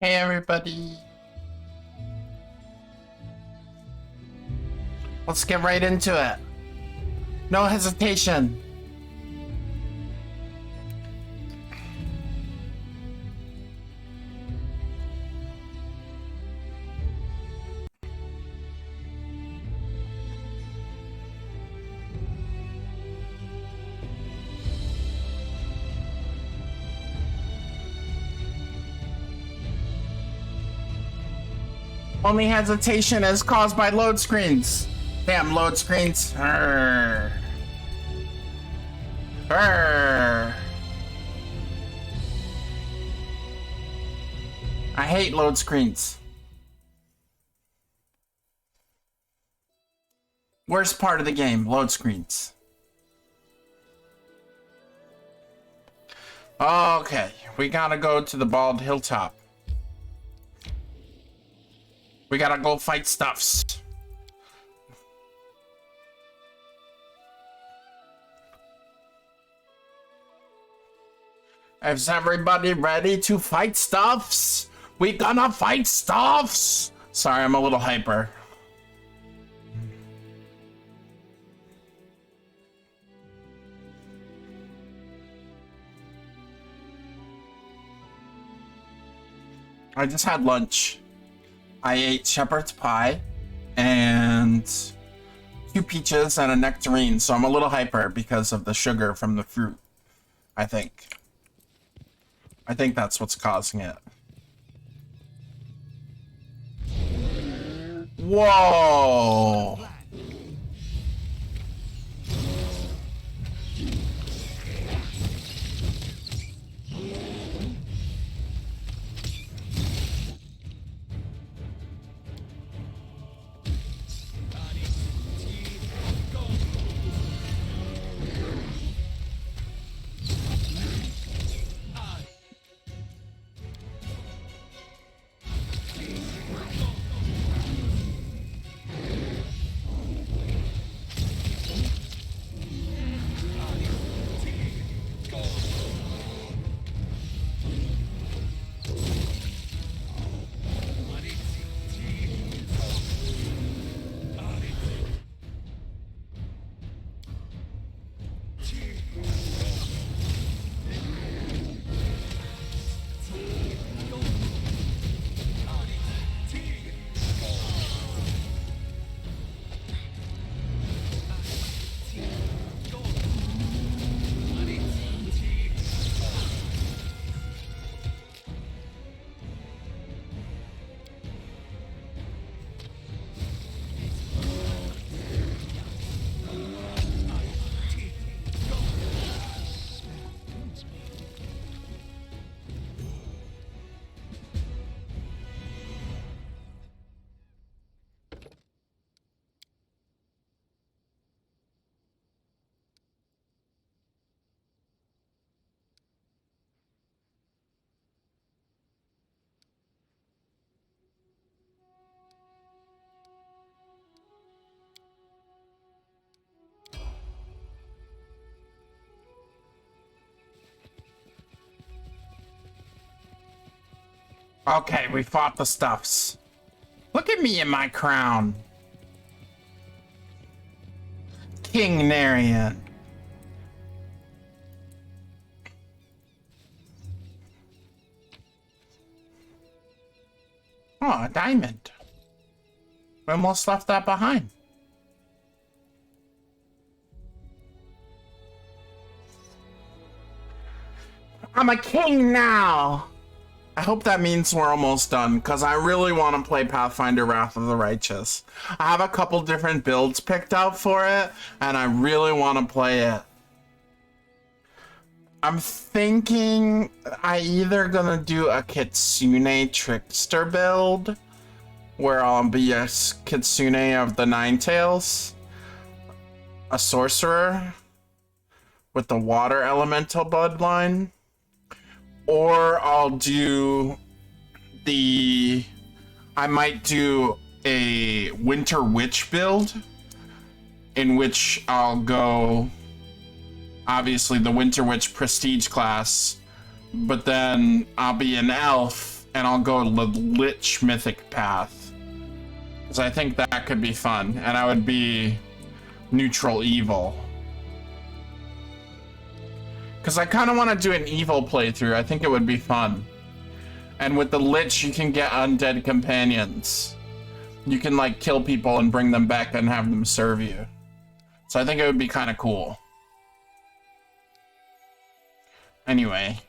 Hey everybody. Let's get right into it. No hesitation. Only hesitation is caused by load screens. Damn load screens. Arrgh. Arrgh. I hate load screens. Worst part of the game, load screens. Okay, we gotta go to the bald hilltop. We gotta go fight stuffs. Is everybody ready to fight stuffs? We gonna fight stuffs! Sorry, I'm a little hyper. I just had lunch. I ate shepherd's pie and 2 peaches and a nectarine, so I'm a little hyper because of the sugar from the fruit, I think. I think that's what's causing it. Whoa! Okay, we fought the stuffs. Look at me in my crown. Kingmaker. Oh, a diamond. We almost left that behind. I'm a king now. I hope that means we're almost done, because I really want to play Pathfinder Wrath of the Righteous. I have a couple different builds picked out for it, and I really want to play it. I'm thinking I either gonna do a Kitsune Trickster build, where I'll be a Kitsune of the Nine Tails, a sorcerer with the water elemental bloodline, or I'll do I might do a Winter Witch build, in which I'll go, obviously, the Winter Witch Prestige class, but then I'll be an elf and I'll go the Lich Mythic path. Because I think that could be fun, and I would be neutral evil. Because I kind of want to do an evil playthrough. I think it would be fun. And with the Lich, you can get undead companions. You can, like, kill people and bring them back and have them serve you. So I think it would be kind of cool. Anyway.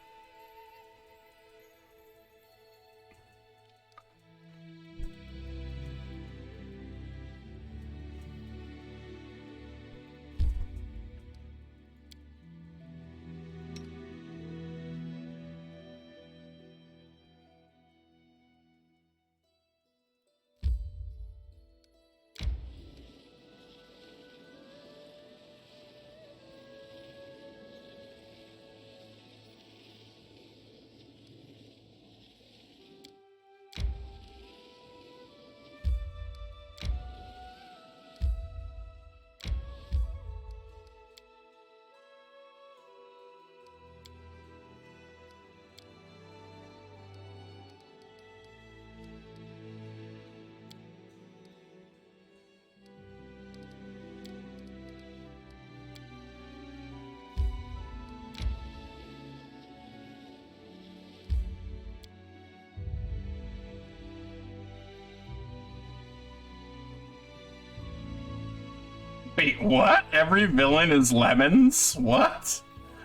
Wait, what? Every villain is lemons? What?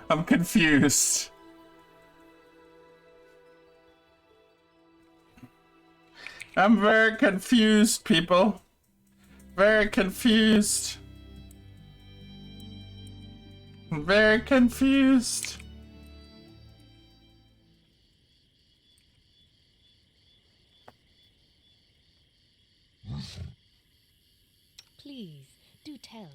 I'm confused. I'm very confused, people. Very confused. Very confused. Please, do tell.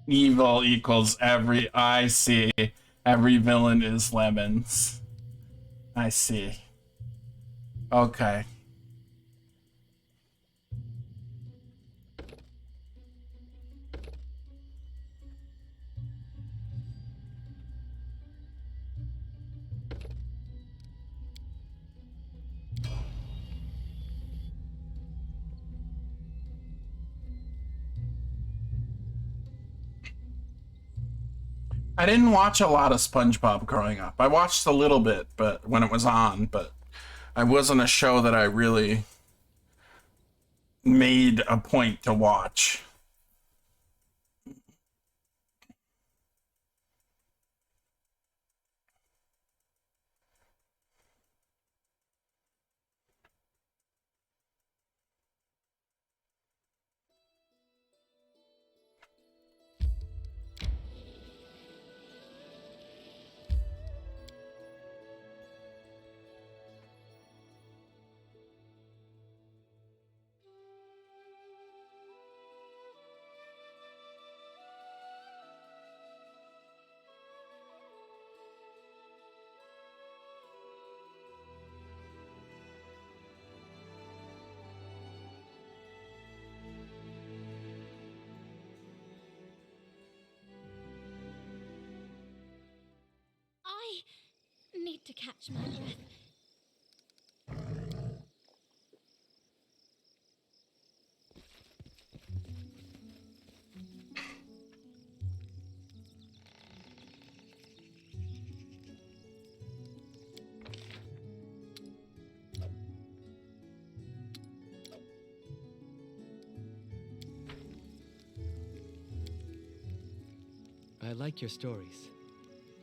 Evil equals I see. Every villain is lemons. I see. Okay. I didn't watch a lot of SpongeBob growing up. I watched a little bit, but when it was on, but it wasn't a show that I really made a point to watch. I need to catch my breath. I like your stories,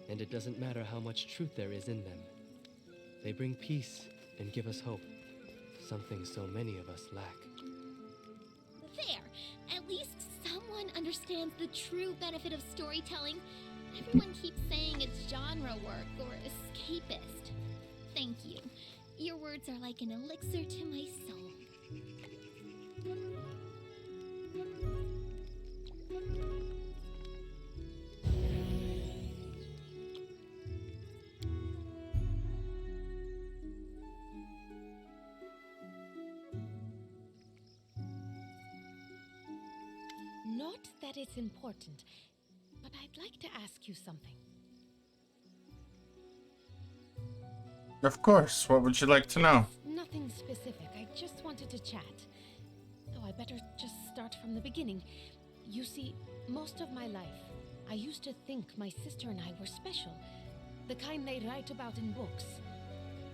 and it doesn't matter how much truth there is in them. They bring peace and give us hope, something so many of us lack. There! At least someone understands the true benefit of storytelling. Everyone keeps saying it's genre work or escapist. Thank you. Your words are like an elixir to my soul. that it's important, but I'd like to ask you something. Of course. What would you like to know? Nothing specific. I just wanted to chat. Oh, I better just start from the beginning. You see, most of my life, I used to think my sister and I were special. The kind they write about in books.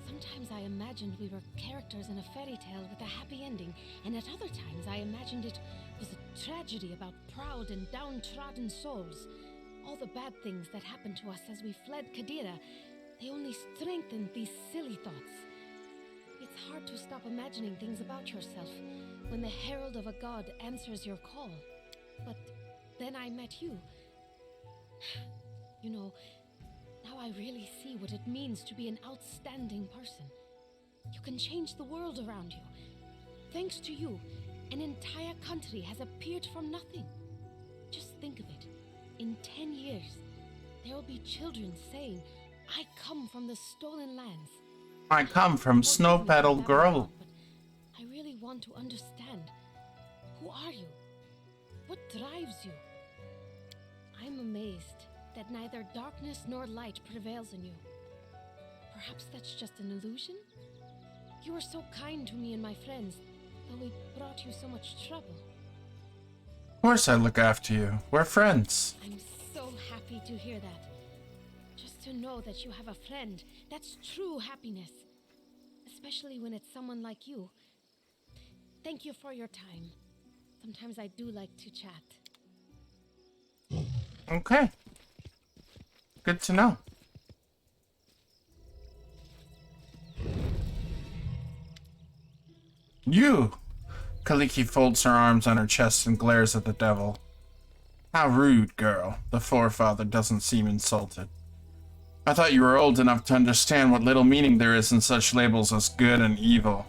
Sometimes I imagined we were characters in a fairy tale with a happy ending, and at other times I imagined it was a tragedy about proud and downtrodden souls. All the bad things that happened to us as we fled Kadira, they only strengthened these silly thoughts. It's hard to stop imagining things about yourself when the herald of a god answers your call. But then I met you. You know, now I really see what it means to be an outstanding person. You can change the world around you. Thanks to you, an entire country has appeared from nothing. Just think of it. In 10 years, there will be children saying, I come from the stolen lands. I come from Snow Petal Grove. But I really want to understand. Who are you? What drives you? I'm amazed that neither darkness nor light prevails in you. Perhaps that's just an illusion? You were so kind to me and my friends, though we brought you so much trouble. Of course I look after you. We're friends. I'm so happy to hear that. Just to know that you have a friend, that's true happiness. Especially when it's someone like you. Thank you for your time. Sometimes I do like to chat. Okay. Good to know. You! Kaliki folds her arms on her chest and glares at the devil. How rude, girl. The forefather doesn't seem insulted. I thought you were old enough to understand what little meaning there is in such labels as good and evil.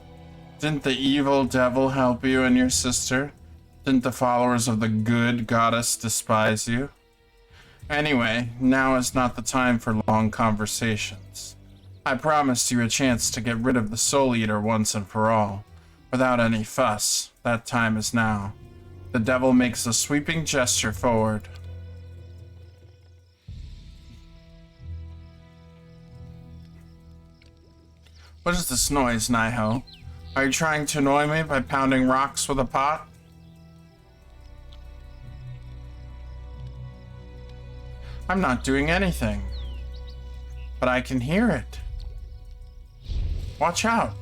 Didn't the evil devil help you and your sister? Didn't the followers of the good goddess despise you? Anyway, now is not the time for long conversations. I promised you a chance to get rid of the Soul Eater once and for all. Without any fuss, that time is now. The devil makes a sweeping gesture forward. What is this noise, Naiho? Are you trying to annoy me by pounding rocks with a pot? I'm not doing anything. But I can hear it. Watch out.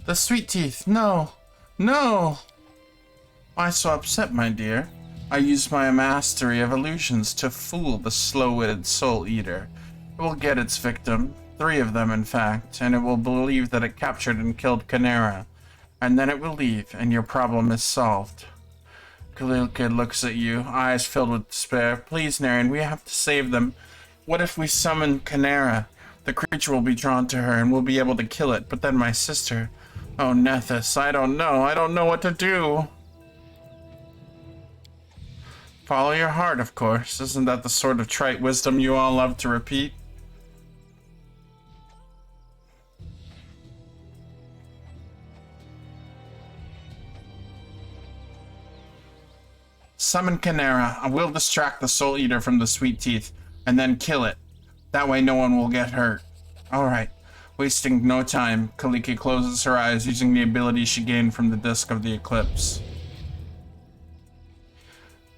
The sweet teeth, no. No! Why so upset, my dear? I used my mastery of illusions to fool the slow-witted Soul Eater. It will get its victim, 3 of them in fact, and it will believe that it captured and killed Canera. And then it will leave, and your problem is solved. Kalilka looks at you, eyes filled with despair. Please, Naren, we have to save them. What if we summon Canera? The creature will be drawn to her, and we'll be able to kill it. But then my sister... Oh, Nethys, I don't know. I don't know what to do. Follow your heart, of course. Isn't that the sort of trite wisdom you all love to repeat? Summon Canera. I will distract the Soul Eater from the Sweet Teeth, and then kill it. That way no one will get hurt. Alright. Wasting no time, Kaliki closes her eyes using the ability she gained from the Disc of the Eclipse.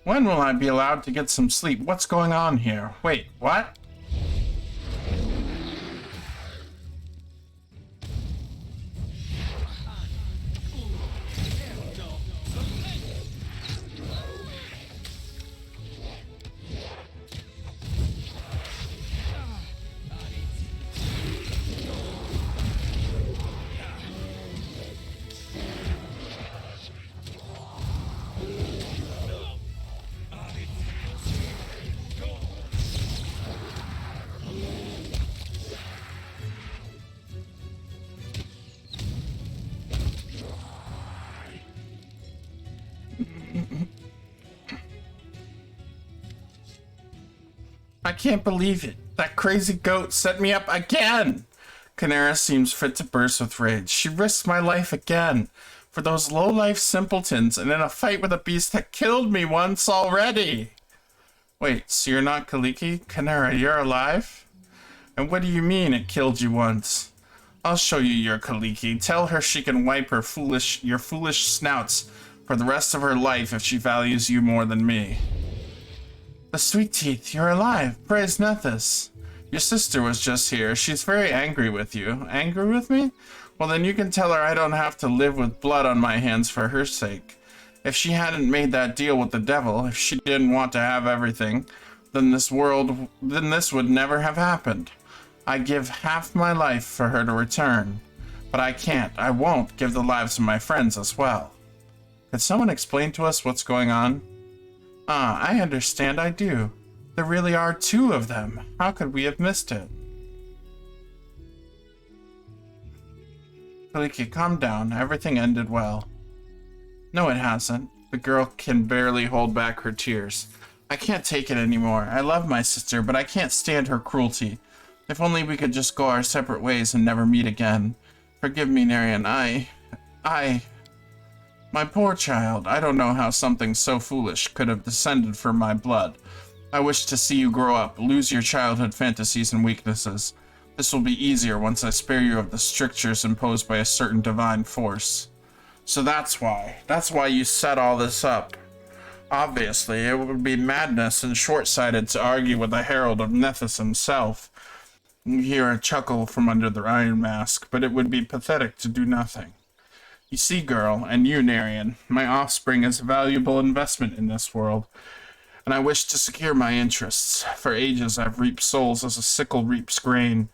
When will I be allowed to get some sleep? What's going on here? Wait, what? I can't believe it. That crazy goat set me up again. Canara seems fit to burst with rage. She risked my life again for those low-life simpletons and in a fight with a beast that killed me once already. Wait, so you're not Kaliki? Canara, you're alive? And what do you mean it killed you once? I'll show you your Kaliki. Tell her she can wipe your foolish snouts for the rest of her life if she values you more than me. The Sweet Teeth, you're alive. Praise Nethys. Your sister was just here. She's very angry with you. Angry with me? Well, then you can tell her I don't have to live with blood on my hands for her sake. If she hadn't made that deal with the devil, if she didn't want to have everything, then this would never have happened. I give half my life for her to return. But I won't give the lives of my friends as well. Could someone explain to us what's going on? Ah, I understand, I do. There really are 2 of them. How could we have missed it? Kaliki, calm down. Everything ended well. No, it hasn't. The girl can barely hold back her tears. I can't take it anymore. I love my sister, but I can't stand her cruelty. If only we could just go our separate ways and never meet again. Forgive me, Narian. My poor child. I don't know how something so foolish could have descended from my blood. I wish to see you grow up, lose your childhood fantasies and weaknesses. This will be easier once I spare you of the strictures imposed by a certain divine force. So that's why. That's why you set all this up. Obviously, it would be madness and short-sighted to argue with the Herald of Nethys himself. You hear a chuckle from under the iron mask, but it would be pathetic to do nothing. You see, girl, and you, Narian, my offspring is a valuable investment in this world, and I wish to secure my interests. For ages I've reaped souls as a sickle reaps grain,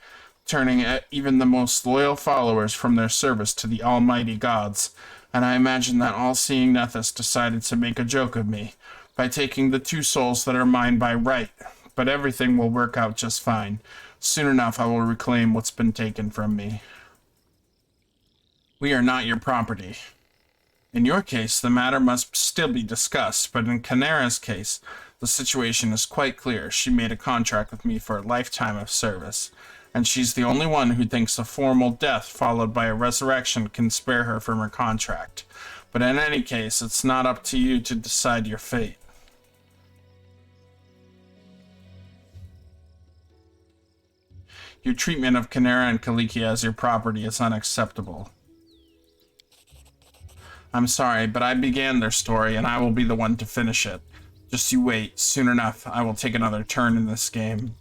turning even the most loyal followers from their service to the almighty gods, and I imagine that all-seeing Nethys decided to make a joke of me by taking the 2 souls that are mine by right, but everything will work out just fine. Soon enough I will reclaim what's been taken from me. We are not your property. In your case, the matter must still be discussed, but in Canara's case, the situation is quite clear. She made a contract with me for a lifetime of service, and she's the only one who thinks a formal death followed by a resurrection can spare her from her contract. But in any case, it's not up to you to decide your fate. Your treatment of Canara and Kaliki as your property is unacceptable. I'm sorry, but I began their story, and I will be the one to finish it. Just you wait. Soon enough, I will take another turn in this game.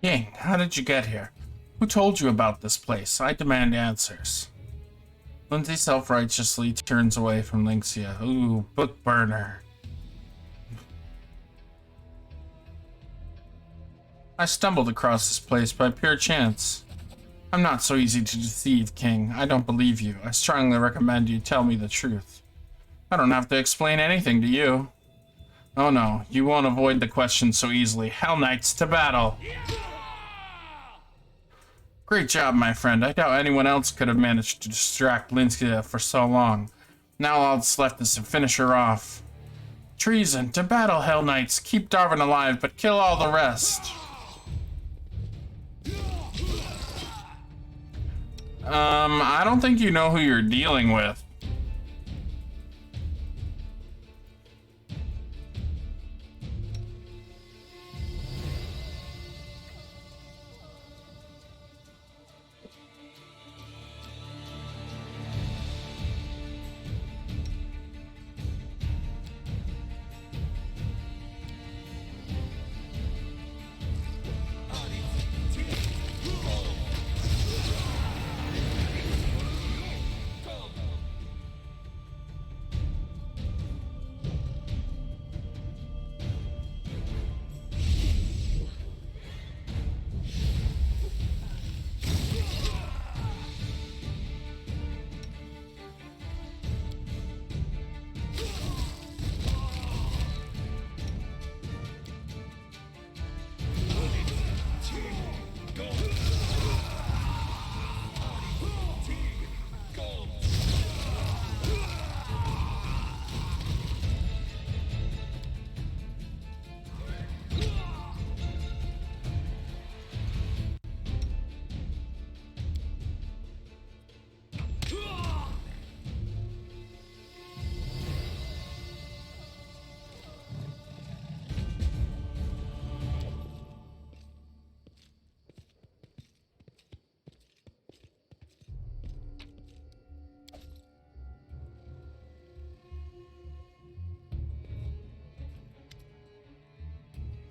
Ying, how did you get here? Who told you about this place? I demand answers. Lindsay self-righteously turns away from Lynxia. Ooh, book burner. I stumbled across this place by pure chance. I'm not so easy to deceive, King. I don't believe you. I strongly recommend you tell me the truth. I don't have to explain anything to you. Oh no, you won't avoid the question so easily. Hell Knights to battle! Great job, my friend. I doubt anyone else could have managed to distract Lynxia for so long. Now all that's left is to finish her off. Treason! To battle, Hell Knights! Keep Darwin alive, but kill all the rest! I don't think you know who you're dealing with.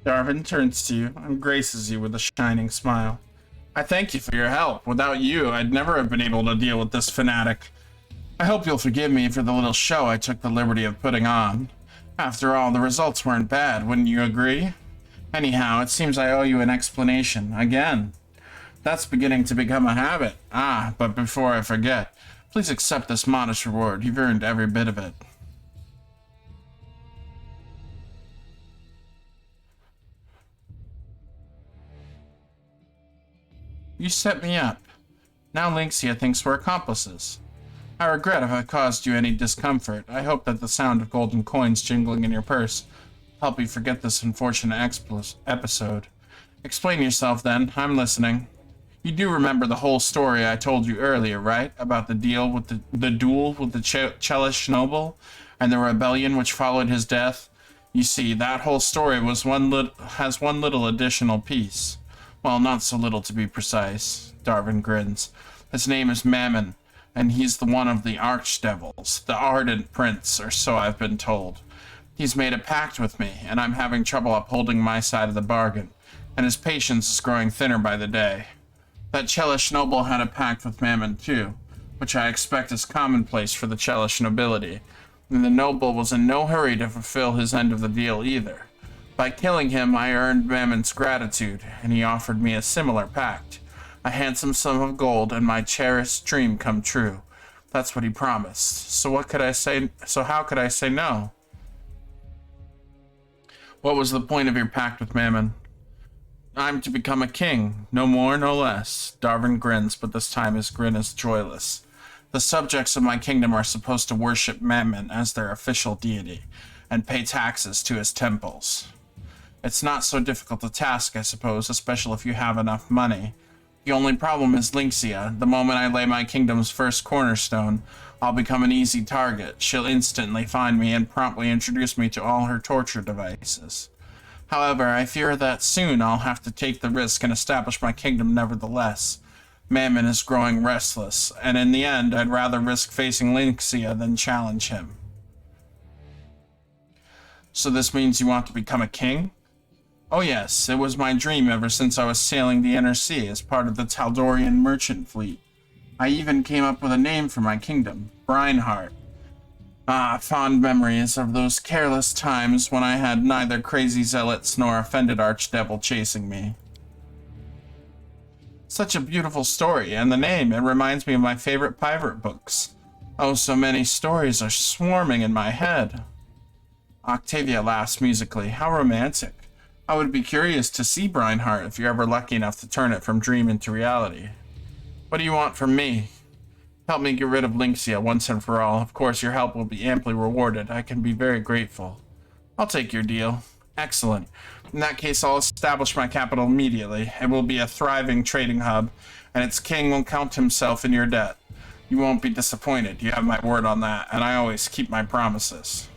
Darwin turns to you and graces you with a shining smile. I thank you for your help. Without you, I'd never have been able to deal with this fanatic. I hope you'll forgive me for the little show I took the liberty of putting on. After all, the results weren't bad, wouldn't you agree? Anyhow, it seems I owe you an explanation, again. That's beginning to become a habit. Ah, but before I forget, please accept this modest reward. You've earned every bit of it. You set me up. Now Lynxia thinks we're accomplices. I regret if I caused you any discomfort. I hope that the sound of golden coins jingling in your purse will help you forget this unfortunate episode. Explain yourself then. I'm listening. You do remember the whole story I told you earlier, right? About the deal with the duel with the Chelish noble and the rebellion which followed his death? You see, that whole story has one little additional piece. Well, not so little to be precise. Darwin grins. His name is Mammon, and he's the one of the archdevils, the ardent prince, or so I've been told. He's made a pact with me, and I'm having trouble upholding my side of the bargain, and his patience is growing thinner by the day. That Chelish noble had a pact with Mammon too, which I expect is commonplace for the Chelish nobility, and the noble was in no hurry to fulfill his end of the deal either. By killing him, I earned Mammon's gratitude, and he offered me a similar pact. A handsome sum of gold and my cherished dream come true. That's what he promised. So how could I say no? What was the point of your pact with Mammon? I'm to become a king, no more, no less. Darwin grins, but this time his grin is joyless. The subjects of my kingdom are supposed to worship Mammon as their official deity, and pay taxes to his temples. It's not so difficult a task, I suppose, especially if you have enough money. The only problem is Lynxia. The moment I lay my kingdom's first cornerstone, I'll become an easy target. She'll instantly find me and promptly introduce me to all her torture devices. However, I fear that soon I'll have to take the risk and establish my kingdom nevertheless. Mammon is growing restless, and in the end, I'd rather risk facing Lynxia than challenge him. So this means you want to become a king? Oh yes, it was my dream ever since I was sailing the inner sea as part of the Taldorian merchant fleet. I even came up with a name for my kingdom, Brineheart. Ah, fond memories of those careless times when I had neither crazy zealots nor offended archdevil chasing me. Such a beautiful story, and the name, it reminds me of my favorite pirate books. Oh, so many stories are swarming in my head. Octavia laughs musically. How romantic. I would be curious to see Brineheart if you're ever lucky enough to turn it from dream into reality. What do you want from me? Help me get rid of Lynxia once and for all. Of course, your help will be amply rewarded. I can be very grateful. I'll take your deal. Excellent. In that case, I'll establish my capital immediately. It will be a thriving trading hub, and its king will count himself in your debt. You won't be disappointed. You have my word on that, and I always keep my promises.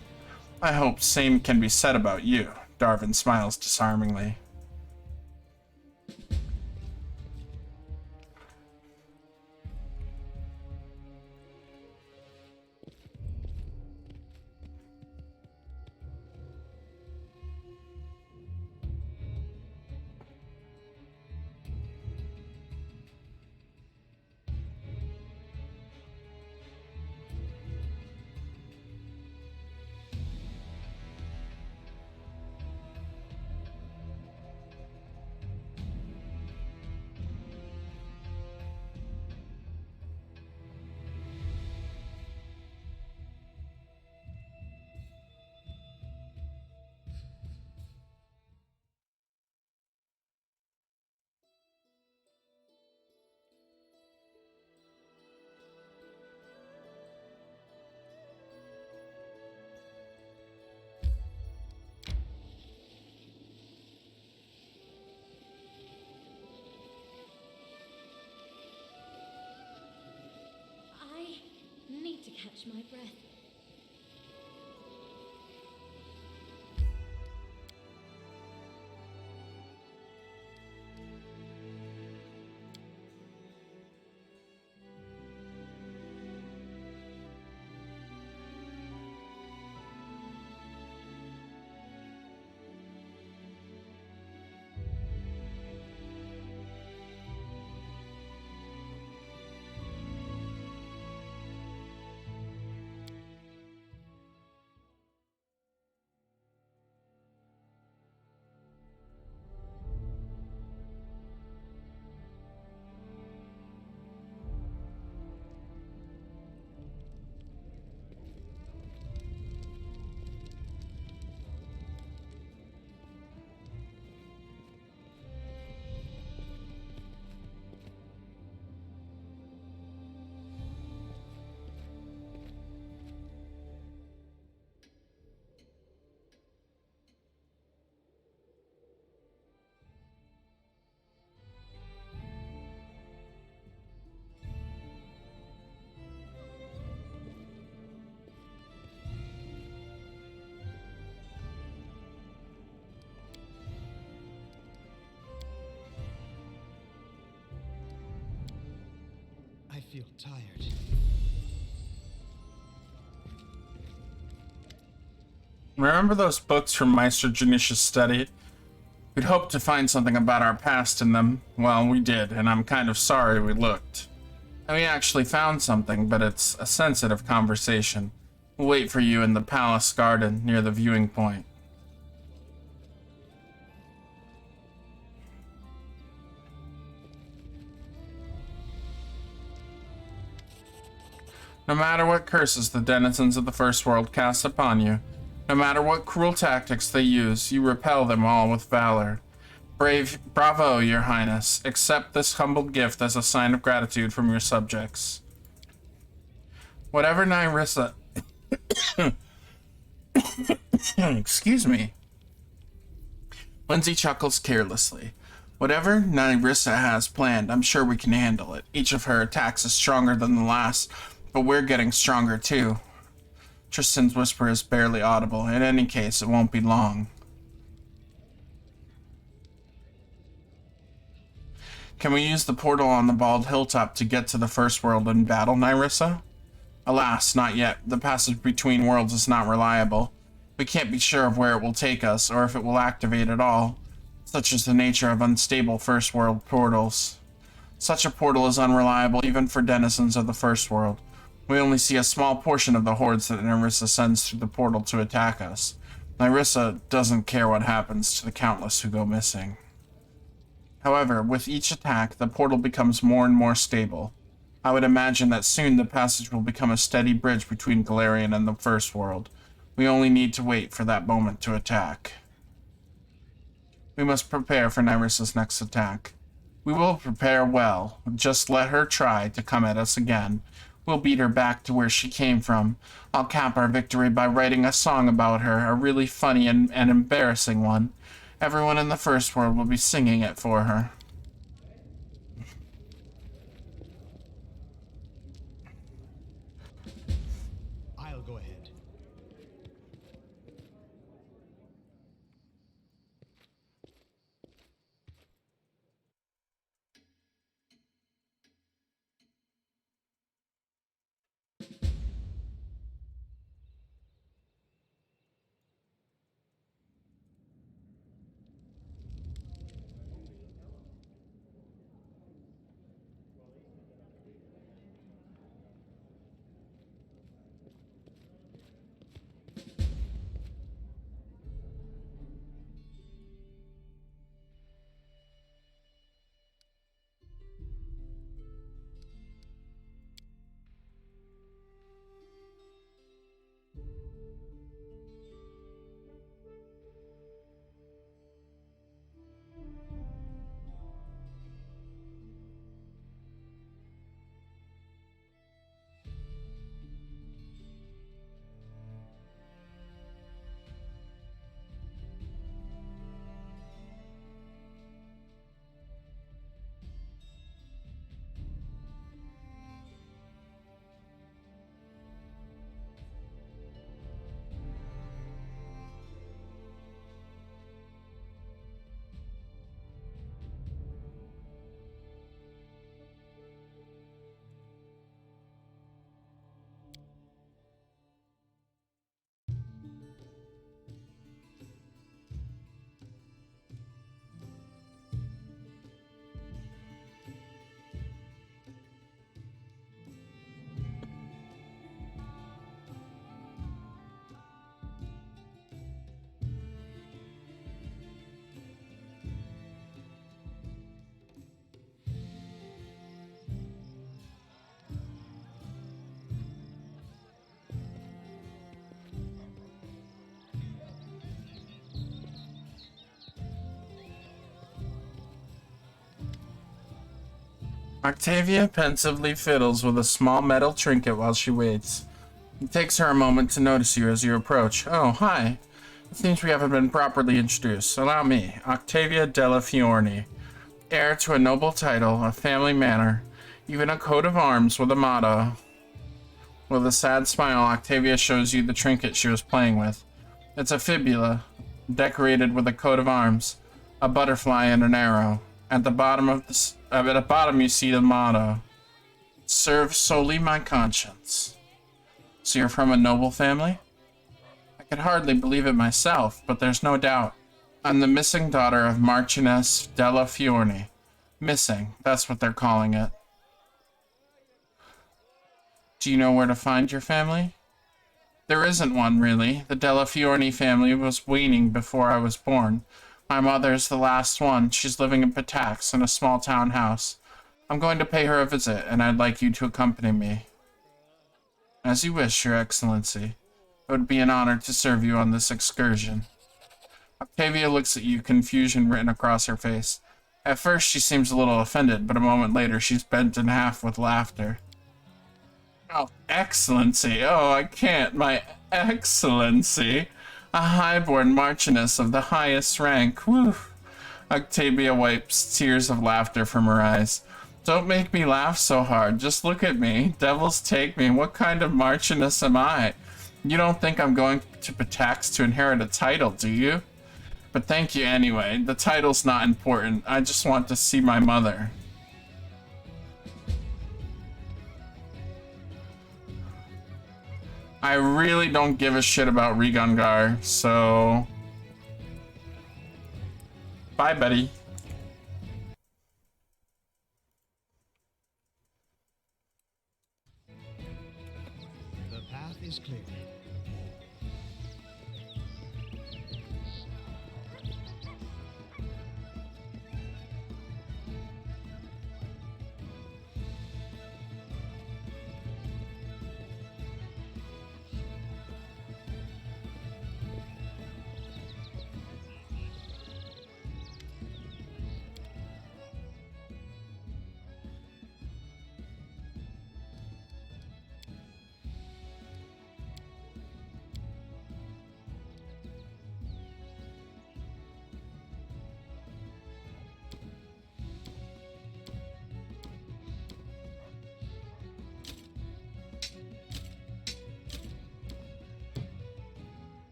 I hope same can be said about you. Darvin smiles disarmingly. I need to catch my breath. I feel tired. Remember those books from Meister Janicia's study? We'd hoped to find something about our past in them. Well, we did, and I'm kind of sorry we looked. And we actually found something, but it's a sensitive conversation. We'll wait for you in the palace garden near the viewing point. No matter what curses the denizens of the First World cast upon you, no matter what cruel tactics they use, you repel them all with valor. Bravo, your highness. Accept this humble gift as a sign of gratitude from your subjects. Whatever Nyrissa... Excuse me. Lindsay chuckles carelessly. Whatever Nyrissa has planned, I'm sure we can handle it. Each of her attacks is stronger than the last, but we're getting stronger too. Tristan's whisper is barely audible. In any case, it won't be long. Can we use the portal on the bald hilltop to get to the First World in battle, Nyrissa? Alas, not yet. The passage between worlds is not reliable. We can't be sure of where it will take us, or if it will activate at all. Such is the nature of unstable First World portals. Such a portal is unreliable even for denizens of the First World. We only see a small portion of the hordes that Nerissa sends through the portal to attack us. Nerissa doesn't care what happens to the countless who go missing. However, with each attack, the portal becomes more and more stable. I would imagine that soon the passage will become a steady bridge between Galarian and the First World. We only need to wait for that moment to attack. We must prepare for Nerissa's next attack. We will prepare well. Just let her try to come at us again. We'll beat her back to where she came from. I'll cap our victory by writing a song about her, a really funny and embarrassing one. Everyone in the First World will be singing it for her. I'll go ahead. Octavia pensively fiddles with a small metal trinket while she waits. It takes her a moment to notice you as you approach. Oh, hi. It seems we haven't been properly introduced. Allow me, Octavia della Fiorni, heir to a noble title, a family manor, even a coat of arms with a motto. With a sad smile, Octavia shows you the trinket she was playing with. It's a fibula, decorated with a coat of arms, a butterfly and an arrow. At the bottom you see the motto, "Serve solely my conscience." So you're from a noble family? I could hardly believe it myself, but there's no doubt. I'm the missing daughter of Marchioness della Fiorni. Missing, that's what they're calling it. Do you know where to find your family? There isn't one, really. The della Fiorni family was waning before I was born. My mother's the last one. She's living in Patax in a small town house. I'm going to pay her a visit, and I'd like you to accompany me. As you wish, Your Excellency. It would be an honor to serve you on this excursion. Octavia looks at you, confusion written across her face. At first, she seems a little offended, but a moment later, she's bent in half with laughter. Oh, Excellency! Oh, I can't! My Excellency! A highborn marchioness of the highest rank. Whew. Octavia wipes tears of laughter from her eyes. Don't make me laugh so hard. Just look at me. Devils take me. What kind of marchioness am I? You don't think I'm going to Patax to inherit a title, do you? But thank you anyway. The title's not important. I just want to see my mother. I really don't give a shit about Rigongar, so... Bye, buddy. The path is clear.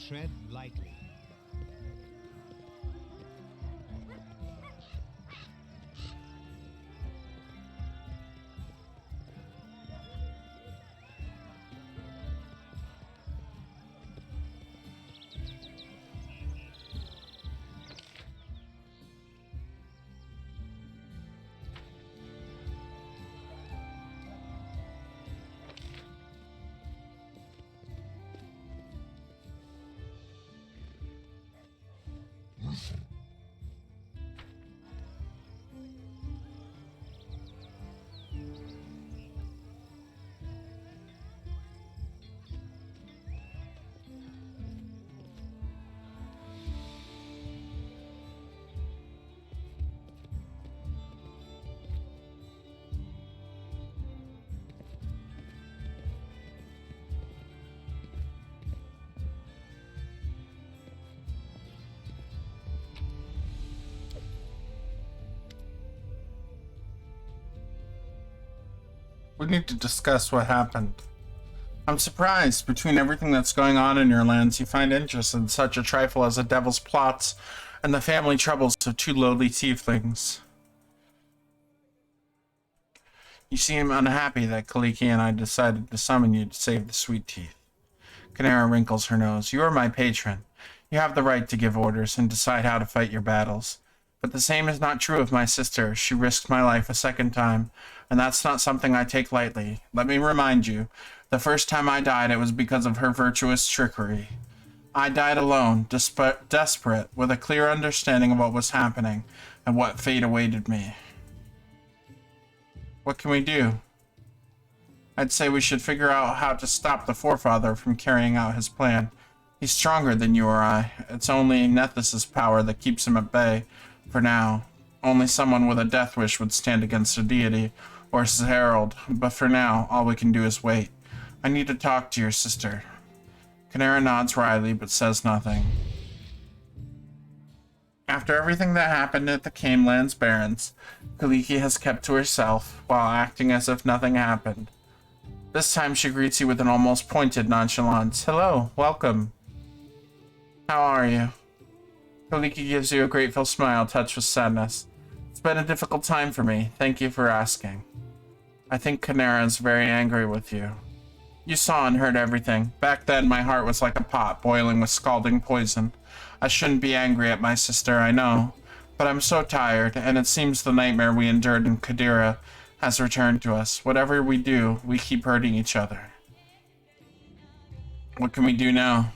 Tread lightly. We need to discuss what happened. I'm surprised, between everything that's going on in your lands, you find interest in such a trifle as the devil's plots and the family troubles of two lowly tieflings. You seem unhappy that Kaliki and I decided to summon you to save the sweet teeth. Canara wrinkles her nose. You are my patron. You have the right to give orders and decide how to fight your battles. But the same is not true of my sister. She risked my life a second time, and that's not something I take lightly. Let me remind you, the first time I died, it was because of her virtuous trickery. I died alone, desperate, with a clear understanding of what was happening and what fate awaited me. What can we do? I'd say we should figure out how to stop the forefather from carrying out his plan. He's stronger than you or I. It's only Nethys' power that keeps him at bay. For now, only someone with a death wish would stand against a deity or his herald, but for now, all we can do is wait. I need to talk to your sister. Canara nods wryly, but says nothing. After everything that happened at the Camelands Barrens, Kaliki has kept to herself, while acting as if nothing happened. This time she greets you with an almost pointed nonchalance. Hello, welcome. How are you? Kaliki gives you a grateful smile touched with sadness. It's been a difficult time for me. Thank you for asking. I think Canara is very angry with you. You saw and heard everything. Back then, my heart was like a pot boiling with scalding poison. I shouldn't be angry at my sister, I know. But I'm so tired, and it seems the nightmare we endured in Qadira has returned to us. Whatever we do, we keep hurting each other. What can we do now?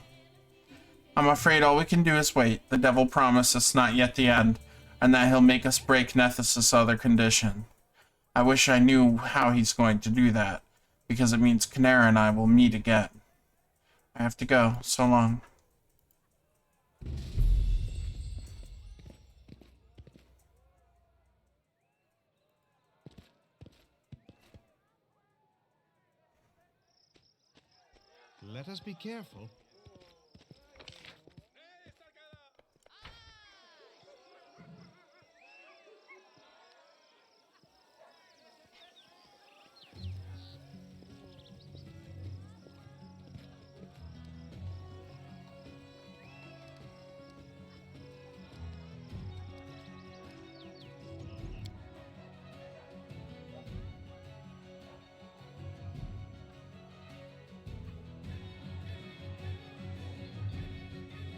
I'm afraid all we can do is wait. The devil promised it's not yet the end. and that he'll make us break Nethys' other condition. I wish I knew how he's going to do that, because it means Canara and I will meet again. I have to go. So long. Let us be careful.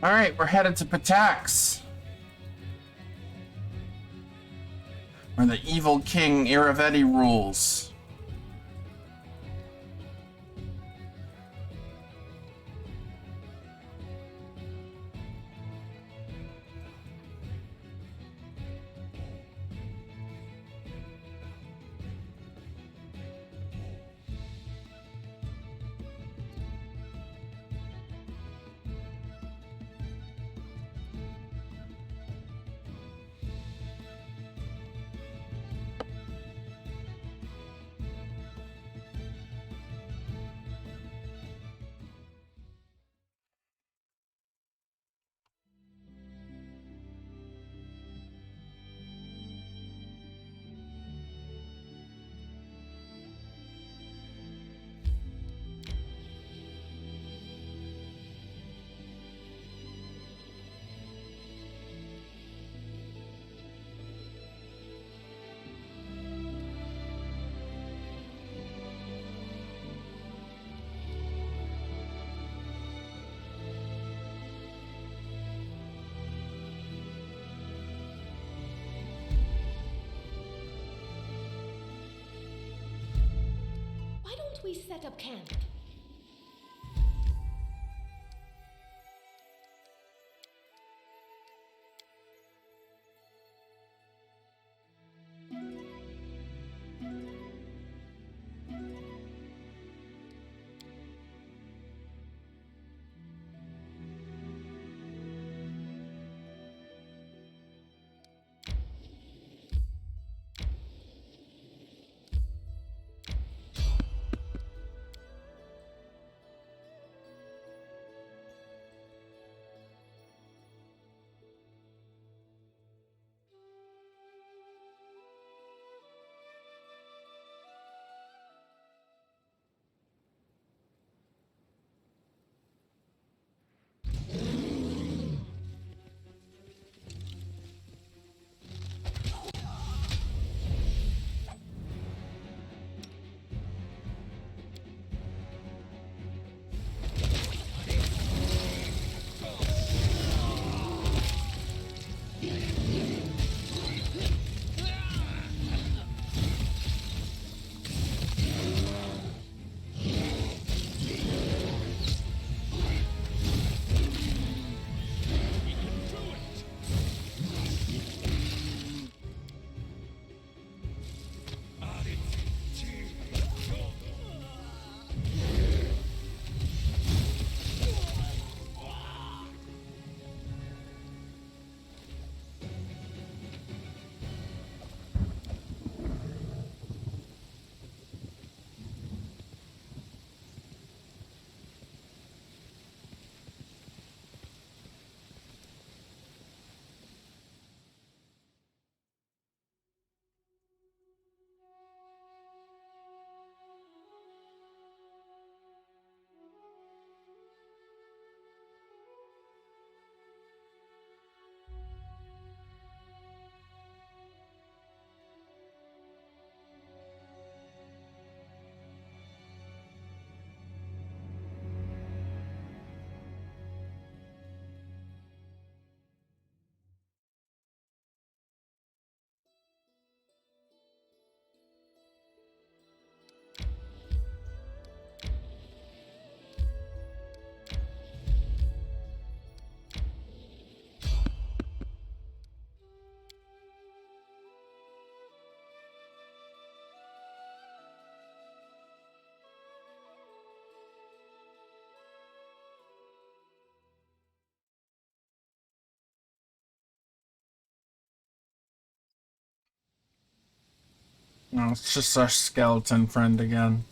Alright, we're headed to Patax, where the evil king Iravetti rules. Why don't we set up camp? Oh, it's just our skeleton friend again.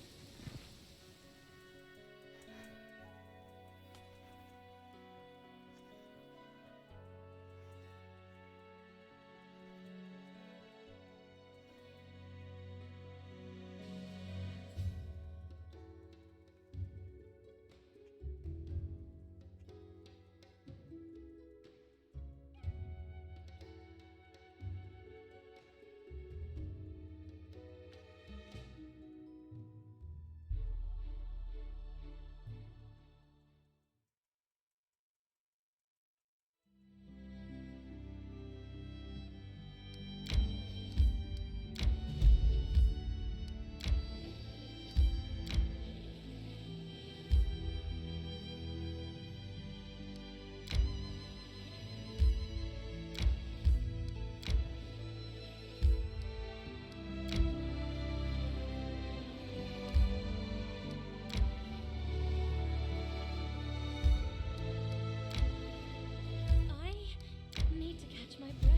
I need to catch my breath.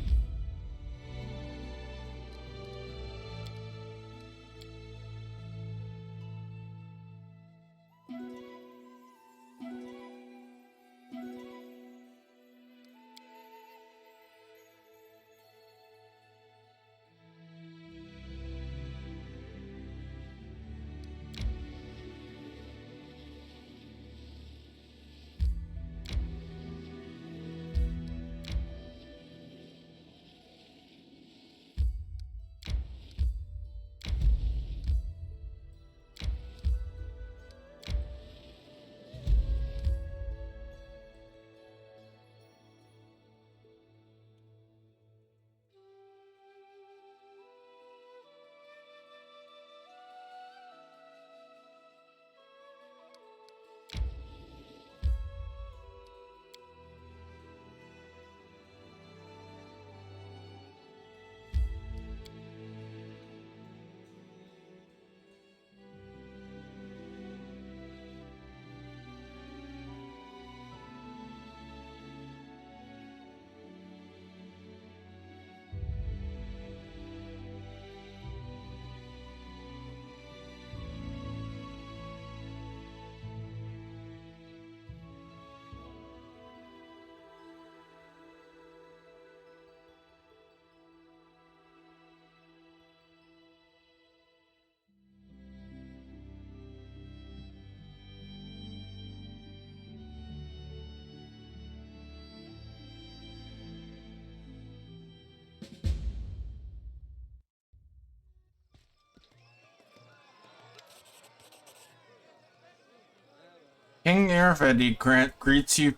King Irvedi greets you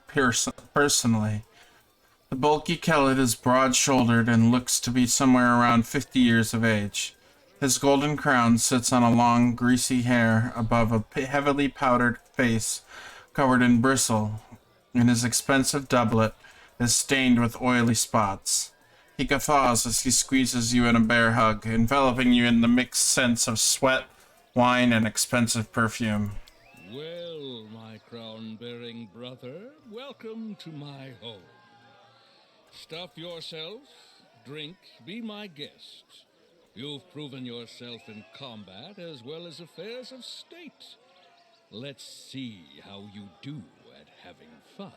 personally. The bulky Kellet is broad-shouldered and looks to be somewhere around 50 years of age. His golden crown sits on a long, greasy hair above a heavily powdered face covered in bristle, and his expensive doublet is stained with oily spots. He guffaws as he squeezes you in a bear hug, enveloping you in the mixed scents of sweat, wine, and expensive perfume. Well, my crown-bearing brother, welcome to my home. Stuff yourself, drink, be my guest. You've proven yourself in combat as well as affairs of state. Let's see how you do at having fun.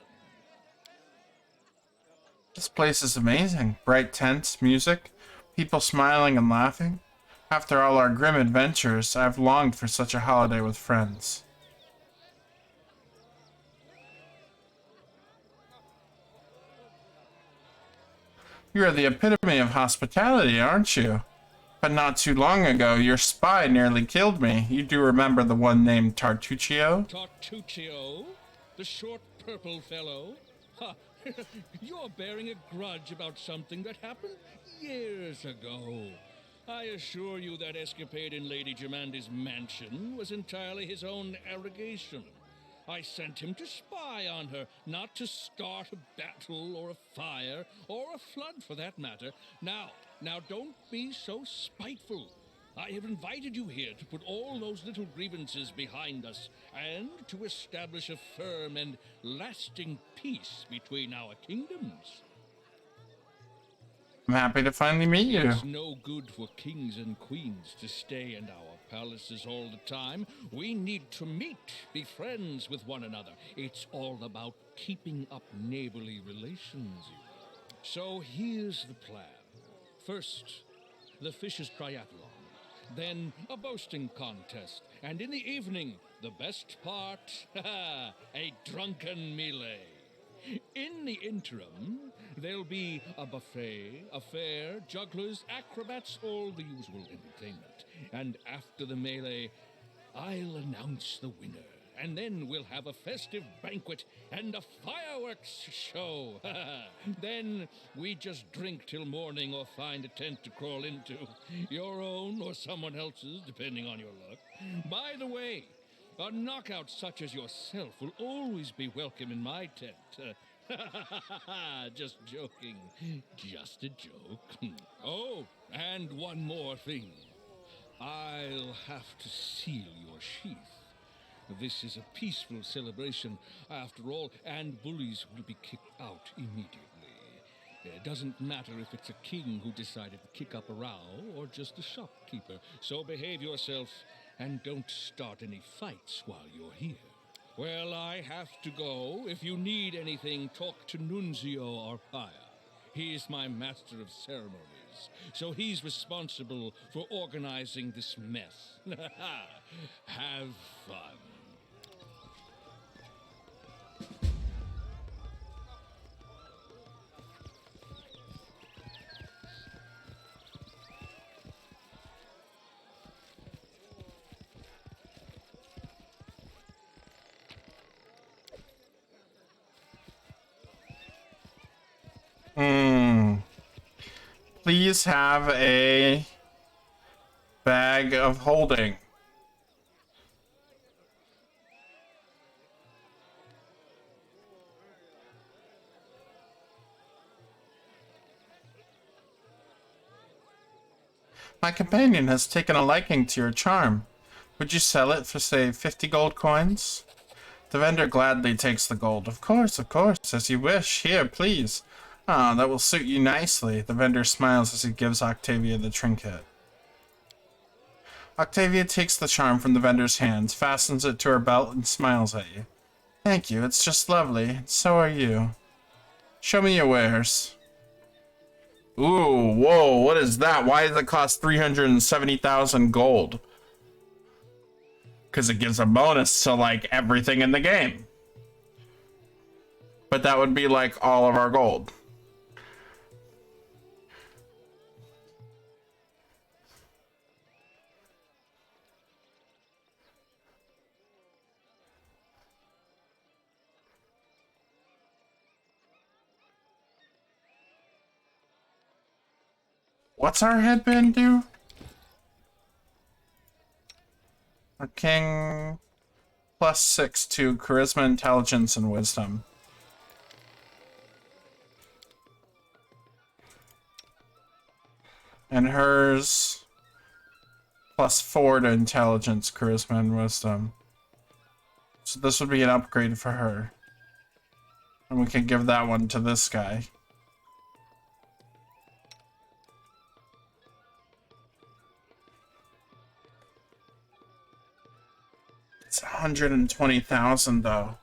This place is amazing. Bright tents, music, people smiling and laughing. After all our grim adventures, I've longed for such a holiday with friends. You are the epitome of hospitality, aren't you? But not too long ago, your spy nearly killed me. You do remember the one named Tartuccio? Tartuccio? The short purple fellow? Ha! You're bearing a grudge about something that happened years ago. I assure you that escapade in Lady Jamandi's mansion was entirely his own arrogation. I sent him to spy on her, not to start a battle or a fire, or a flood for that matter. Now, don't be so spiteful. I have invited you here to put all those little grievances behind us, and to establish a firm and lasting peace between our kingdoms. I'm happy to finally meet you. It's no good for kings and queens to stay in our palaces all the time. We need to meet, be friends with one another. It's all about keeping up neighborly relations. So here's the plan. First, the Fishers Triathlon. Then a boasting contest. And in the evening, the best part, a drunken melee. In the interim, there'll be a buffet, a fair, jugglers, acrobats, all the usual entertainment. And after the melee, I'll announce the winner. And then we'll have a festive banquet and a fireworks show. Then we just drink till morning or find a tent to crawl into. Your own or someone else's, depending on your luck. By the way, a knockout such as yourself will always be welcome in my tent. Just joking. Just a joke. Oh, and one more thing. I'll have to seal your sheath. This is a peaceful celebration, after all, and bullies will be kicked out immediately. It doesn't matter if it's a king who decided to kick up a row or just a shopkeeper. So behave yourself and don't start any fights while you're here. Well, I have to go. If you need anything, talk to Nunzio Arpaia. He's my master of ceremonies, so he's responsible for organizing this mess. Have fun. Please have a bag of holding. My companion has taken a liking to your charm. Would you sell it for, say, 50 gold coins? The vendor gladly takes the gold. Of course, as you wish. Here, please. Ah, that will suit you nicely. The vendor smiles as he gives Octavia the trinket. Octavia takes the charm from the vendor's hands, fastens it to her belt, and smiles at you. Thank you, it's just lovely. So are you. Show me your wares. Ooh, whoa, what is that? Why does it cost 370,000 gold? Because it gives a bonus to, like, everything in the game. But that would be, like, all of our gold. What's our headband do? A king +6 to charisma, intelligence, and wisdom. And hers +4 to intelligence, charisma, and wisdom. So this would be an upgrade for her. And we could give that one to this guy. It's 120,000 though.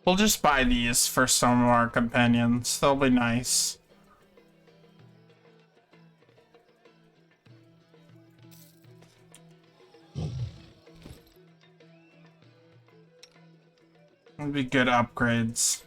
We'll just buy these for some of our companions. They'll be nice. It'll be good upgrades.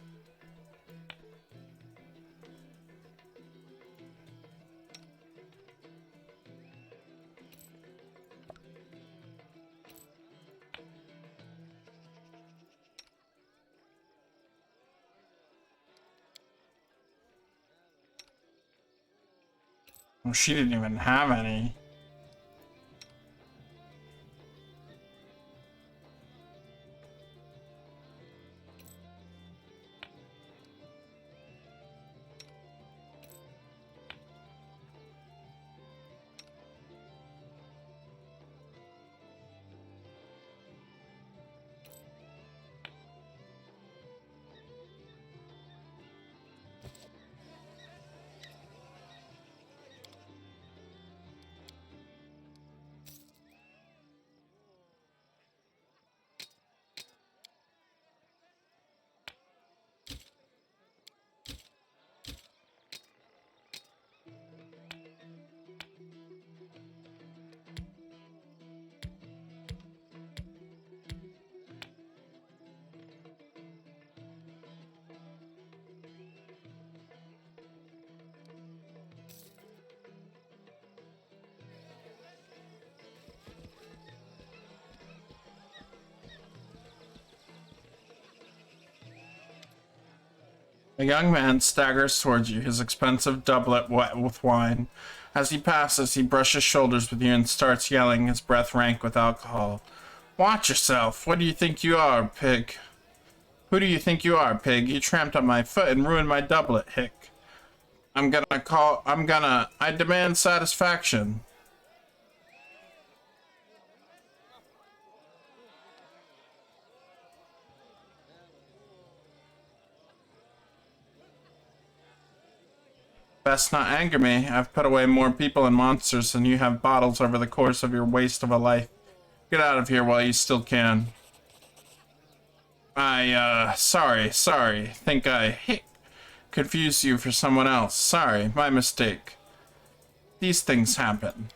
Well, she didn't even have any. A young man staggers towards you, his expensive doublet wet with wine. As he passes, he brushes shoulders with you and starts yelling, his breath rank with alcohol. Watch yourself! What do you think you are, pig? Who do you think you are, pig? You tramped on my foot and ruined my doublet, hick. I demand satisfaction. Best not anger me. I've put away more people and monsters than you have bottles over the course of your waste of a life. Get out of here while you still can. Sorry. Think I confused you for someone else. Sorry, my mistake. These things happen.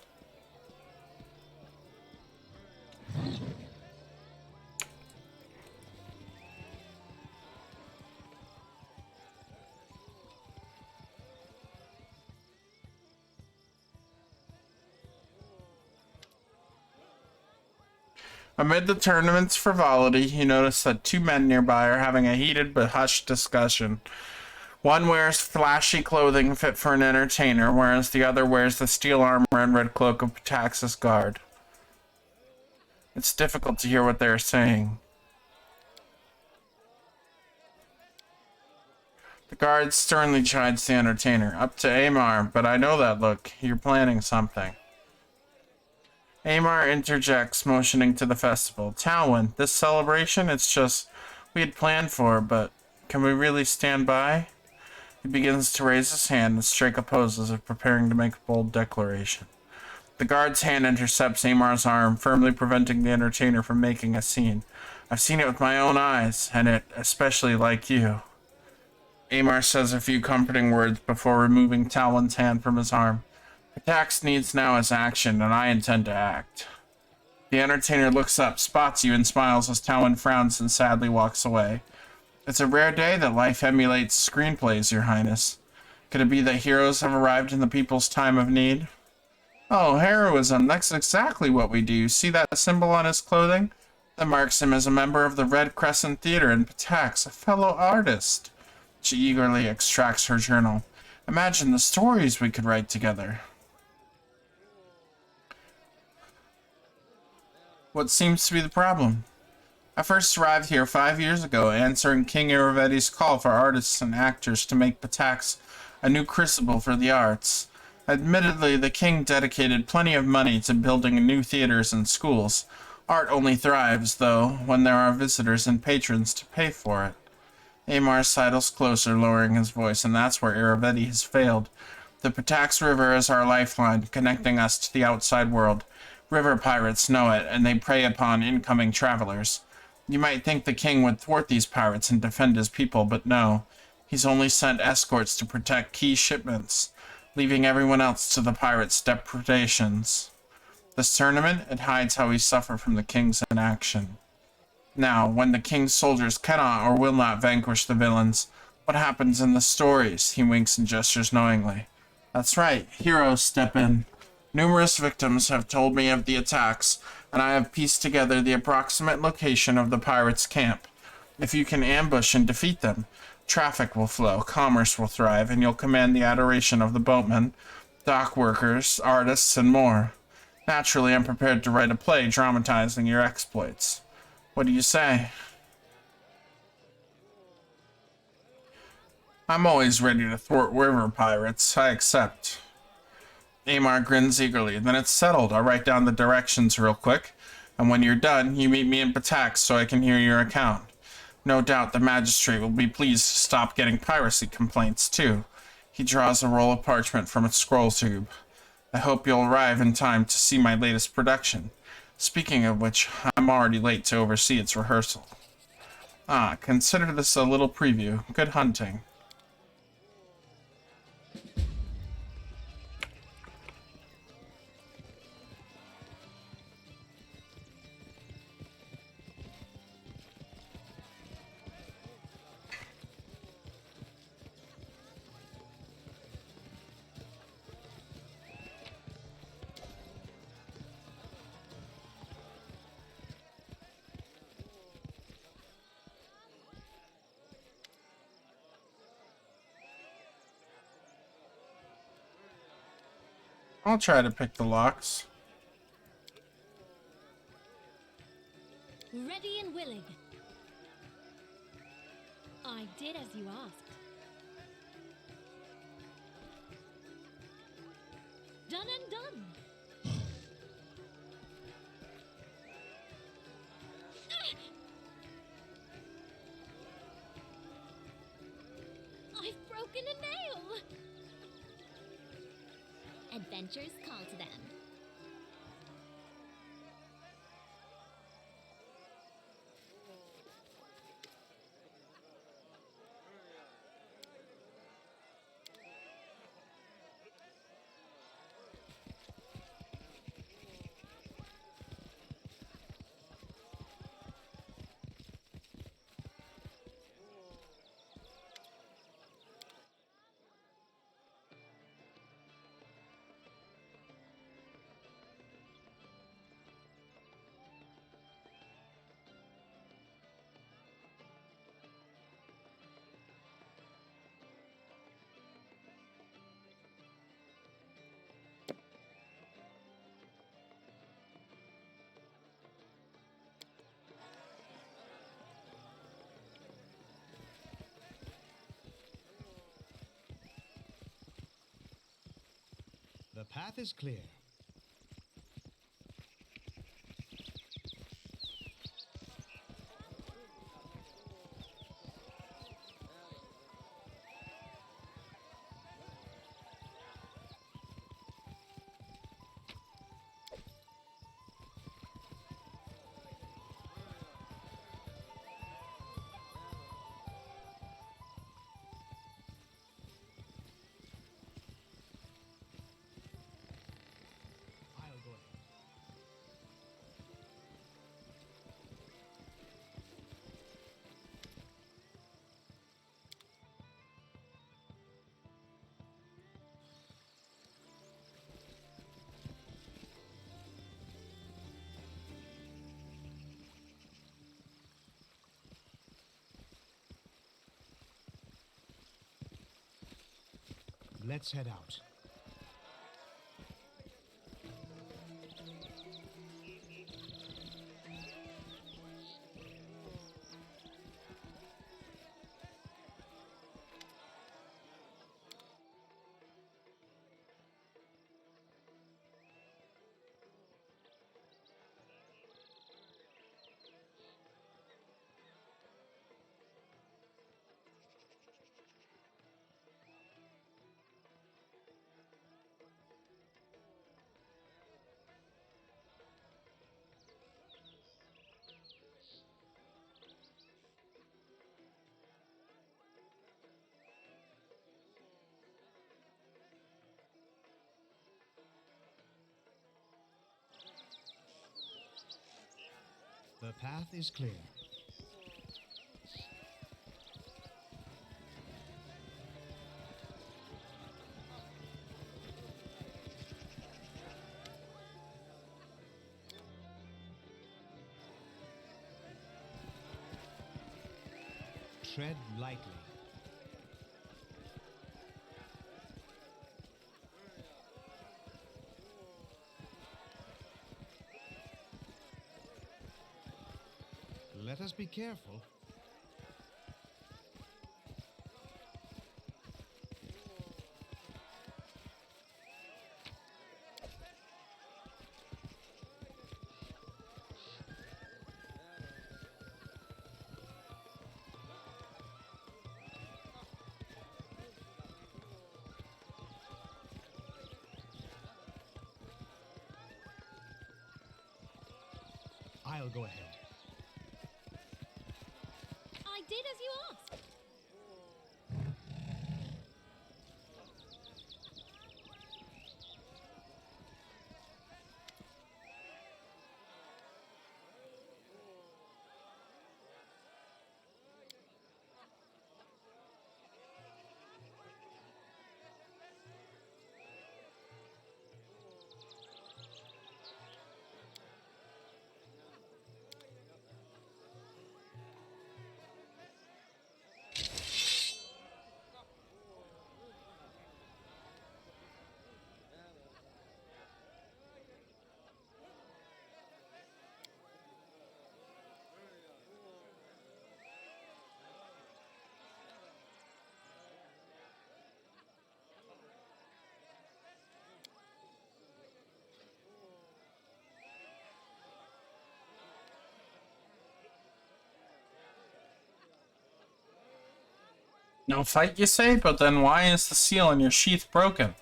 Amid the tournament's frivolity, you notice that two men nearby are having a heated but hushed discussion. One wears flashy clothing fit for an entertainer, whereas the other wears the steel armor and red cloak of Patax's guard. It's difficult to hear what they are saying. The guard sternly chides the entertainer. Up to Amar, but I know that look. You're planning something. Amar interjects, motioning to the festival. Talwyn, this celebration, it's just we had planned for, but can we really stand by? He begins to raise his hand and strike a pose as if preparing to make a bold declaration. The guard's hand intercepts Amar's arm, firmly preventing the entertainer from making a scene. I've seen it with my own eyes, and it especially like you. Amar says a few comforting words before removing Talwyn's hand from his arm. Patax needs now is action, and I intend to act. The entertainer looks up, spots you, and smiles as Talwyn frowns and sadly walks away. It's a rare day that life emulates screenplays, Your Highness. Could it be that heroes have arrived in the people's time of need? Oh, heroism, that's exactly what we do. See that symbol on his clothing? That marks him as a member of the Red Crescent Theater in Patax, a fellow artist. She eagerly extracts her journal. Imagine the stories we could write together. What seems to be the problem? I first arrived here 5 years ago, answering King Iravetti's call for artists and actors to make Patax a new crucible for the arts. Admittedly, the king dedicated plenty of money to building new theaters and schools. Art only thrives, though, when there are visitors and patrons to pay for it. Amar sidles closer, lowering his voice, and that's where Iravetti has failed. The Patax River is our lifeline, connecting us to the outside world. River pirates know it, and they prey upon incoming travelers. You might think the king would thwart these pirates and defend his people, but no. He's only sent escorts to protect key shipments, leaving everyone else to the pirates' depredations. This tournament, it hides how we suffer from the king's inaction. Now, when the king's soldiers cannot or will not vanquish the villains, what happens in the stories? He winks and gestures knowingly. That's right, heroes step in. Numerous victims have told me of the attacks, and I have pieced together the approximate location of the pirates' camp. If you can ambush and defeat them, traffic will flow, commerce will thrive, and you'll command the adoration of the boatmen. dock workers, artists, and more. Naturally, I'm prepared to write a play dramatizing your exploits. What do you say? I'm always ready to thwart river pirates. I accept. Amar grins eagerly. Then it's settled. I'll write down the directions real quick, and when you're done, you meet me in Patax so I can hear your account. No doubt the magistrate will be pleased to stop getting piracy complaints, too. He draws a roll of parchment from a scroll tube. I hope you'll arrive in time to see my latest production. Speaking of which, I'm already late to oversee its rehearsal. Ah, consider this a little preview. Good hunting. I'll try to pick the locks. Ready and willing. I did as you asked. Done and done. I've broken a nail! Adventures call to them. The path is clear. I'll go ahead. Let's head out. The path is clear. Tread lightly. Let us be careful. I'll go ahead. I did as you asked. No fight, you say? But then why is the seal in your sheath broken?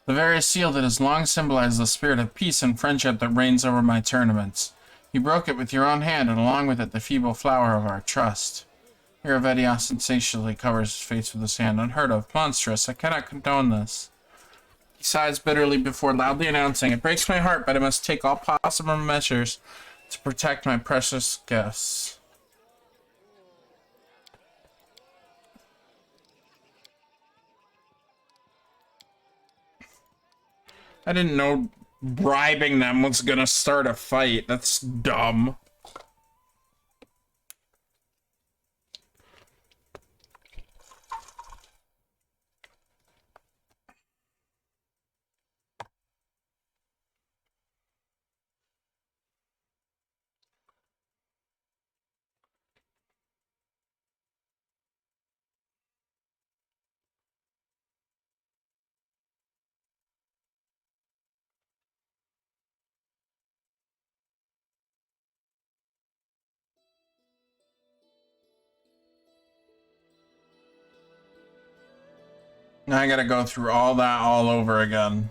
The very seal that has long symbolized the spirit of peace and friendship that reigns over my tournaments. You broke it with your own hand, and along with it the feeble flower of our trust. Here Iravetti ostentatiously covers his face with his hand. Unheard of. Monstrous. I cannot condone this. He sighs bitterly before loudly announcing, "It breaks my heart, but I must take all possible measures to protect my precious guests." I didn't know bribing them was gonna start a fight. That's dumb. Now I gotta go through all that all over again.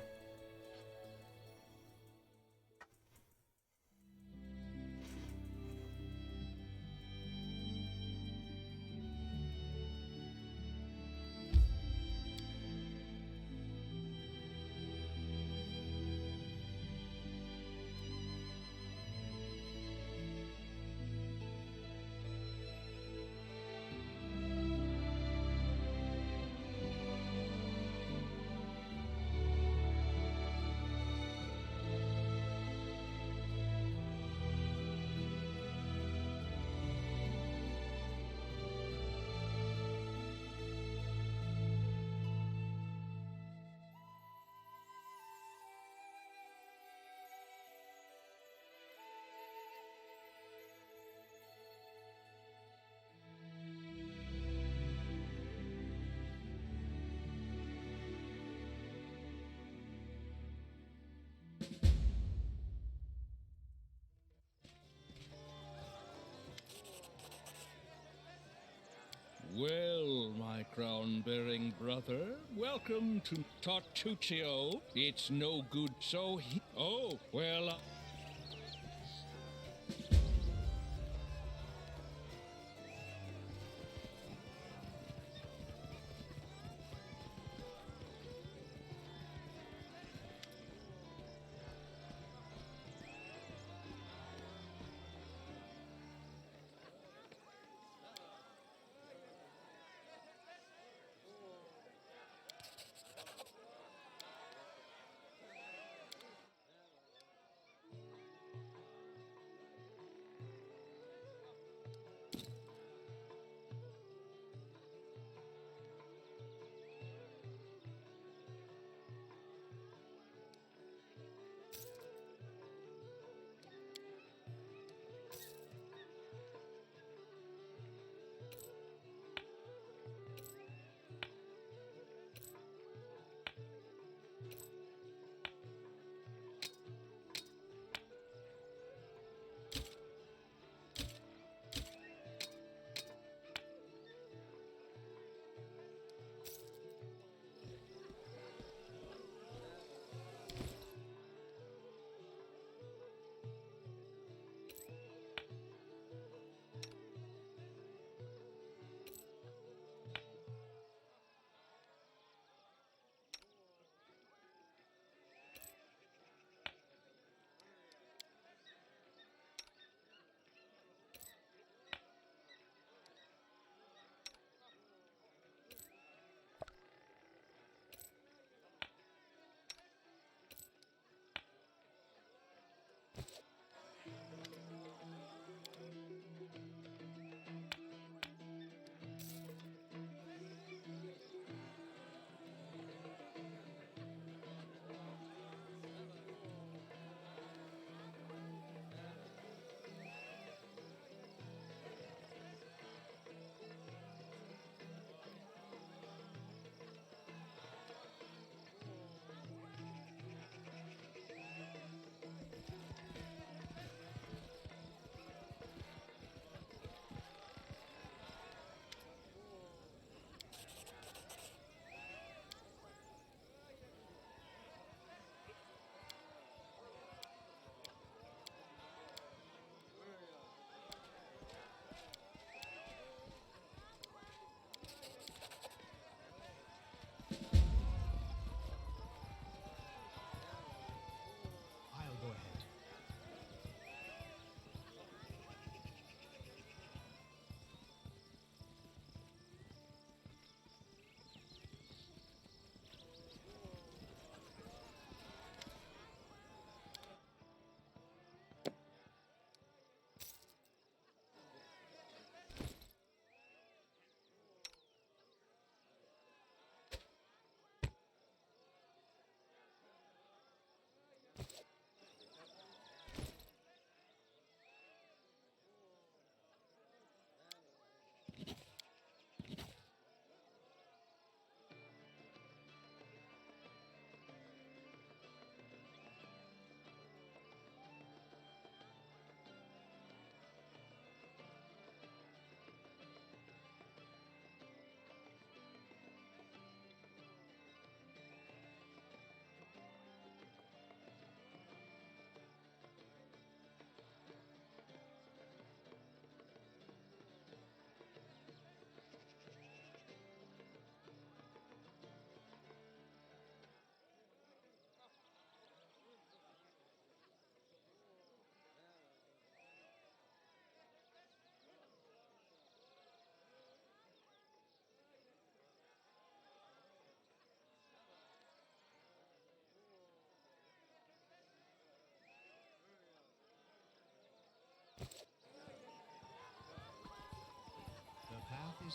Well, my crown-bearing brother, welcome to Tartuccio. It's no good, so he... Oh, well...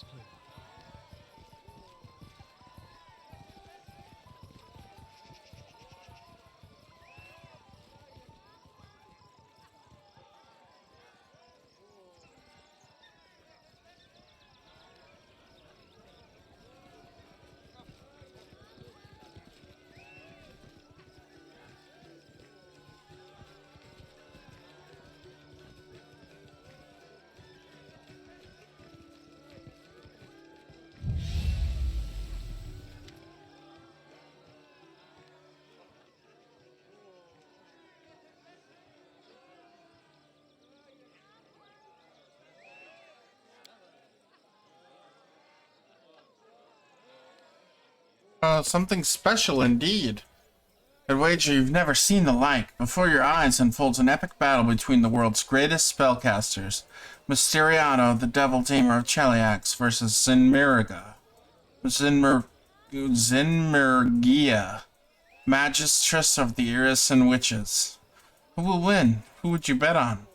is clear. Something special indeed. I'd wager you've never seen the like. Before your eyes unfolds an epic battle between the world's greatest spellcasters, Mysteriano, the Devil Tamer of Cheliax, versus Zinmergia, Magistress of the Irisan Witches. Who will win? Who would you bet on?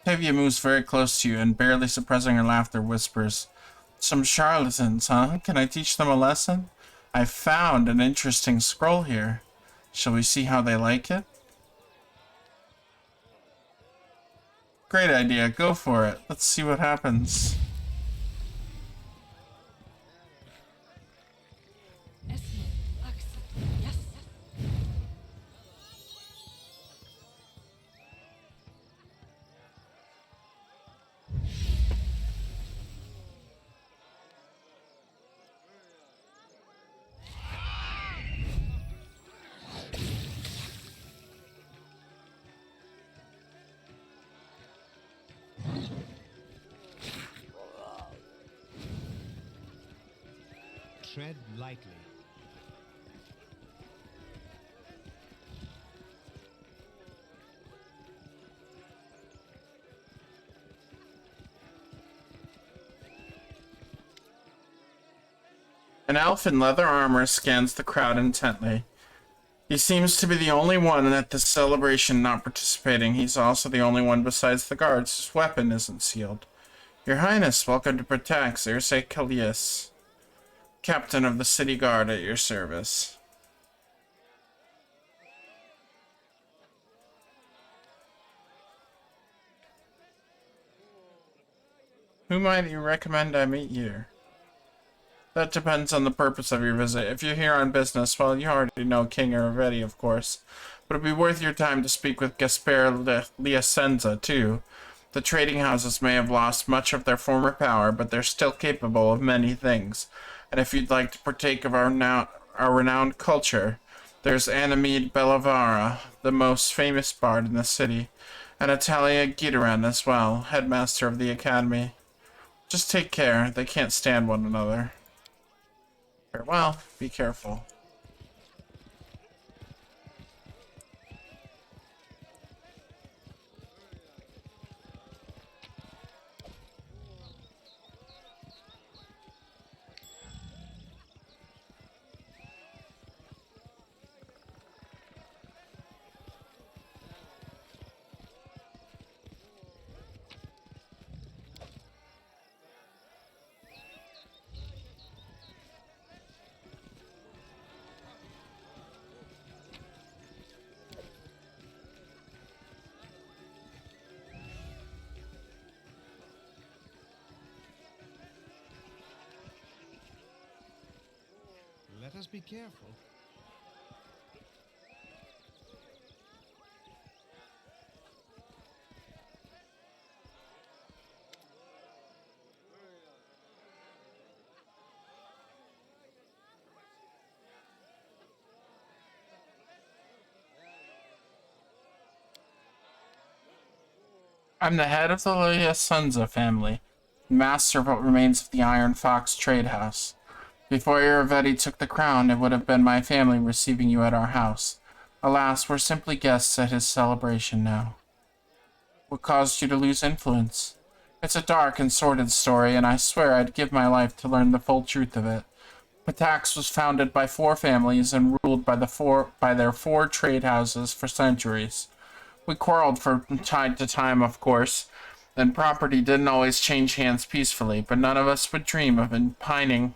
Tavia moves very close to you and, barely suppressing her laughter, whispers, "Some charlatans, huh? Can I teach them a lesson? I found an interesting scroll here. Shall we see how they like it?" Great idea. Go for it. Let's see what happens. Yes. Tread lightly. An elf in leather armor scans the crowd intently. He seems to be the only one at this celebration not participating. He's also the only one besides the guards whose weapon isn't sealed. Your Highness, welcome to Pertax, Irse Callias, Captain of the City Guard at your service. Who might you recommend I meet here? That depends on the purpose of your visit. If you're here on business, well, you already know King Ravetti, of course. But it'd be worth your time to speak with Gasper Liasenza, too. The trading houses may have lost much of their former power, but they're still capable of many things. And if you'd like to partake of our renowned culture, there's Anamide Bellavara, the most famous bard in the city, and Natalia Gideran as well, headmaster of the academy. Just take care. They can't stand one another. Farewell. Be careful. Let us be careful. I'm the head of the Liasenza family, master of what remains of the Iron Fox trade house. Before Iravetti took the crown, it would have been my family receiving you at our house. Alas, we're simply guests at his celebration now. What caused you to lose influence? It's a dark and sordid story, and I swear I'd give my life to learn the full truth of it. Patax was founded by 4 families and ruled by their 4 trade houses for centuries. We quarreled from time to time, of course, And property didn't always change hands peacefully, but none of us would dream of impining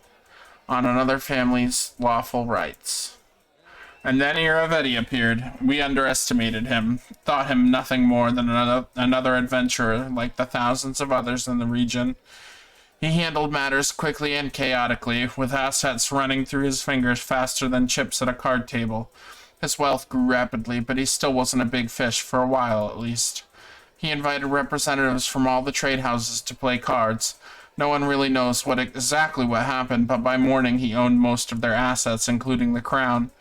on another family's lawful rights. And then Iravetti appeared. We underestimated him, thought him nothing more than another adventurer like the thousands of others in the region. He handled matters quickly and chaotically, with assets running through his fingers faster than chips at a card table. His wealth grew rapidly, but he still wasn't a big fish, for a while at least. He invited representatives from all the trade houses to play cards. No one really knows exactly what happened, but by morning he owned most of their assets, including the crown.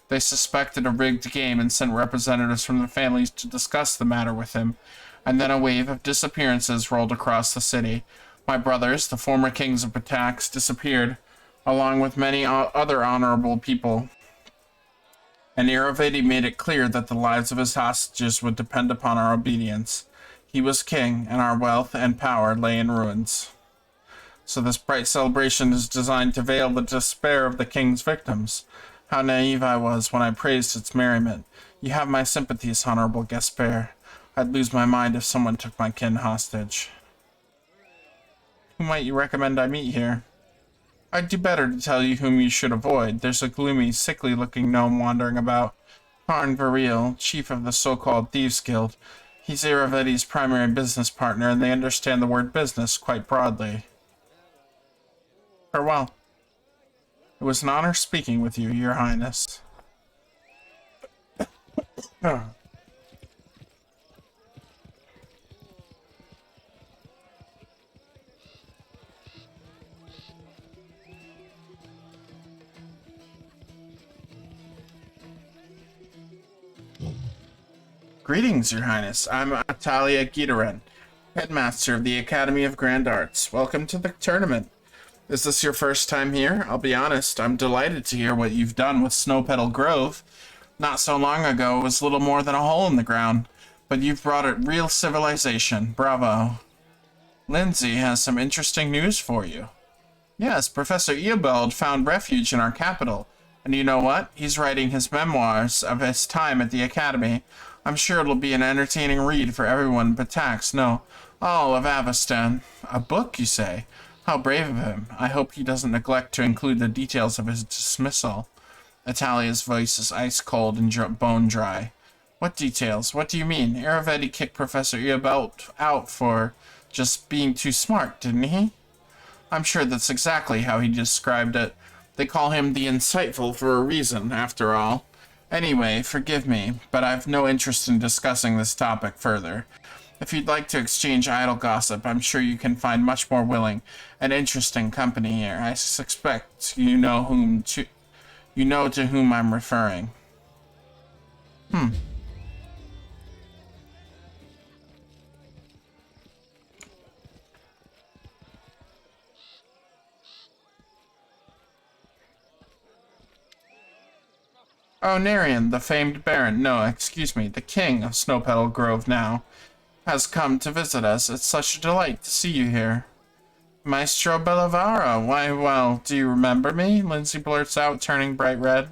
They suspected a rigged game and sent representatives from the families to discuss the matter with him. And then a wave of disappearances rolled across the city. My brothers, the former kings of Patax, disappeared, along with many other honorable people. And Iravetti made it clear that the lives of his hostages would depend upon our obedience. He was king, and our wealth and power lay in ruins. So this bright celebration is designed to veil the despair of the king's victims. How naive I was when I praised its merriment. You have my sympathies, Honorable Gaspar. I'd lose my mind if someone took my kin hostage. Who might you recommend I meet here? I'd do better to tell you whom you should avoid. There's a gloomy, sickly-looking gnome wandering about. Karn Varil, chief of the so-called Thieves Guild. He's Iravetti's primary business partner, and they understand the word business quite broadly. Farewell. It was an honor speaking with you, Your Highness. Greetings, Your Highness. I'm Atalia Gitaren, headmaster of the Academy of Grand Arts. Welcome to the tournament. Is this your first time here? I'll be honest, I'm delighted to hear what you've done with Snow Petal Grove. Not so long ago, it was little more than a hole in the ground, but you've brought it real civilization. Bravo. Lindsay has some interesting news for you. Yes, Professor Eobald found refuge in our capital, and you know what? He's writing his memoirs of his time at the Academy. I'm sure it'll be an entertaining read for everyone but Tax, no, all of Avestan. A book, you say? How brave of him. I hope he doesn't neglect to include the details of his dismissal. Atalia's voice is ice cold and bone dry. What details? What do you mean? Iravetti kicked Professor Eobald out for just being too smart, didn't he? I'm sure that's exactly how he described it. They call him the Insightful for a reason, after all. Anyway, forgive me, but I've no interest in discussing this topic further. If you'd like to exchange idle gossip, I'm sure you can find much more willing and interesting company here. I suspect you know to whom I'm referring. Oh, Narian, the famed Baron, no, excuse me, the King of Snow Petal Grove now, has come to visit us. It's such a delight to see you here. Maestro Bellavara, why, well, do you remember me? Lindsay blurts out, turning bright red.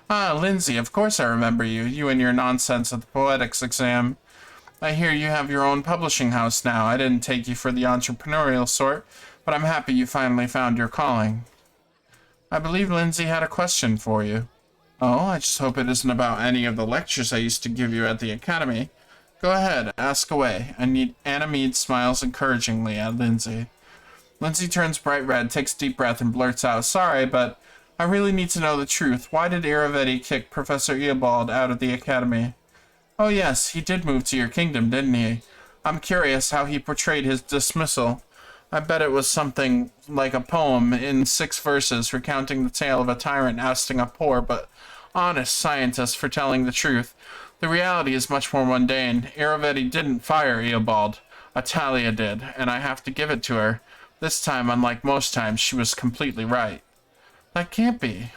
Ah, Lindsay, of course I remember you, you and your nonsense at the poetics exam. I hear you have your own publishing house now. I didn't take you for the entrepreneurial sort, but I'm happy you finally found your calling. I believe Lindsay had a question for you. Oh, I just hope it isn't about any of the lectures I used to give you at the Academy. Go ahead, ask away. Anna Mead smiles encouragingly at Lindsay. Lindsay turns bright red, takes a deep breath, and blurts out, Sorry, but I really need to know the truth. Why did Iravetti kick Professor Eobald out of the Academy? Oh yes, he did move to your kingdom, didn't he? I'm curious how he portrayed his dismissal. I bet it was something like a poem in 6 verses recounting the tale of a tyrant ousting a poor but honest scientist for telling the truth. The reality is much more mundane. Iravetti didn't fire Eobald. Atalia did, and I have to give it to her. This time, unlike most times, she was completely right. That can't be.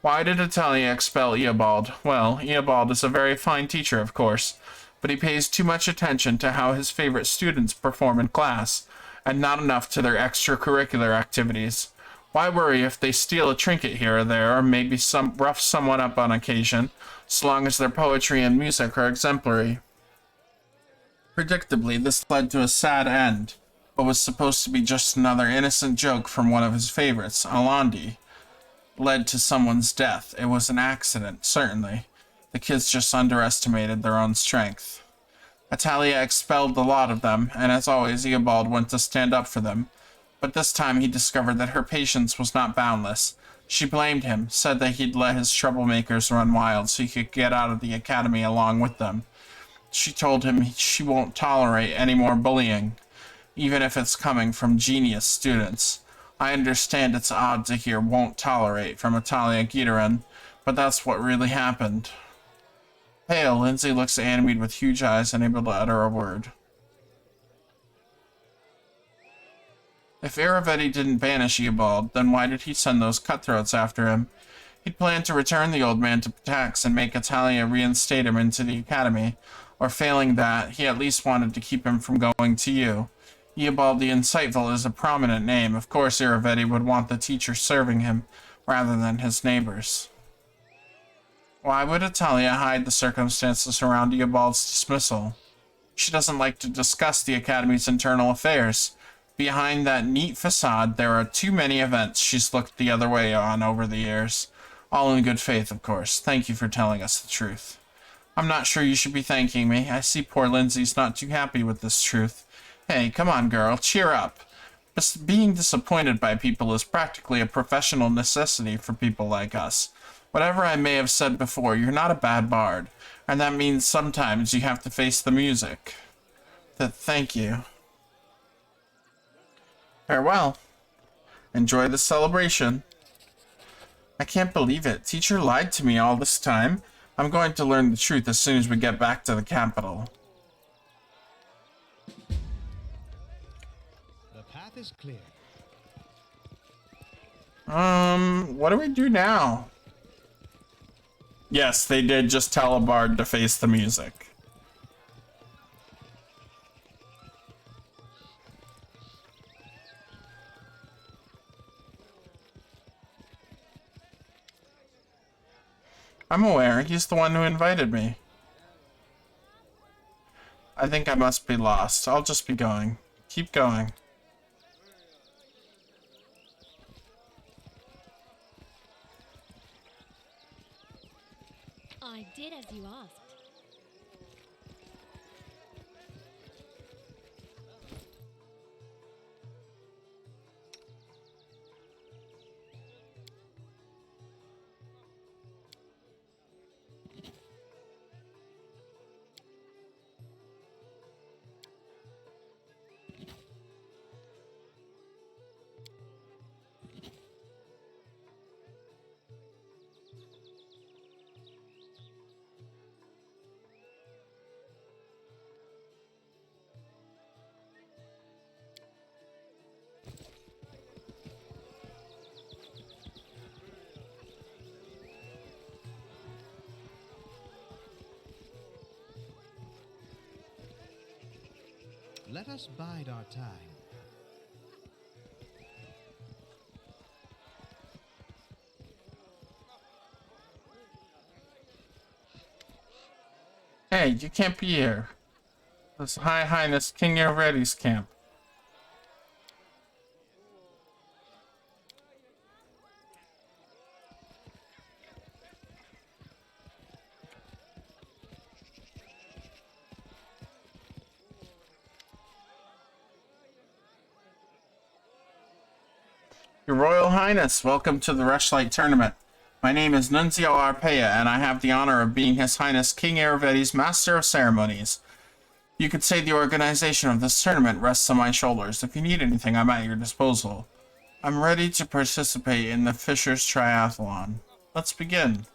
Why did Atalia expel Eobald? Well, Eobald is a very fine teacher, of course, but he pays too much attention to how his favorite students perform in class, and not enough to their extracurricular activities. Why worry if they steal a trinket here or there, or maybe rough someone up on occasion, so long as their poetry and music are exemplary? Predictably, this led to a sad end. What was supposed to be just another innocent joke from one of his favorites, Alandi, led to someone's death. It was an accident, certainly. The kids just underestimated their own strength. Atalia expelled the lot of them, and as always, Eobald went to stand up for them. But this time he discovered that her patience was not boundless. She blamed him, said that he'd let his troublemakers run wild so he could get out of the academy along with them. She told him she won't tolerate any more bullying, even if it's coming from genius students. I understand it's odd to hear won't tolerate from Atalia Gitarin, but that's what really happened. Pale, Lindsay looks at Ganymede with huge eyes, unable to utter a word. If Aravetti didn't banish Eobald, then why did he send those cutthroats after him? He'd planned to return the old man to Patax and make Atalia reinstate him into the academy, or failing that, he at least wanted to keep him from going to you. Eobald the Insightful is a prominent name. Of course Aravetti would want the teacher serving him, rather than his neighbors. Why would Atalia hide the circumstances around Eobald's dismissal? She doesn't like to discuss the Academy's internal affairs. Behind that neat facade, there are too many events she's looked the other way on over the years. All in good faith, of course. Thank you for telling us the truth. I'm not sure you should be thanking me. I see poor Lindsay's not too happy with this truth. Hey, come on, girl. Cheer up. Being disappointed by people is practically a professional necessity for people like us. Whatever I may have said before, you're not a bad bard, and that means sometimes you have to face the music. Thank you. Farewell. Enjoy the celebration. I can't believe it. Teacher lied to me all this time. I'm going to learn the truth as soon as we get back to the capital. The path is clear. What do we do now? Yes, they did just tell a bard to face the music. I'm aware. He's the one who invited me. I think I must be lost. I'll just be going. Keep going. I did as you asked. Let us bide our time. Hey, you can't be here. His High Highness King Areddy's camp. Your Royal Highness, welcome to the Rushlight Tournament. My name is Nunzio Arpeia, and I have the honor of being His Highness King Aravetti's Master of Ceremonies. You could say the organization of this tournament rests on my shoulders. If you need anything, I'm at your disposal. I'm ready to participate in the Fisher's Triathlon. Let's begin.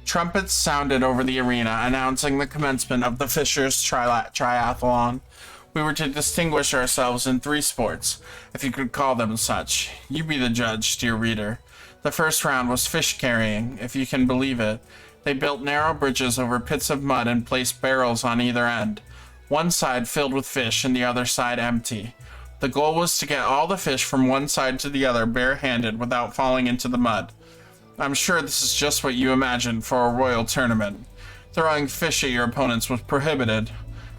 Trumpets sounded over the arena, announcing the commencement of the Fisher's Triathlon. We were to distinguish ourselves in 3 sports, if you could call them such. You be the judge, dear reader. The first round was fish carrying, if you can believe it. They built narrow bridges over pits of mud and placed barrels on either end, one side filled with fish and the other side empty. The goal was to get all the fish from one side to the other barehanded without falling into the mud. I'm sure this is just what you imagined for a royal tournament. Throwing fish at your opponents was prohibited,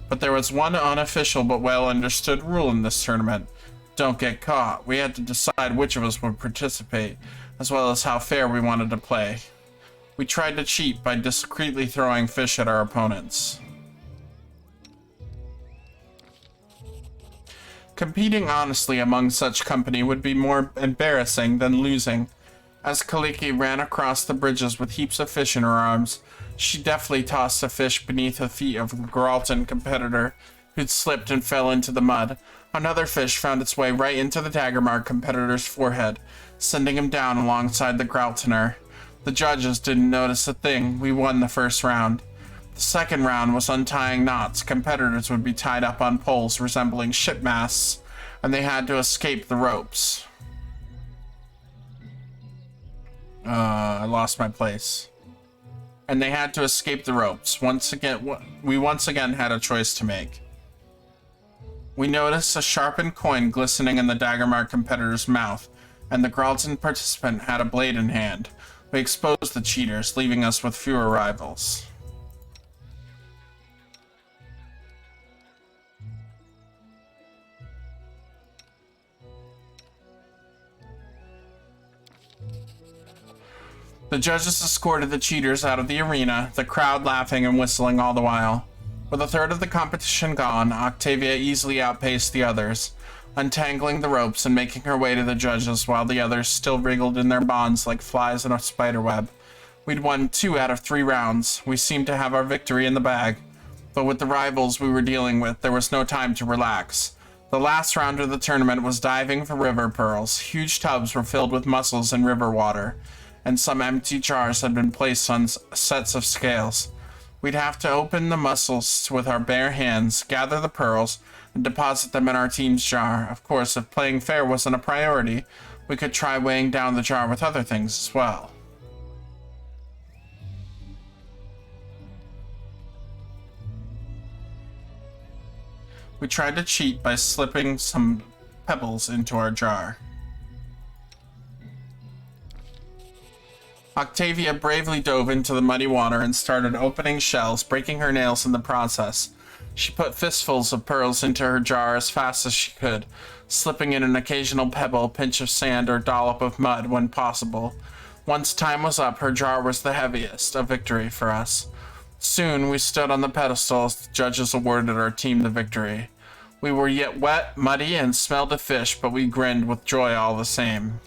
but there was one unofficial but well understood rule in this tournament. Don't get caught. We had to decide which of us would participate, as well as how fair we wanted to play. We tried to cheat by discreetly throwing fish at our opponents. Competing honestly among such company would be more embarrassing than losing. As Kaliki ran across the bridges with heaps of fish in her arms, she deftly tossed a fish beneath the feet of a Gralton competitor who'd slipped and fell into the mud. Another fish found its way right into the Daggermark competitor's forehead, sending him down alongside the Graltoner. The judges didn't notice a thing. We won the first round. The second round was untying knots. Competitors would be tied up on poles resembling ship masts, and they had to escape the ropes. I lost my place. And they had to escape the ropes. We once again had a choice to make. We noticed a sharpened coin glistening in the Daggermark competitor's mouth, and the Gralton participant had a blade in hand. We exposed the cheaters, leaving us with fewer rivals. The judges escorted the cheaters out of the arena, the crowd laughing and whistling all the while. With a third of the competition gone, Octavia easily outpaced the others, untangling the ropes and making her way to the judges while the others still wriggled in their bonds like flies in a spiderweb. We'd won 2 out of 3 rounds. We seemed to have our victory in the bag. But with the rivals we were dealing with, there was no time to relax. The last round of the tournament was diving for river pearls. Huge tubs were filled with mussels and river water, and some empty jars had been placed on sets of scales. We'd have to open the mussels with our bare hands, gather the pearls, and deposit them in our team's jar. Of course, if playing fair wasn't a priority, we could try weighing down the jar with other things as well. We tried to cheat by slipping some pebbles into our jar. Octavia bravely dove into the muddy water and started opening shells, breaking her nails in the process. She put fistfuls of pearls into her jar as fast as she could, slipping in an occasional pebble, pinch of sand, or dollop of mud when possible. Once time was up, her jar was the heaviest, a victory for us. Soon we stood on the pedestal as the judges awarded our team the victory. We were yet wet, muddy, and smelled of fish, but we grinned with joy all the same.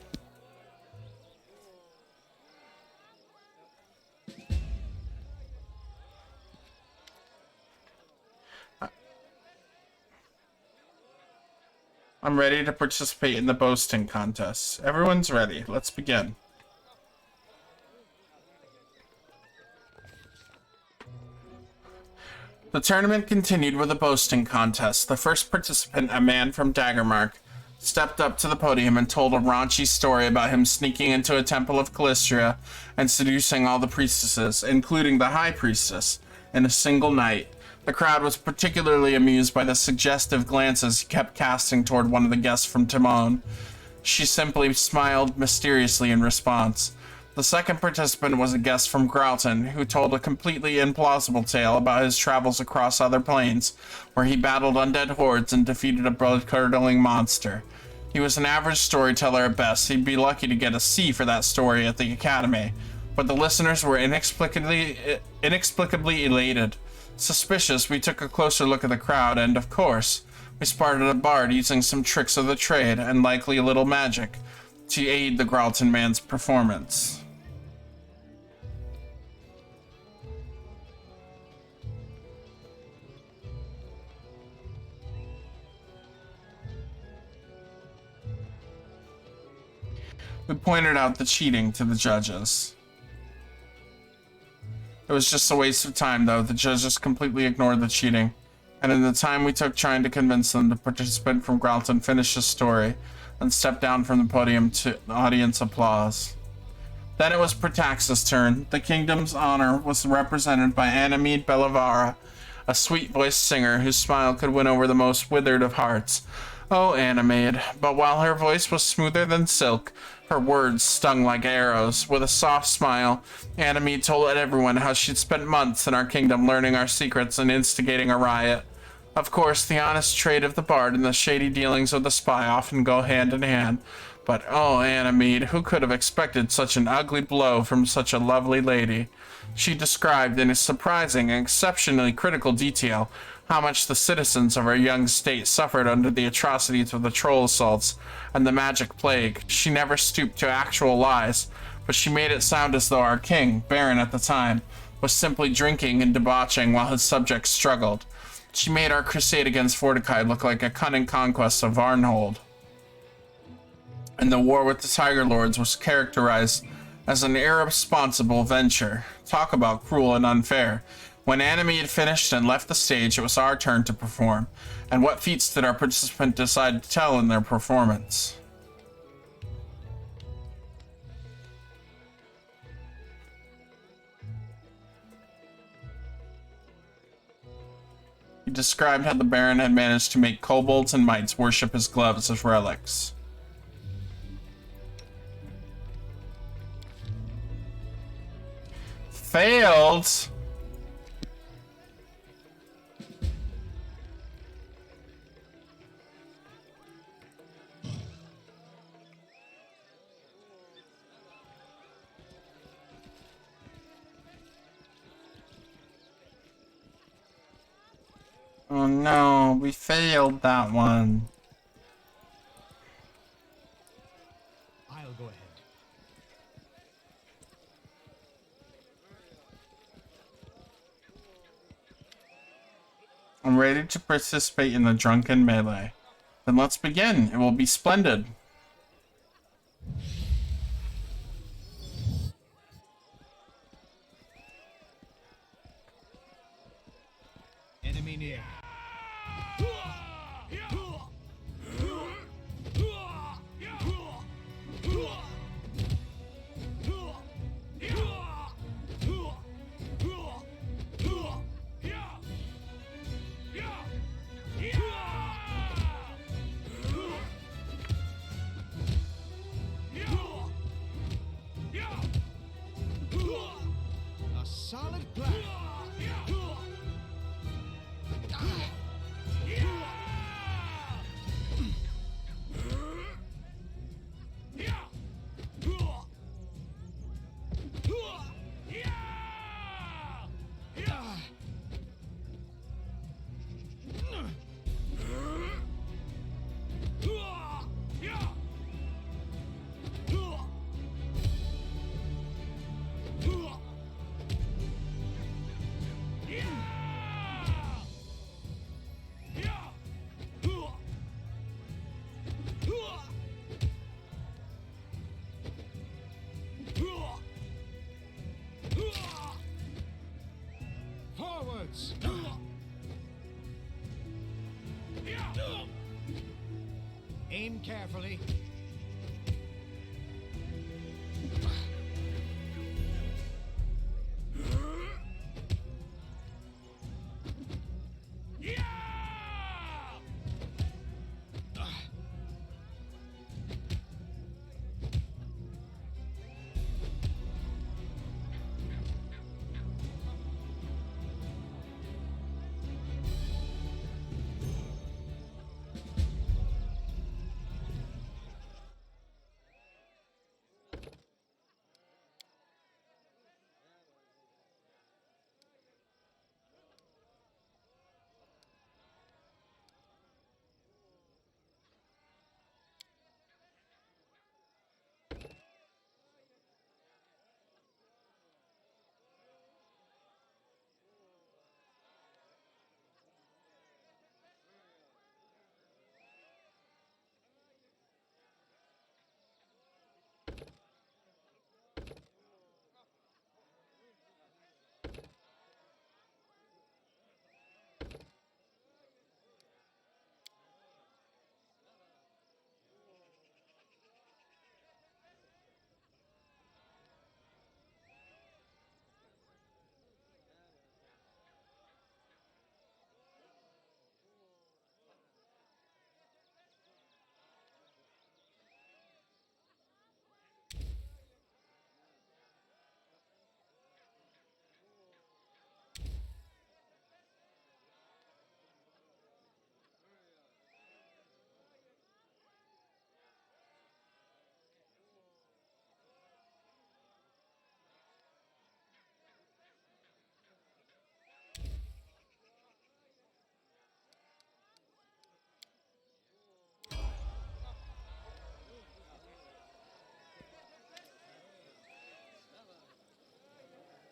I'm ready to participate in the boasting contest. Everyone's ready. Let's begin. The tournament continued with a boasting contest. The first participant, a man from Daggermark, stepped up to the podium and told a raunchy story about him sneaking into a temple of Calistria and seducing all the priestesses, including the High Priestess, in a single night. The crowd was particularly amused by the suggestive glances he kept casting toward one of the guests from Timon. She simply smiled mysteriously in response. The second participant was a guest from Gralton, who told a completely implausible tale about his travels across other planes, where he battled undead hordes and defeated a blood-curdling monster. He was an average storyteller at best. He'd be lucky to get a C for that story at the Academy, but the listeners were inexplicably elated. Suspicious, we took a closer look at the crowd, and of course, we spotted a bard using some tricks of the trade and likely a little magic to aid the Gralton man's performance. We pointed out the cheating to the judges. It was just a waste of time, though. The judges completely ignored the cheating, and in the time we took trying to convince them, the participant from Gralton finished his story and stepped down from the podium to audience applause. Then it was Pratax's turn. The kingdom's honor was represented by Anamid Bellavara, a sweet-voiced singer whose smile could win over the most withered of hearts. Oh, Animaid. But while her voice was smoother than silk, her words stung like arrows. With a soft smile, Animaid told everyone how she'd spent months in our kingdom learning our secrets and instigating a riot. Of course, the honest trade of the bard and the shady dealings of the spy often go hand in hand. But oh, Animaid, who could have expected such an ugly blow from such a lovely lady? She described in a surprising and exceptionally critical detail how much the citizens of our young state suffered under the atrocities of the troll assaults and the magic plague. She never stooped to actual lies, but she made it sound as though our king, Baron at the time, was simply drinking and debauching while his subjects struggled. She made our crusade against Fortitude look like a cunning conquest of Varnhold. And the war with the Tiger Lords was characterized as an irresponsible venture. Talk about cruel and unfair. When Anime had finished and left the stage, it was our turn to perform. And what feats did our participant decide to tell in their performance? He described how the Baron had managed to make kobolds and mites worship his gloves as relics. Failed? Oh no, we failed that one. I'll go ahead. I'm ready to participate in the drunken melee. Then let's begin. It will be splendid. Enemy near. A solid plan. Forwards! Aim carefully.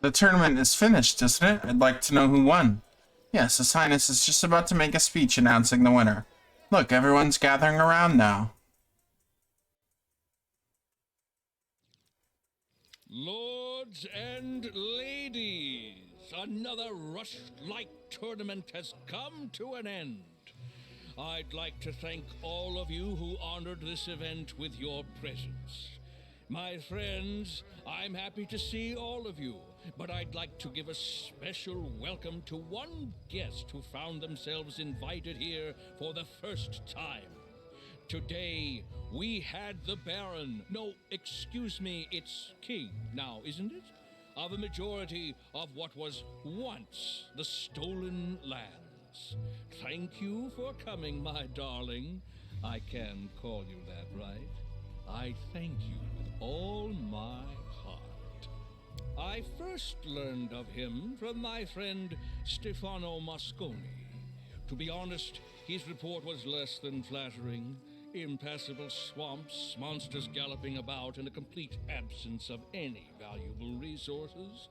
The tournament is finished, isn't it? I'd like to know who won. Yes, His Highness is just about to make a speech announcing the winner. Look, everyone's gathering around now. Lords and ladies, another Rush-like tournament has come to an end. I'd like to thank all of you who honored this event with your presence. My friends, I'm happy to see all of you, but I'd like to give a special welcome to one guest who found themselves invited here for the first time. Today, we had the Baron, no, excuse me, it's King now, isn't it? Of a majority of what was once the Stolen Lands. Thank you for coming, my darling. I can call you that, right? I thank you with all my heart. I first learned of him from my friend Stefano Mosconi. To be honest, his report was less than flattering. Impassable swamps, monsters galloping about, and a complete absence of any valuable resources.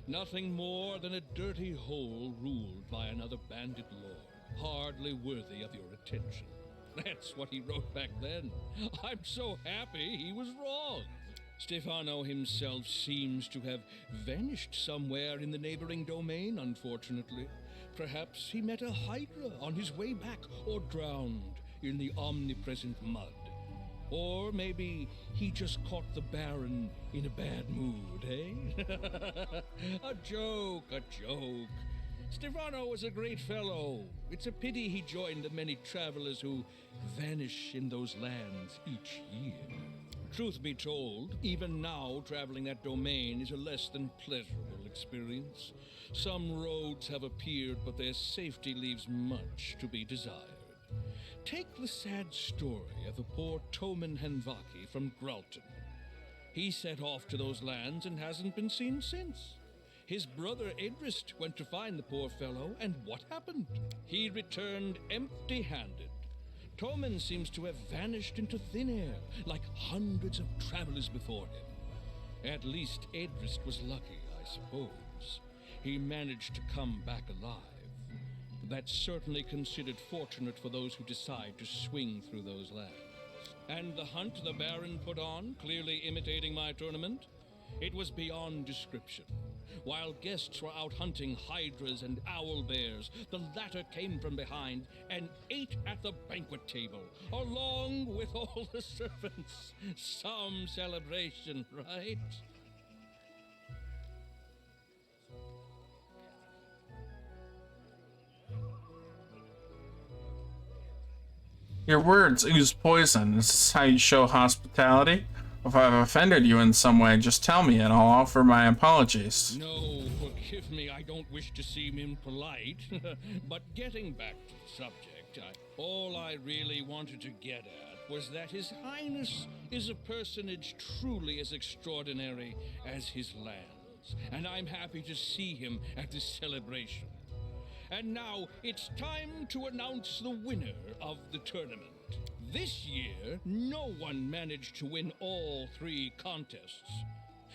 Nothing more than a dirty hole ruled by another bandit lord, hardly worthy of your attention. That's what he wrote back then. I'm so happy he was wrong. Stefano himself seems to have vanished somewhere in the neighboring domain, unfortunately. Perhaps he met a hydra on his way back, or drowned in the omnipresent mud. Or maybe he just caught the Baron in a bad mood, eh? A joke, a joke. Stefano was a great fellow. It's a pity he joined the many travelers who vanish in those lands each year. Truth be told, even now traveling that domain is a less than pleasurable experience. Some roads have appeared, but their safety leaves much to be desired. Take the sad story of the poor Toman Henvaki from Gralton. He set off to those lands and hasn't been seen since. His brother Edrist went to find the poor fellow, and what happened? He returned empty-handed. Toman seems to have vanished into thin air, like hundreds of travelers before him. At least Edrist was lucky, I suppose. He managed to come back alive. That's certainly considered fortunate for those who decide to swing through those lands. And the hunt the Baron put on, clearly imitating my tournament, it was beyond description. While guests were out hunting hydras and owl bears, the latter came from behind and ate at the banquet table, along with all the servants. Some celebration, right? Your words ooze poison. Is this how you show hospitality? If I've offended you in some way, just tell me and I'll offer my apologies. No, forgive me, I don't wish to seem impolite. But getting back to the subject, all I really wanted to get at was that His Highness is a personage truly as extraordinary as his lands, and I'm happy to see him at this celebration. And now it's time to announce the winner of the tournament. This year, no one managed to win all 3 contests.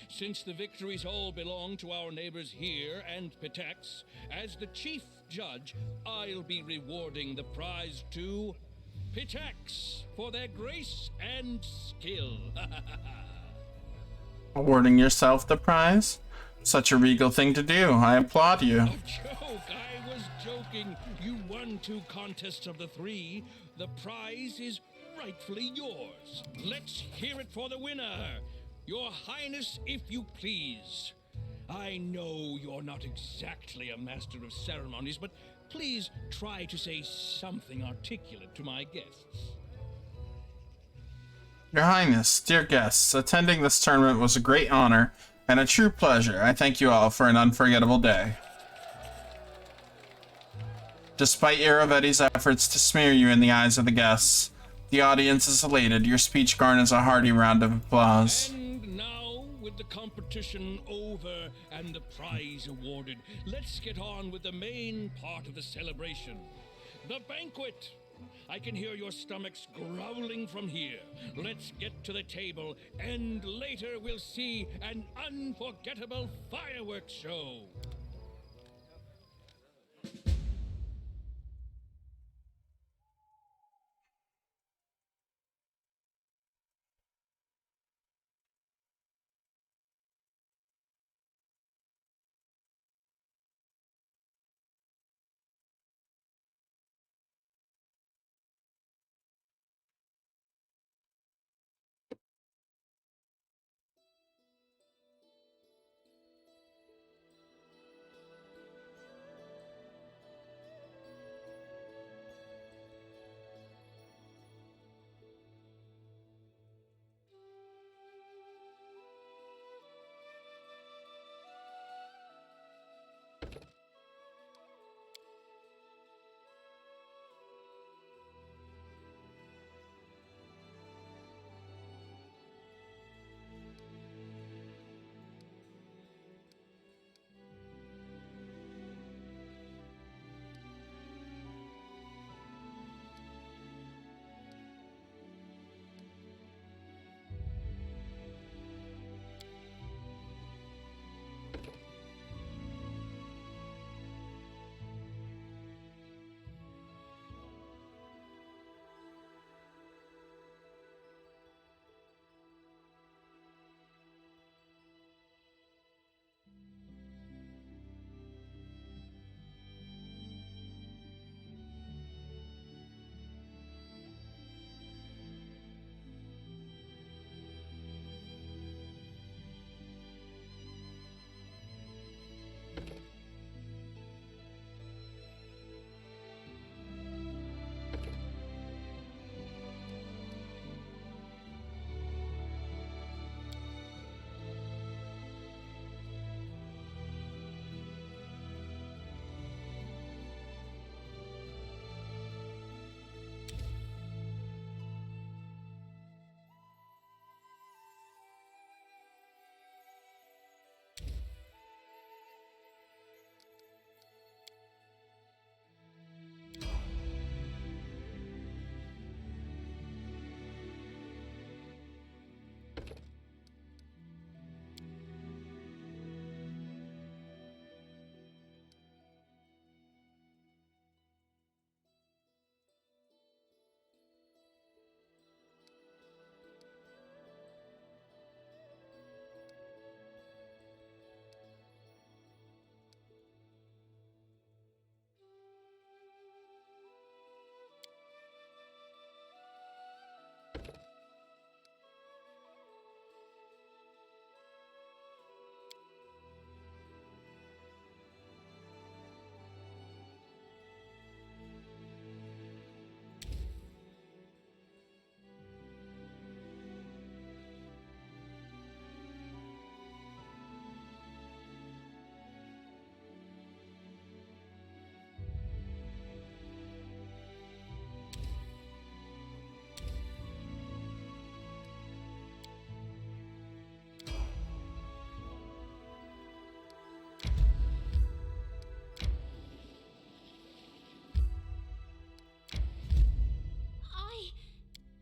Since the victories all belong to our neighbors here and Pitex, as the chief judge, I'll be rewarding the prize to Pitex for their grace and skill. Awarding yourself the prize? Such a regal thing to do. I applaud you. A joke! I was joking. You won 2 contests of the 3. The prize is rightfully yours. Let's hear it for the winner. Your Highness, if you please. I know you're not exactly a master of ceremonies, but please try to say something articulate to my guests. Your Highness, dear guests, attending this tournament was a great honor and a true pleasure. I thank you all for an unforgettable day. Despite Iravetti's efforts to smear you in the eyes of the guests, the audience is elated. Your speech garners a hearty round of applause. And now, with the competition over and the prize awarded, let's get on with the main part of the celebration. The banquet! I can hear your stomachs growling from here. Let's get to the table, and later we'll see an unforgettable fireworks show.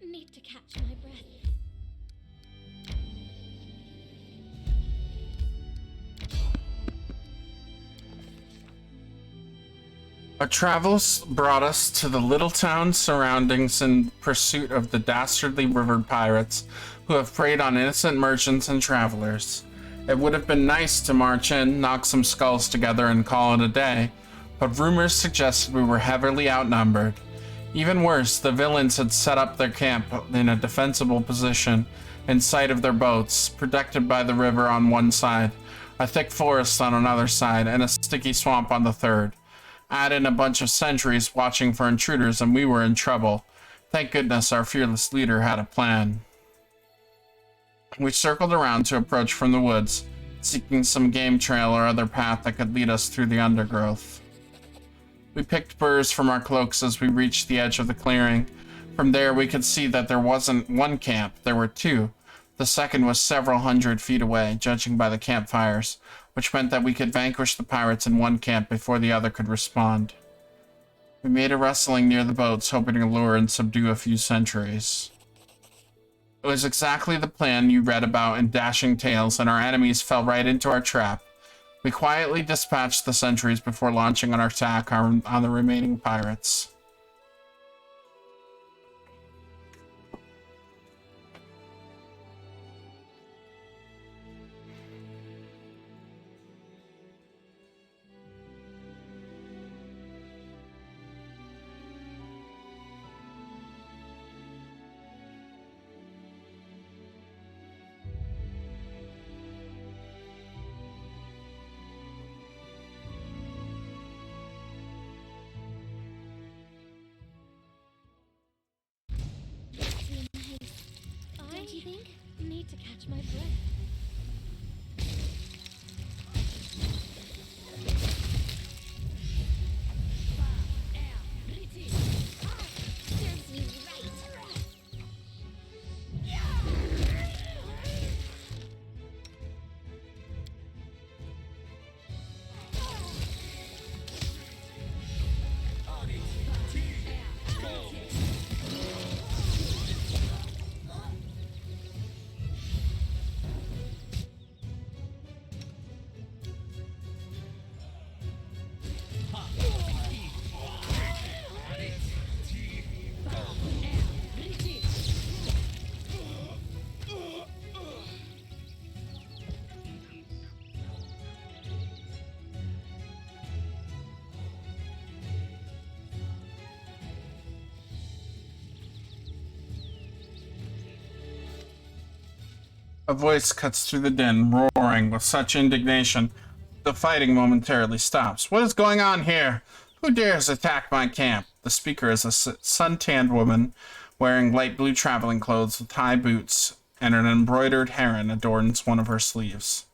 I need to catch my breath. Our travels brought us to the little town surroundings in pursuit of the dastardly river pirates who have preyed on innocent merchants and travelers. It would have been nice to march in, knock some skulls together, and call it a day, but rumors suggested we were heavily outnumbered. Even worse, the villains had set up their camp in a defensible position in sight of their boats, protected by the river on one side, a thick forest on another side, and a sticky swamp on the third. Add in a bunch of sentries watching for intruders, and we were in trouble. Thank goodness our fearless leader had a plan. We circled around to approach from the woods, seeking some game trail or other path that could lead us through the undergrowth. We picked burrs from our cloaks as we reached the edge of the clearing. From there we could see that there wasn't one camp, there were two. The second was several hundred feet away, judging by the campfires, which meant that we could vanquish the pirates in one camp before the other could respond. We made a wrestling near the boats, hoping to lure and subdue a few sentries. It was exactly the plan you read about in Dashing Tales, and our enemies fell right into our trap. We quietly dispatched the sentries before launching our attack on the remaining pirates. Don't you think? Need to catch my breath. Serves you right. A voice cuts through the din, roaring with such indignation. The fighting momentarily stops. What is going on here? Who dares attack my camp? The speaker is a sun-tanned woman wearing light blue traveling clothes with high boots, and an embroidered heron adorns one of her sleeves.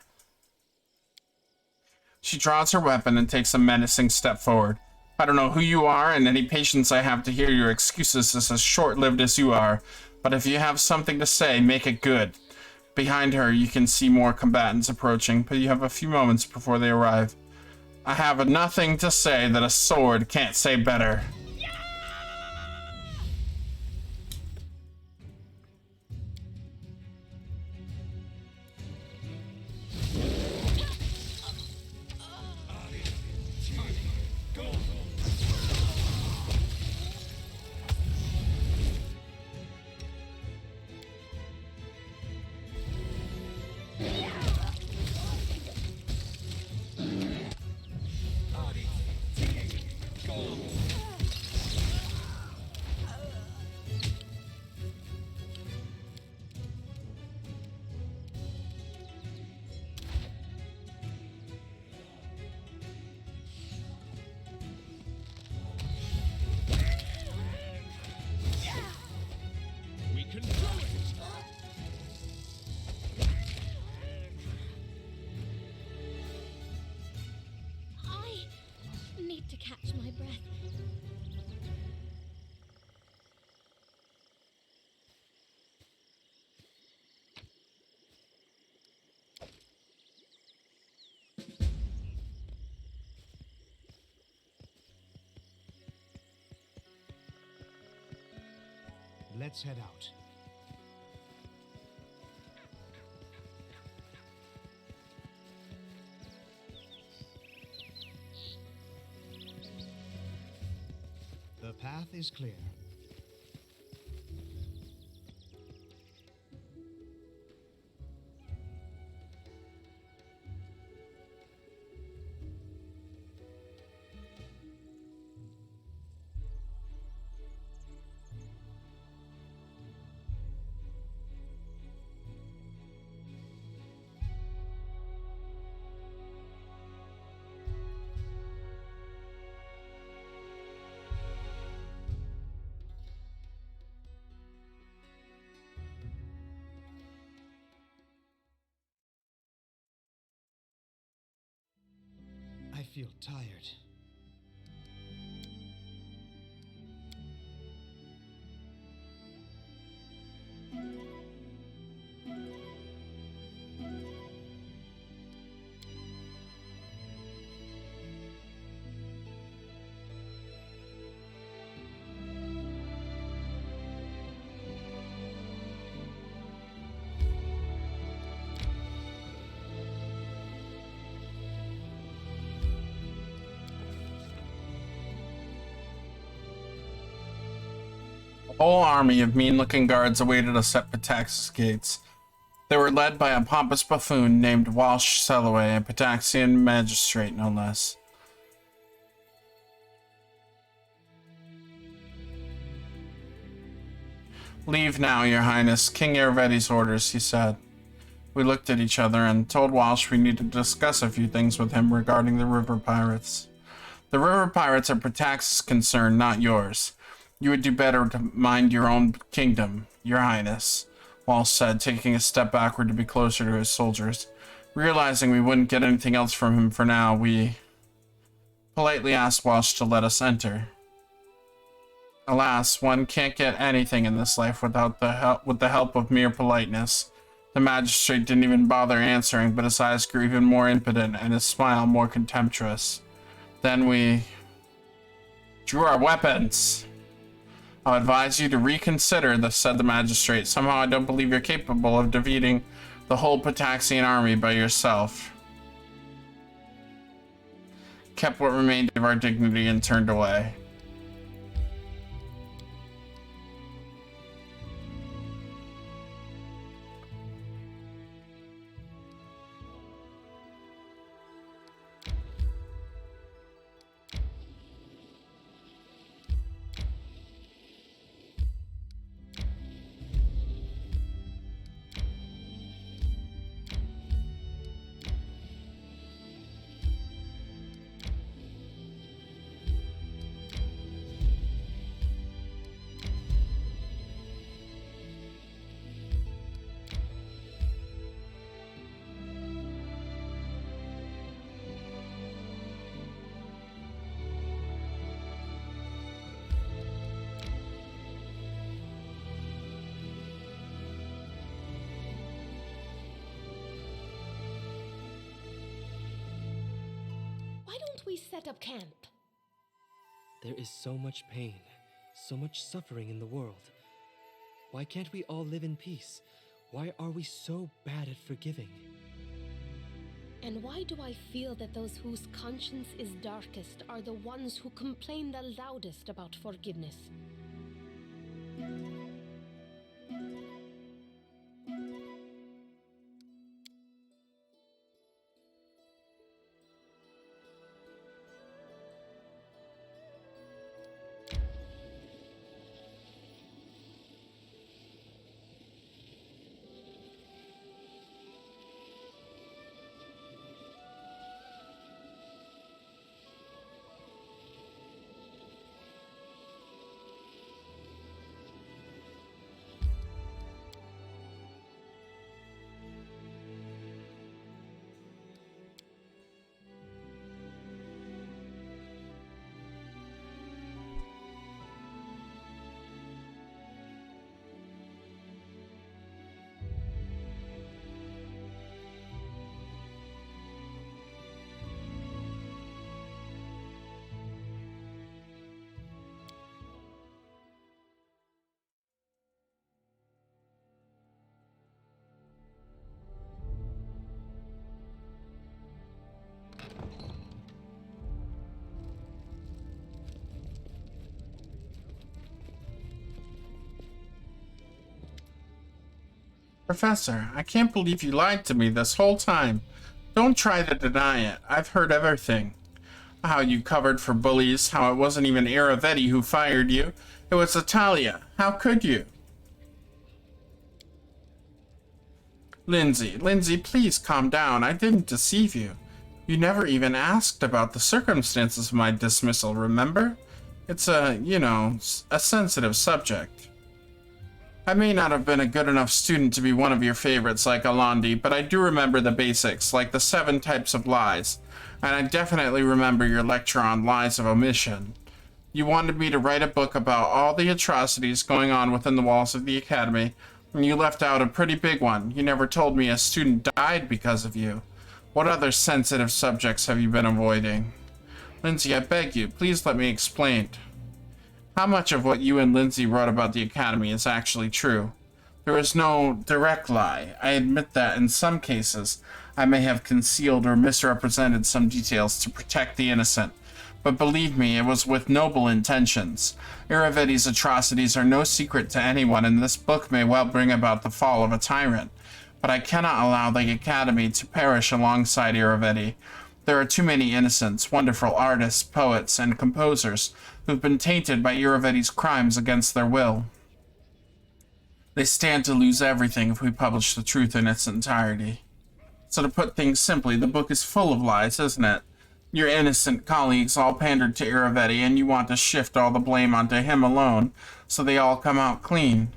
She draws her weapon and takes a menacing step forward. I don't know who you are, and any patience I have to hear your excuses is as short-lived as you are, but if you have something to say, make it good. Behind her, you can see more combatants approaching, but you have a few moments before they arrive. I have nothing to say that a sword can't say better. We can do it! I need to catch my breath. Let's head out. The path is clear. I feel tired. whole army of mean-looking guards awaited us at Patax's gates. They were led by a pompous buffoon named Walsh Selloway, a Pataxian magistrate, no less. Leave now, your highness. King Airvedi's orders, he said. We looked at each other and told Walsh we needed to discuss a few things with him regarding the river pirates. The river pirates are Patax's concern, not yours. You would do better to mind your own kingdom, your highness, Walsh said, taking a step backward to be closer to his soldiers. Realizing we wouldn't get anything else from him for now, we politely asked Walsh to let us enter. Alas, one can't get anything in this life without the help of mere politeness. The magistrate didn't even bother answering, but his eyes grew even more impotent and his smile more contemptuous. Then we drew our weapons. I'll advise you to reconsider, said the magistrate. Somehow I don't believe you're capable of defeating the whole Pataxian army by yourself. Kept what remained of our dignity and turned away. Why don't we set up camp? There is so much pain, so much suffering in the world. Why can't we all live in peace? Why are we so bad at forgiving? And why do I feel that those whose conscience is darkest are the ones who complain the loudest about forgiveness? Professor, I can't believe you lied to me this whole time. Don't try to deny it. I've heard everything. How you covered for bullies, how it wasn't even Araveti who fired you. It was Italia. How could you? Lindsay, please calm down. I didn't deceive you. You never even asked about the circumstances of my dismissal, remember? It's a sensitive subject. I may not have been a good enough student to be one of your favorites like Alandi, but I do remember the basics, like the 7 types of lies. And I definitely remember your lecture on lies of omission. You wanted me to write a book about all the atrocities going on within the walls of the academy, and you left out a pretty big one. You never told me a student died because of you. What other sensitive subjects have you been avoiding? Lindsay, I beg you, please let me explain. How much of what you and Lindsay wrote about the academy is actually true? There is no direct lie. I admit that in some cases I may have concealed or misrepresented some details to protect the innocent, But believe me, it was with noble intentions. Iravedi's atrocities are no secret to anyone, and this book may well bring about the fall of a tyrant. But I cannot allow the Academy to perish alongside Iravedi. There are too many innocents, wonderful artists, poets, and composers who've been tainted by Iravedi's crimes against their will. They stand to lose everything if we publish the truth in its entirety. So to put things simply, the book is full of lies, isn't it? Your innocent colleagues all pandered to Iravedi, and you want to shift all the blame onto him alone, so they all come out clean.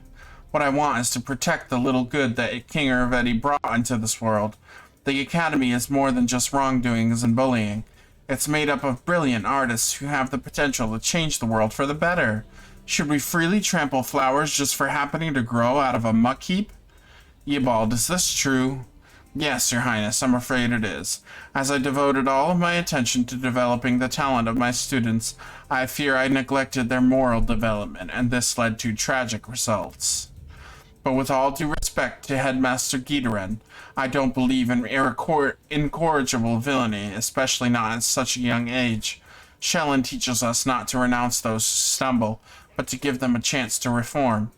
What I want is to protect the little good that King Iravedi brought into this world. The Academy is more than just wrongdoings and bullying. It's made up of brilliant artists who have the potential to change the world for the better. Should we freely trample flowers just for happening to grow out of a muck heap? Yebald, is this true? Yes, Your Highness, I'm afraid it is. As I devoted all of my attention to developing the talent of my students, I fear I neglected their moral development, and this led to tragic results. But with all due respect to Headmaster Gitaren, I don't believe in incorrigible villainy, especially not at such a young age. Shellen teaches us not to renounce those who stumble, but to give them a chance to reform.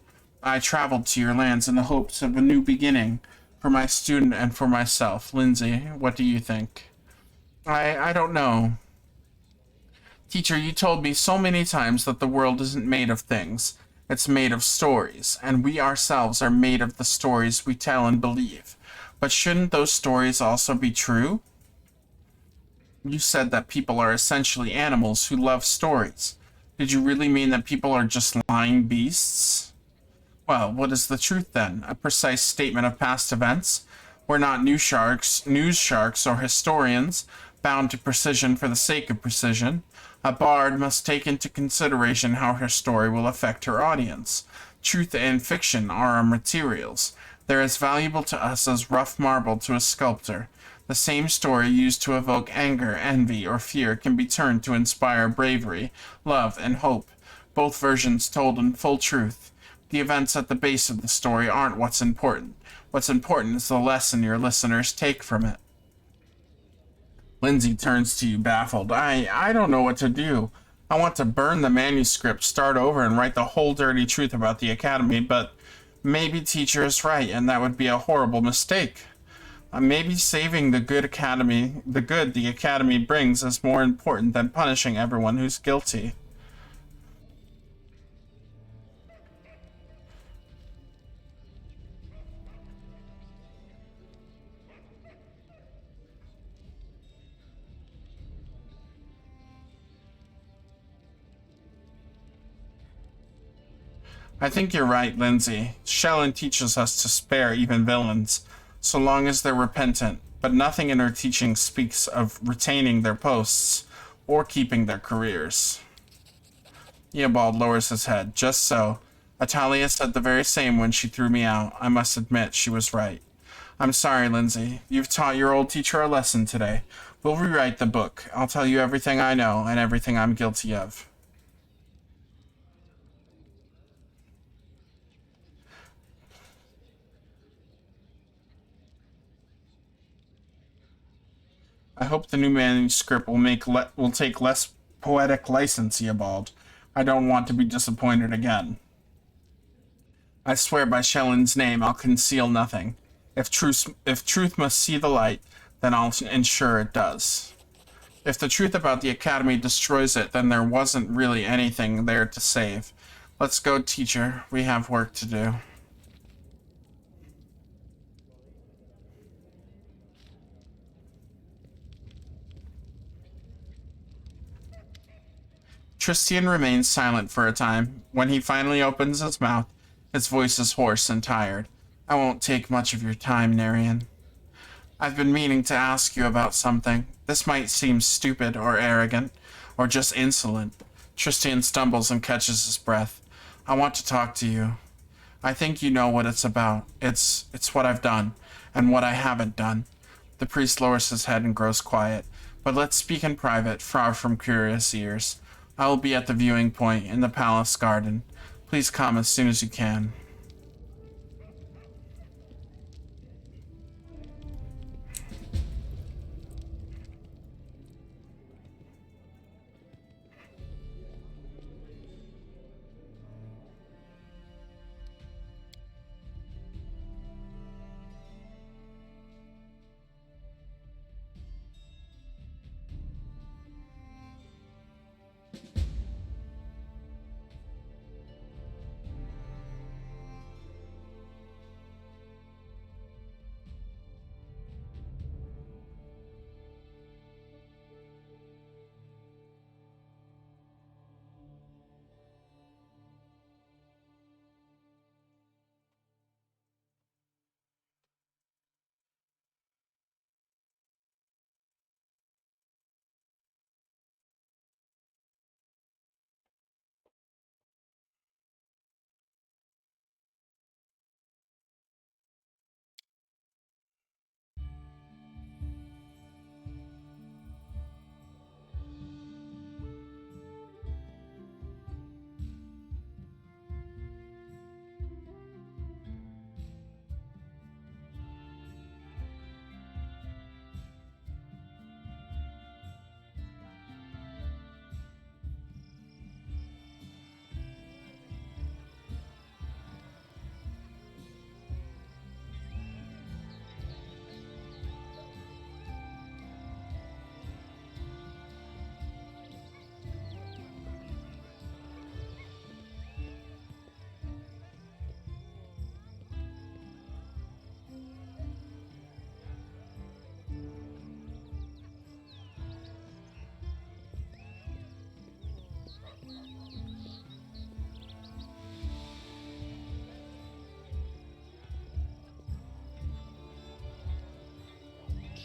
I traveled to your lands in the hopes of a new beginning, for my student and for myself. Lindsay, what do you think? I don't know. Teacher, you told me so many times that the world isn't made of things. It's made of stories, and we ourselves are made of the stories we tell and believe. But shouldn't those stories also be true? You said that people are essentially animals who love stories. Did you really mean that people are just lying beasts? Well, what is the truth then? A precise statement of past events? We're not news sharks, or historians, bound to precision for the sake of precision. A bard must take into consideration how her story will affect her audience. Truth and fiction are our materials. They're as valuable to us as rough marble to a sculptor. The same story used to evoke anger, envy, or fear can be turned to inspire bravery, love, and hope, both versions told in full truth. The events at the base of the story aren't what's important. What's important is the lesson your listeners take from it. Lindsay turns to you baffled. I don't know what to do. I want to burn the manuscript, start over, and write the whole dirty truth about the Academy, but maybe teacher is right, and that would be a horrible mistake. Maybe saving the good the Academy brings is more important than punishing everyone who's guilty. I think you're right, Lindsay. Shellen teaches us to spare even villains, so long as they're repentant, but nothing in her teaching speaks of retaining their posts or keeping their careers. Eobald lowers his head. Just so. Atalia said the very same when she threw me out. I must admit she was right. I'm sorry, Lindsay. You've taught your old teacher a lesson today. We'll rewrite the book. I'll tell you everything I know and everything I'm guilty of. I hope the new manuscript will take less poetic license, Eobald. I don't want to be disappointed again. I swear by Shellen's name I'll conceal nothing. If truth must see the light, then I'll ensure it does. If the truth about the Academy destroys it, then there wasn't really anything there to save. Let's go, teacher. We have work to do. Tristian remains silent for a time. When he finally opens his mouth, his voice is hoarse and tired. I won't take much of your time, Narian. I've been meaning to ask you about something. This might seem stupid or arrogant, or just insolent. Tristian stumbles and catches his breath. I want to talk to you. I think you know what it's about. It's what I've done, and what I haven't done. The priest lowers his head and grows quiet. But let's speak in private, far from curious ears. I will be at the viewing point in the palace garden. Please come as soon as you can.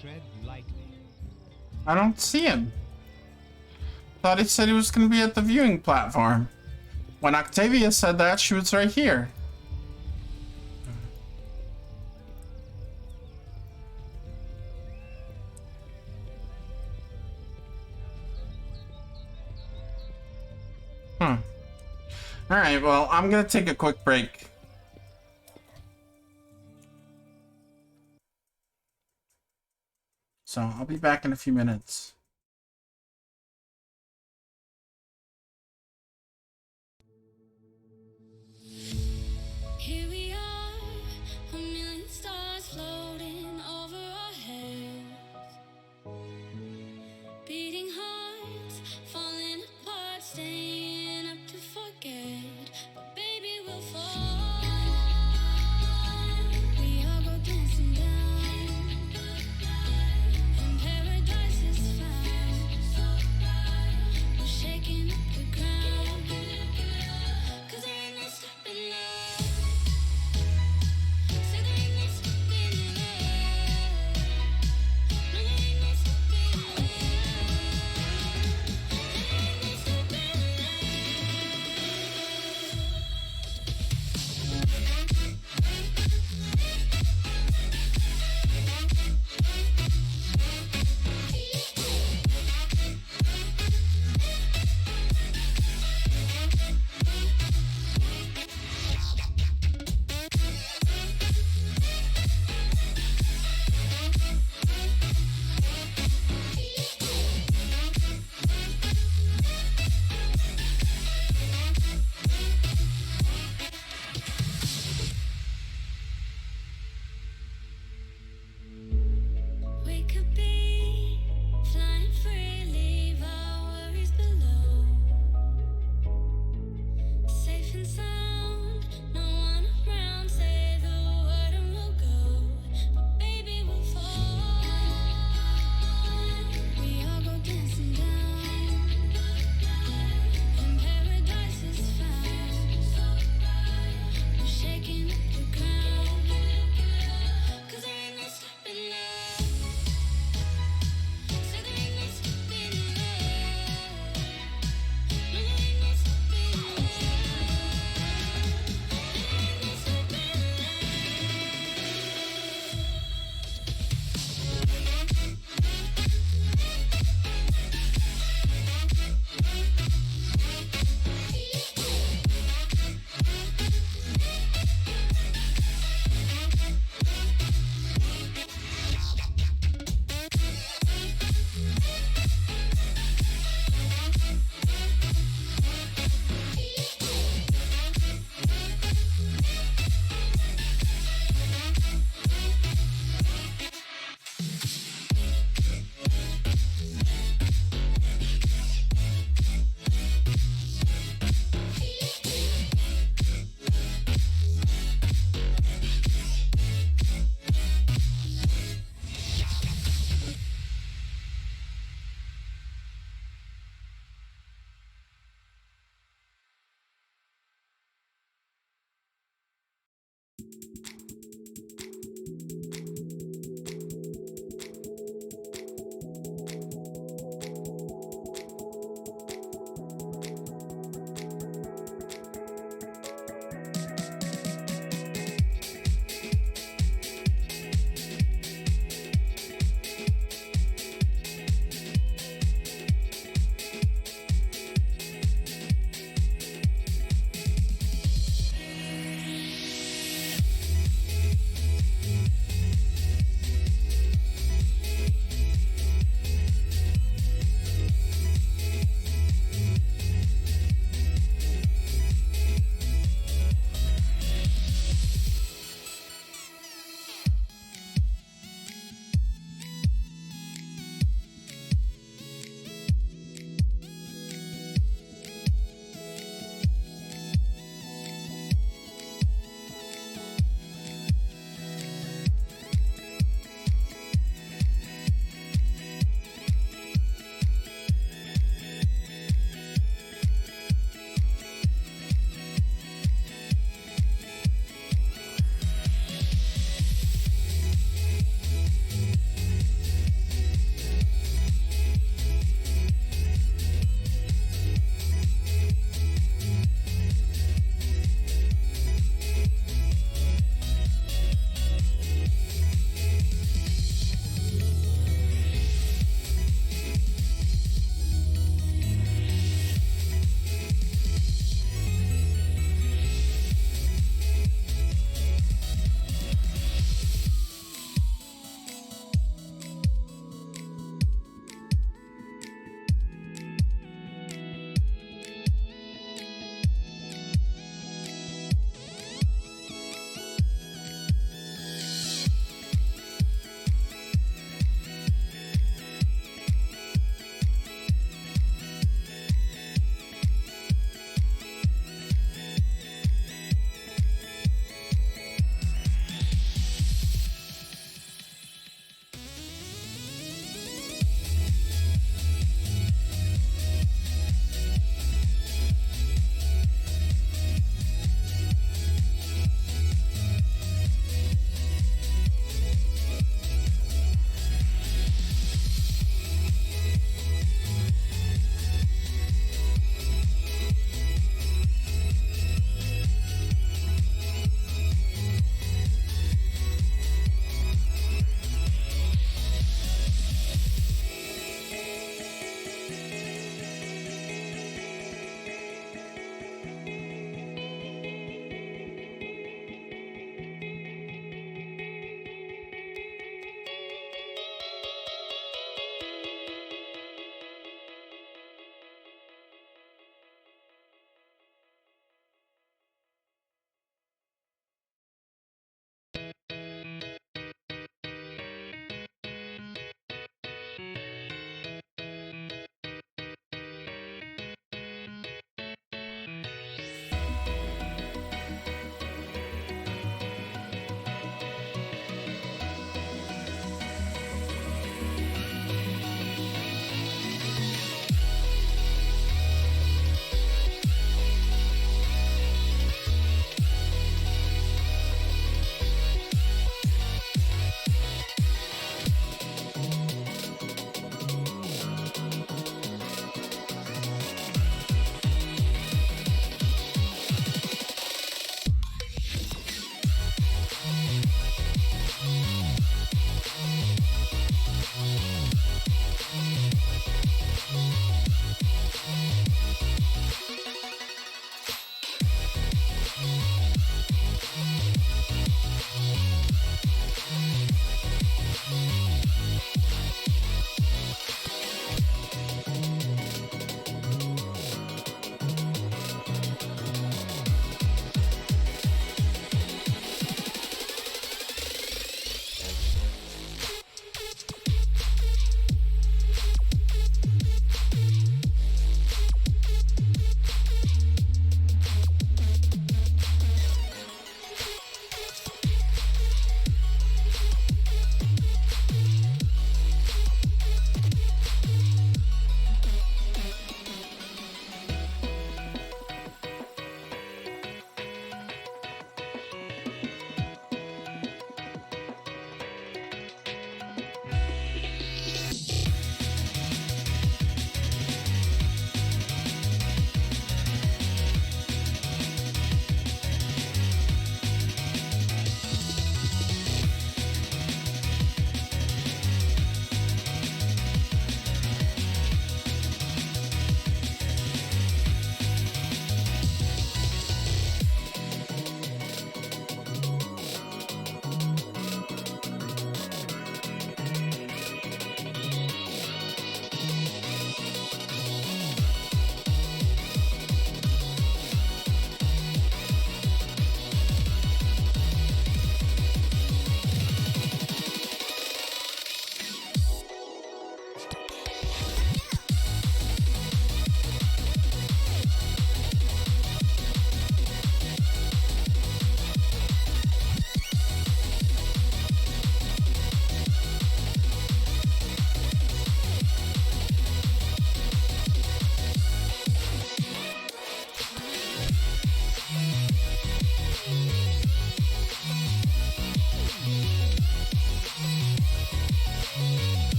Tread lightly. I don't see him. Thought he said he was gonna be at the viewing platform. When Octavia said that, she was right here. Alright, well, I'm gonna take a quick break. So, I'll be back in a few minutes. Here we are, a million stars floating over our heads. Beating hearts, falling apart, staying up to forget. But baby, we'll fall. We all go dancing down, and paradise is found.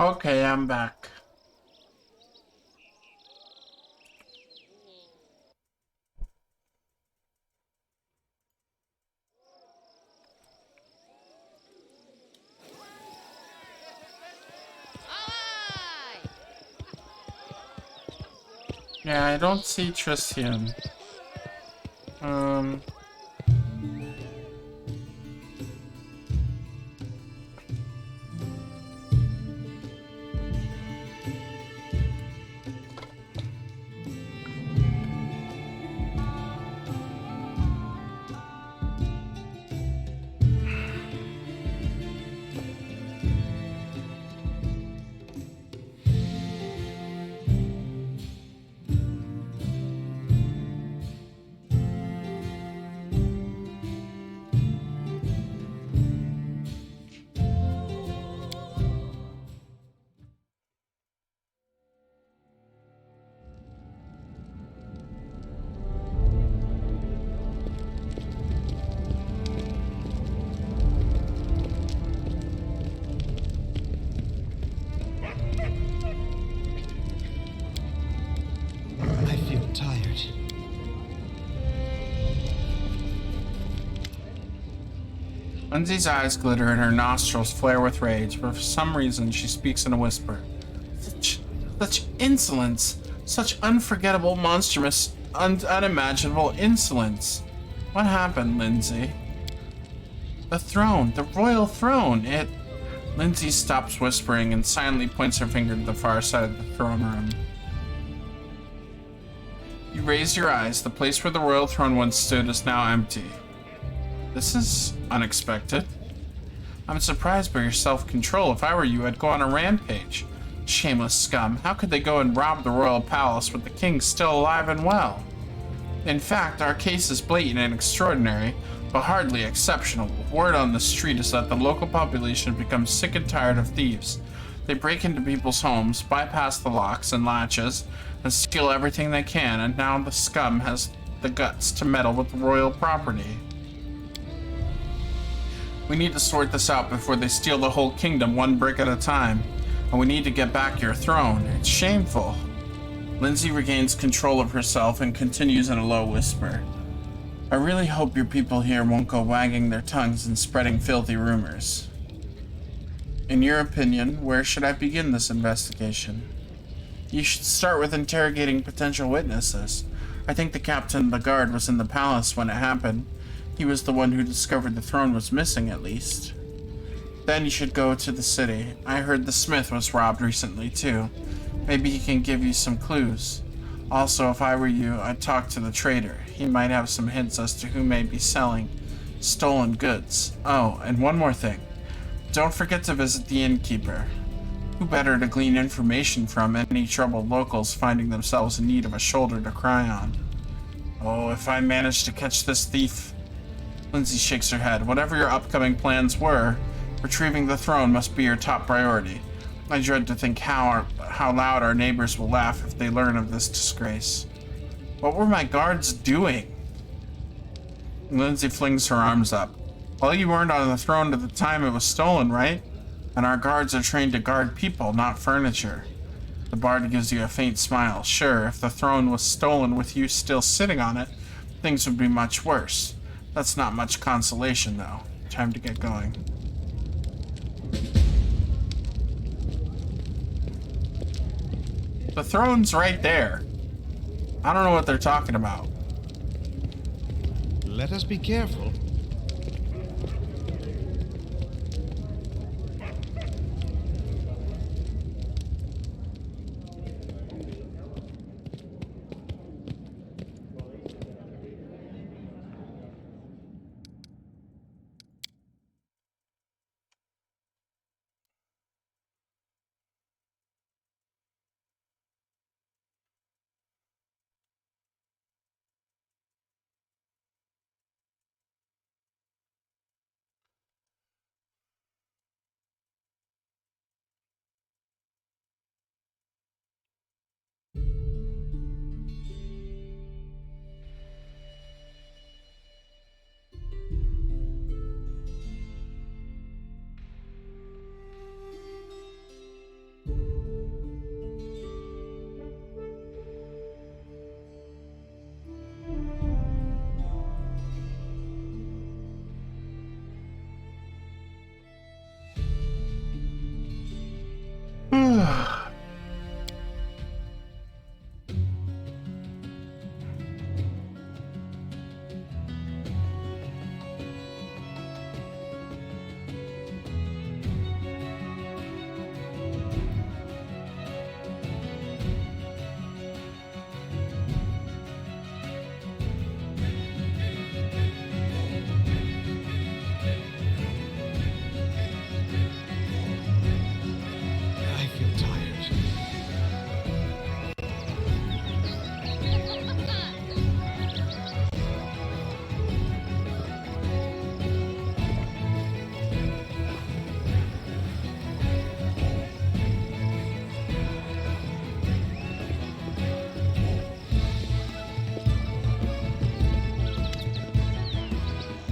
Okay, I'm back. Yeah, I don't see Tristian. Um... I feel tired. Lindsay's eyes glitter and her nostrils flare with rage, but for some reason she speaks in a whisper. Such, such insolence! Such unforgettable, monstrous, unimaginable insolence! What happened, Lindsay? The throne, the royal throne, it... Lindsay stops whispering and silently points her finger to the far side of the throne room. You raise your eyes. The place where the royal throne once stood is now empty. This is unexpected. I'm surprised by your self-control. If I were you, I'd go on a rampage. Shameless scum. How could they go and rob the royal palace with the king still alive and well? In fact, our case is blatant and extraordinary, but hardly exceptional. Word on the street is that the local population have become sick and tired of thieves. They break into people's homes, bypass the locks and latches, and steal everything they can, and now the scum has the guts to meddle with royal property. We need to sort this out before they steal the whole kingdom one brick at a time, and we need to get back your throne. It's shameful. Lindsay regains control of herself and continues in a low whisper. I really hope your people here won't go wagging their tongues and spreading filthy rumors. In your opinion, where should I begin this investigation? You should start with interrogating potential witnesses. I think the captain of the guard was in the palace when it happened. He was the one who discovered the throne was missing, at least. Then you should go to the city. I heard the smith was robbed recently, too. Maybe he can give you some clues. Also, if I were you, I'd talk to the trader. He might have some hints as to who may be selling stolen goods. Oh, and one more thing. Don't forget to visit the innkeeper. Who better to glean information from any troubled locals finding themselves in need of a shoulder to cry on? Oh, if I manage to catch this thief... Lindsay shakes her head. Whatever your upcoming plans were, retrieving the throne must be your top priority. I dread to think how loud our neighbors will laugh if they learn of this disgrace. What were my guards doing? Lindsay flings her arms up. Well, you weren't on the throne at the time it was stolen, right? And our guards are trained to guard people, not furniture. The bard gives you a faint smile. Sure, if the throne was stolen with you still sitting on it, things would be much worse. That's not much consolation, though. Time to get going. The throne's right there. I don't know what they're talking about. Let us be careful.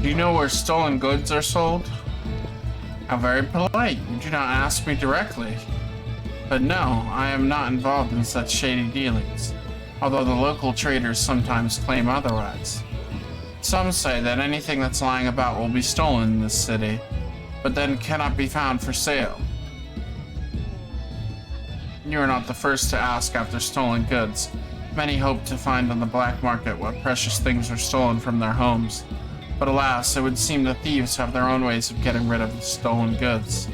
Do you know where stolen goods are sold? How very polite. You do not ask me directly. But no, I am not involved in such shady dealings, although the local traders sometimes claim otherwise. Some say that anything that's lying about will be stolen in this city, but then cannot be found for sale. You are not the first to ask after stolen goods. Many hope to find on the black market what precious things are stolen from their homes. But alas, it would seem the thieves have their own ways of getting rid of the stolen goods.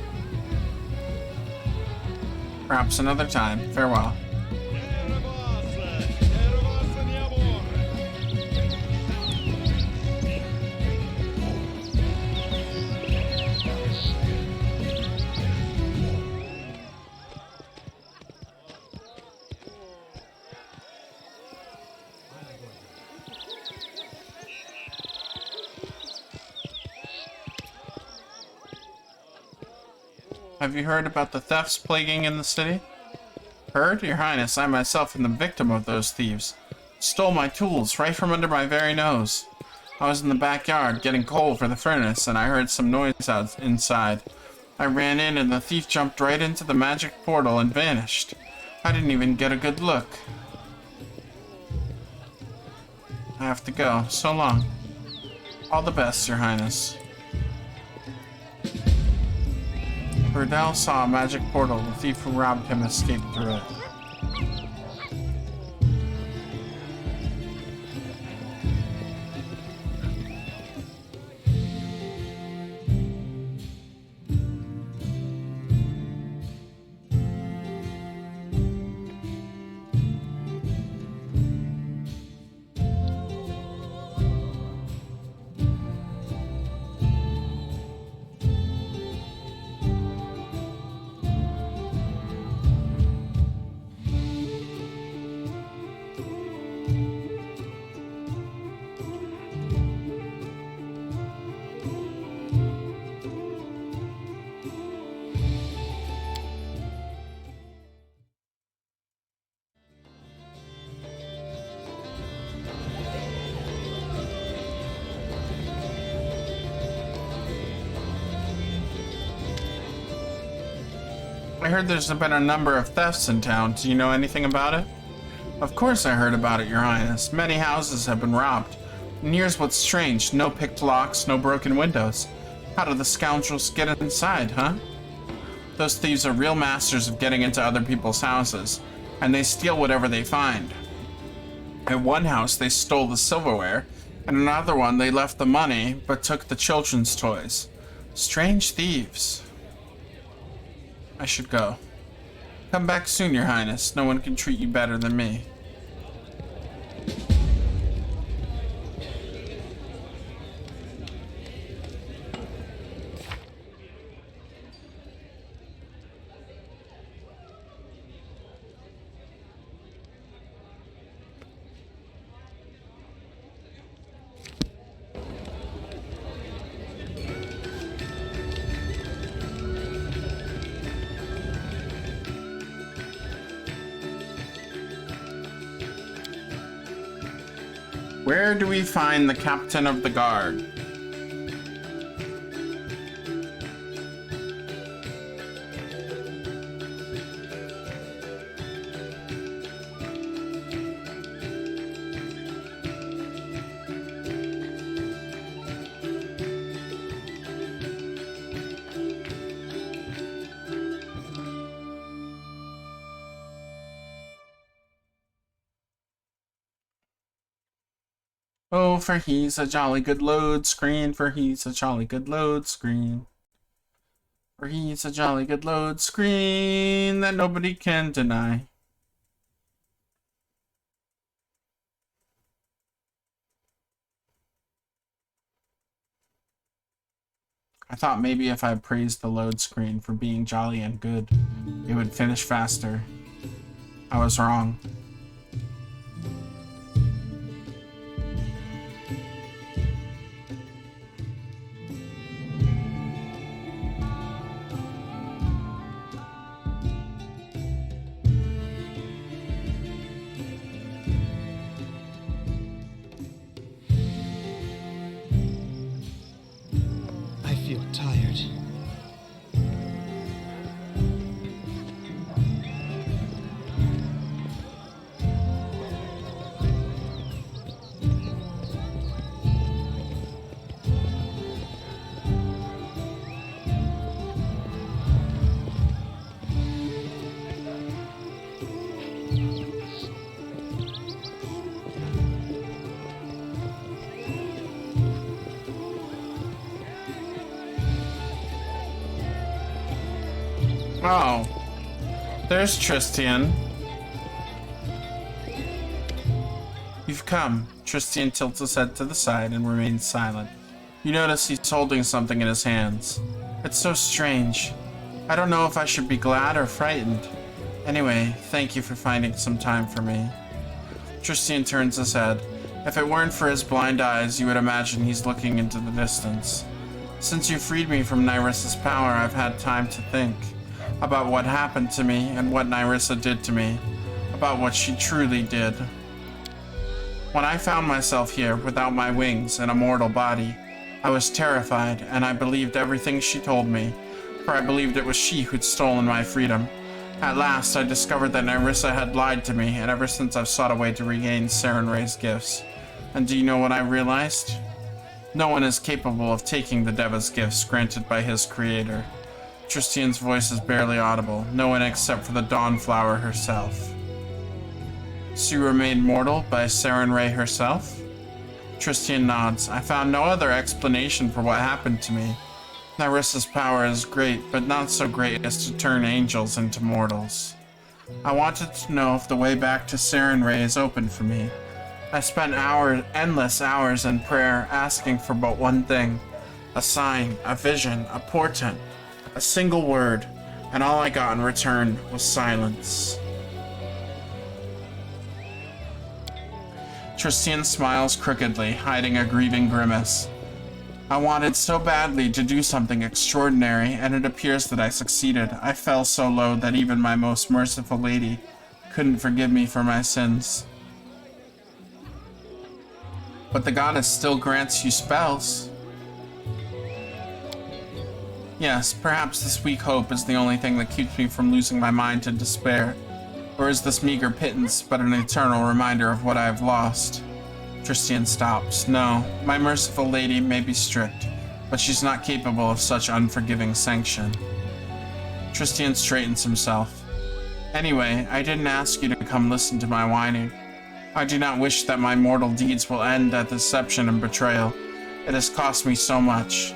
Perhaps another time. Farewell. Have you heard about the thefts plaguing in the city? Heard? Your Highness, I myself am the victim of those thieves. Stole my tools right from under my very nose. I was in the backyard getting coal for the furnace, and I heard some noise out inside. I ran in, and the thief jumped right into the magic portal and vanished. I didn't even get a good look. I have to go. So long. All the best, Your Highness. Burdell saw a magic portal. The thief who robbed him escaped through it. I heard there's been a number of thefts in town. Do you know anything about it? Of course I heard about it, Your Highness. Many houses have been robbed. And here's what's strange. No picked locks, no broken windows. How do the scoundrels get inside, huh? Those thieves are real masters of getting into other people's houses, and they steal whatever they find. At one house, they stole the silverware, and another one, they left the money, but took the children's toys. Strange thieves. I should go. Come back soon, Your Highness. No one can treat you better than me. Where do we find the captain of the guard? Oh, for he's a jolly good load screen, for he's a jolly good load screen. For he's a jolly good load screen that nobody can deny. I thought maybe if I praised the load screen for being jolly and good, it would finish faster. I was wrong. Oh, there's Tristian. You've come. Tristian tilts his head to the side and remains silent. You notice he's holding something in his hands. It's so strange. I don't know if I should be glad or frightened. Anyway, thank you for finding some time for me. Tristian turns his head. If it weren't for his blind eyes, you would imagine he's looking into the distance. Since you freed me from Nyrissa's power, I've had time to think about what happened to me and what Nyrissa did to me, about what she truly did. When I found myself here without my wings and a mortal body, I was terrified, and I believed everything she told me, for I believed it was she who'd stolen my freedom. At last, I discovered that Nyrissa had lied to me, and ever since I've sought a way to regain Sarenrae's gifts. And do you know what I realized? No one is capable of taking the Deva's gifts granted by his creator. Tristian's voice is barely audible, no one except for the Dawnflower herself. So you were made mortal by Sarenrae herself? Tristian nods. I found no other explanation for what happened to me. Nyrissa's power is great, but not so great as to turn angels into mortals. I wanted to know if the way back to Sarenrae is open for me. I spent endless hours in prayer, asking for but one thing. A sign, a vision, a portent, a single word, and all I got in return was silence. Tristian smiles crookedly, hiding a grieving grimace. I wanted so badly to do something extraordinary, and it appears that I succeeded. I fell so low that even my most merciful lady couldn't forgive me for my sins. But the goddess still grants you spells. Yes, perhaps this weak hope is the only thing that keeps me from losing my mind to despair. Or is this meager pittance but an eternal reminder of what I have lost? Tristian stops. No, my merciful lady may be strict, but she's not capable of such unforgiving sanction. Tristian straightens himself. Anyway, I didn't ask you to come listen to my whining. I do not wish that my mortal deeds will end at deception and betrayal. It has cost me so much.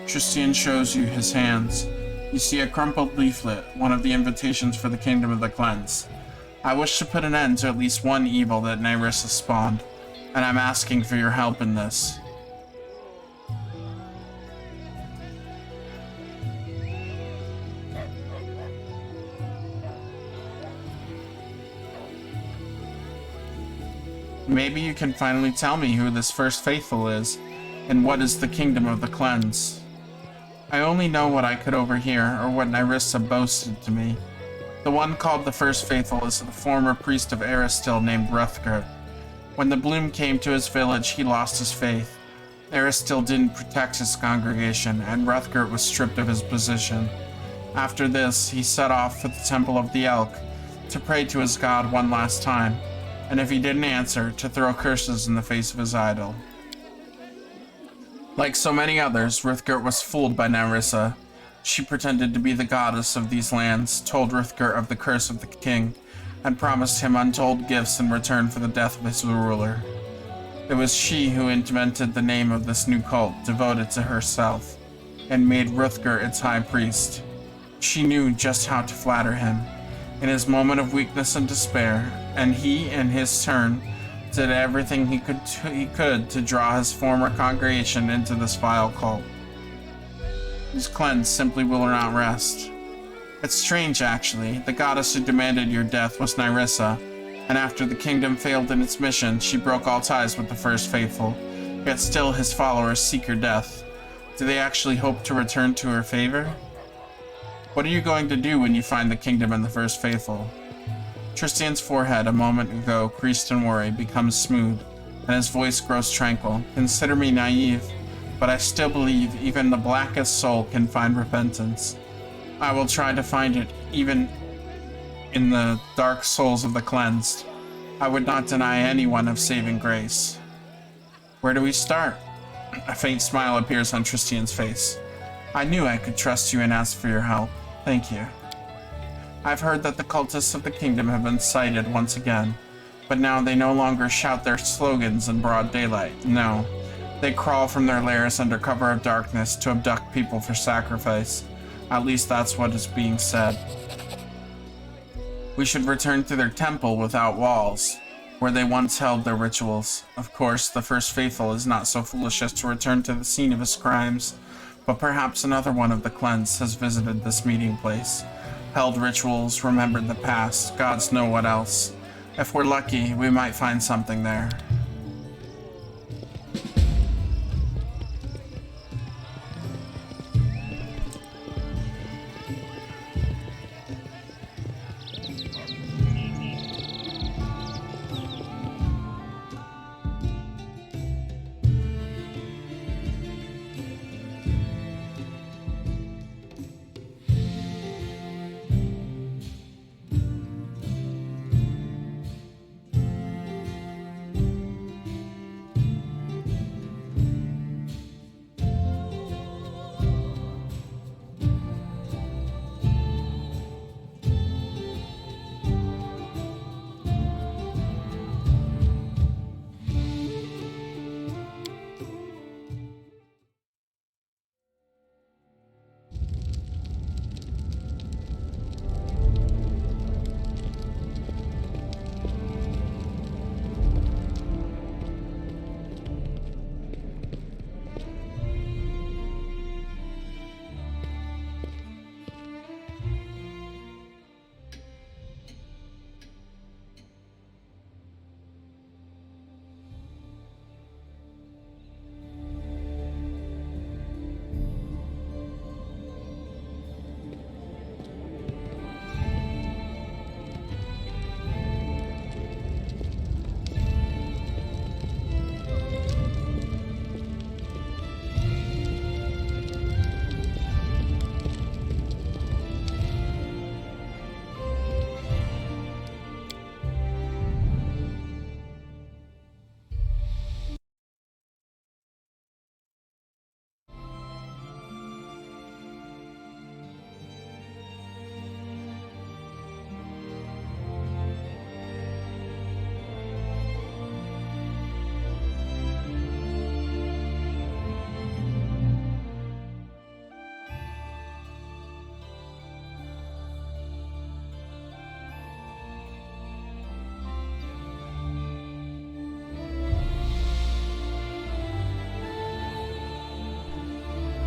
Tristian shows you his hands. You see a crumpled leaflet, one of the invitations for the Kingdom of the Cleanse. I wish to put an end to at least one evil that Nyrissa spawned, and I'm asking for your help in this. Maybe you can finally tell me who this first faithful is, and what is the Kingdom of the Cleanse. I only know what I could overhear, or what Nyrissa boasted to me. The one called the First Faithful is the former priest of Aristil named Hrothgar. When the bloom came to his village, he lost his faith. Aristil didn't protect his congregation, and Hrothgar was stripped of his position. After this, he set off for the Temple of the Elk to pray to his god one last time, and if he didn't answer, to throw curses in the face of his idol. Like so many others, Hrothgar was fooled by Nyrissa. She pretended to be the goddess of these lands, told Hrothgar of the curse of the king, and promised him untold gifts in return for the death of his ruler. It was she who invented the name of this new cult, devoted to herself, and made Hrothgar its high priest. She knew just how to flatter him in his moment of weakness and despair, and he, in his turn, did everything he could to draw his former congregation into this vile cult. His cleanse simply will not rest. It's strange, actually. The goddess who demanded your death was Nyrissa, and after the kingdom failed in its mission, she broke all ties with the First Faithful. Yet still his followers seek her death. Do they actually hope to return to her favor? What are you going to do when you find the kingdom and the First Faithful? Tristian's forehead, a moment ago creased in worry, becomes smooth, and his voice grows tranquil. Consider me naive, but I still believe even the blackest soul can find repentance. I will try to find it, even in the dark souls of the cleansed. I would not deny anyone of saving grace. Where do we start? A faint smile appears on Tristian's face. I knew I could trust you and ask for your help. Thank you. I've heard that the cultists of the kingdom have been sighted once again, but now they no longer shout their slogans in broad daylight. No, they crawl from their lairs under cover of darkness to abduct people for sacrifice. At least that's what is being said. We should return to their temple without walls, where they once held their rituals. Of course, the first faithful is not so foolish as to return to the scene of his crimes, but perhaps another one of the cleansed has visited this meeting place, held rituals, remembered the past, gods know what else. If we're lucky, we might find something there.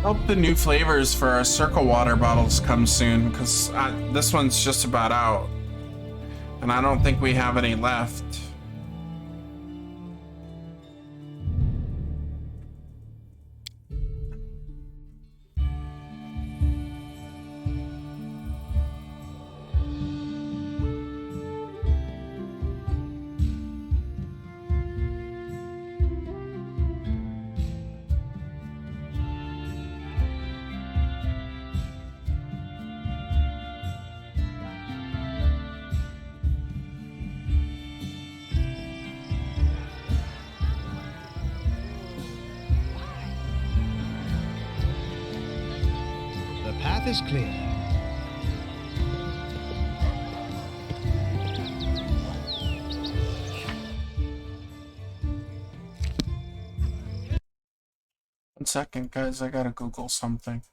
Hope the new flavors for our circle water bottles come soon, because this one's just about out. And I don't think we have any left. The path is clear. One second, guys, I gotta Google something.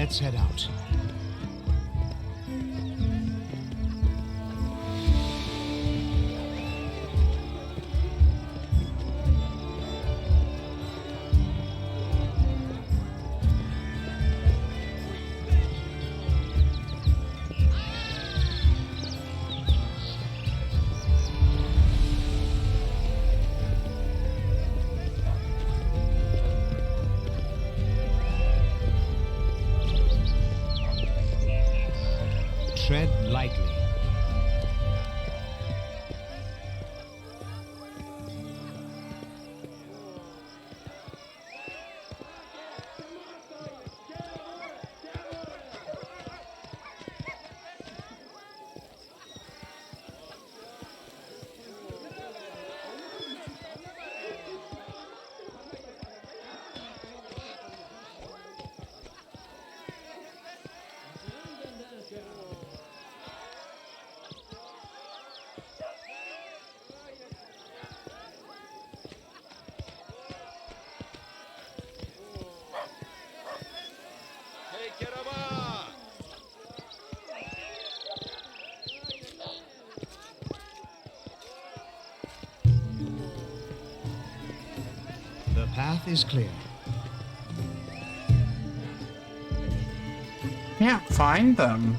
Let's head out. Tread lightly. The path is clear. Can't find them.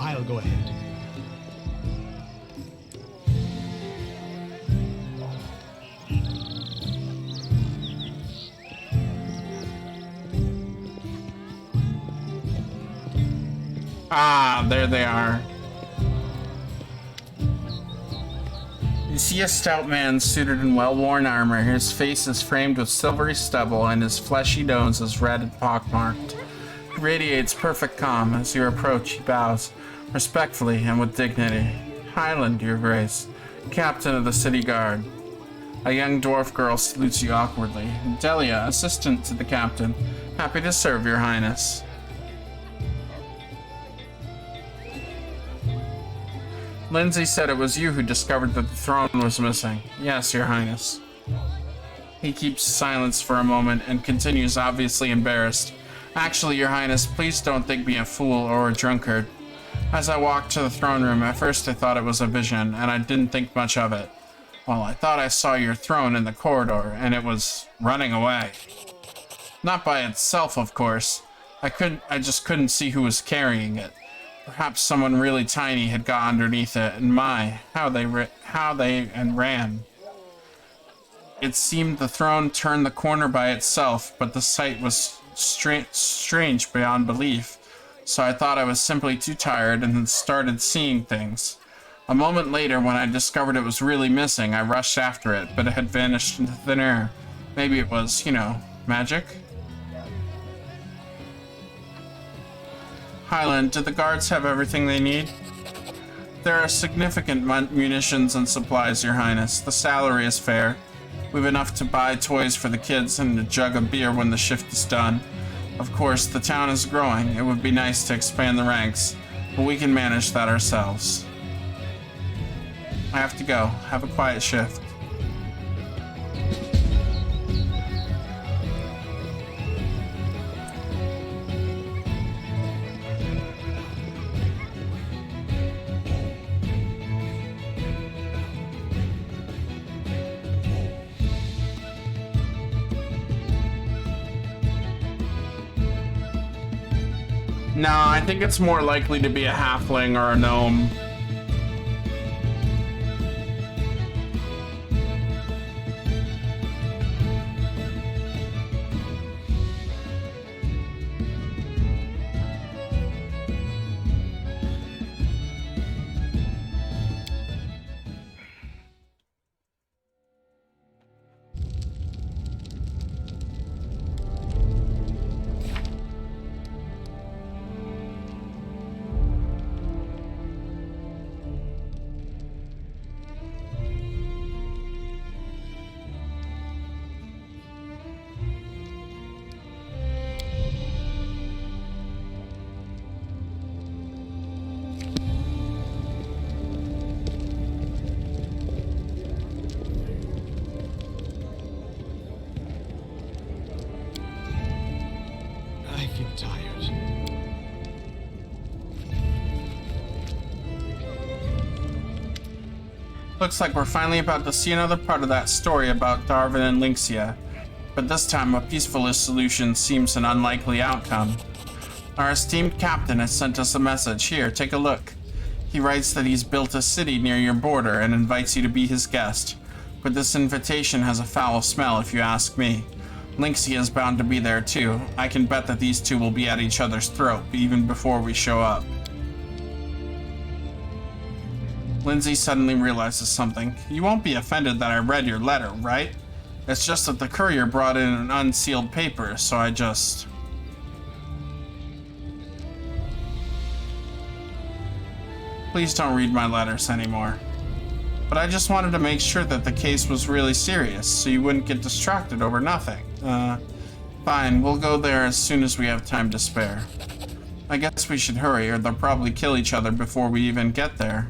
I'll go ahead. Ah, there they are. You see a stout man suited in well-worn armor. His face is framed with silvery stubble, and his fleshy nose is red and pockmarked. He radiates perfect calm. As you approach, he bows, respectfully and with dignity. Highland, your grace, captain of the city guard. A young dwarf girl salutes you awkwardly. Delia, assistant to the captain. Happy to serve, your highness. Lindsay said it was you who discovered that the throne was missing. Yes, your highness. He keeps silence for a moment and continues, obviously embarrassed. Actually, your highness, please don't think me a fool or a drunkard. As I walked to the throne room, at first I thought it was a vision, and I didn't think much of it. Well, I thought I saw your throne in the corridor, and it was running away. Not by itself, of course. I just couldn't see who was carrying it. Perhaps someone really tiny had got underneath it, and how they ran. It seemed the throne turned the corner by itself, but the sight was strange beyond belief. So I thought I was simply too tired and then started seeing things. A moment later, when I discovered it was really missing, I rushed after it, but it had vanished into thin air. Maybe it was, magic? Highland, do the guards have everything they need? There are significant munitions and supplies, your highness. The salary is fair. We've enough to buy toys for the kids and a jug of beer when the shift is done. Of course, the town is growing. It would be nice to expand the ranks, but we can manage that ourselves. I have to go. Have a quiet shift. No, I think it's more likely to be a halfling or a gnome. Looks like we're finally about to see another part of that story about Darwin and Lynxia. But this time, a peaceful solution seems an unlikely outcome. Our esteemed captain has sent us a message. Here, take a look. He writes that he's built a city near your border and invites you to be his guest. But this invitation has a foul smell, if you ask me. Lynxia is bound to be there too. I can bet that these two will be at each other's throat even before we show up. Lindsay suddenly realizes something. You won't be offended that I read your letter, right? It's just that the courier brought in an unsealed paper, so I just... Please don't read my letters anymore. But I just wanted to make sure that the case was really serious, so you wouldn't get distracted over nothing. Fine, we'll go there as soon as we have time to spare. I guess we should hurry, or they'll probably kill each other before we even get there.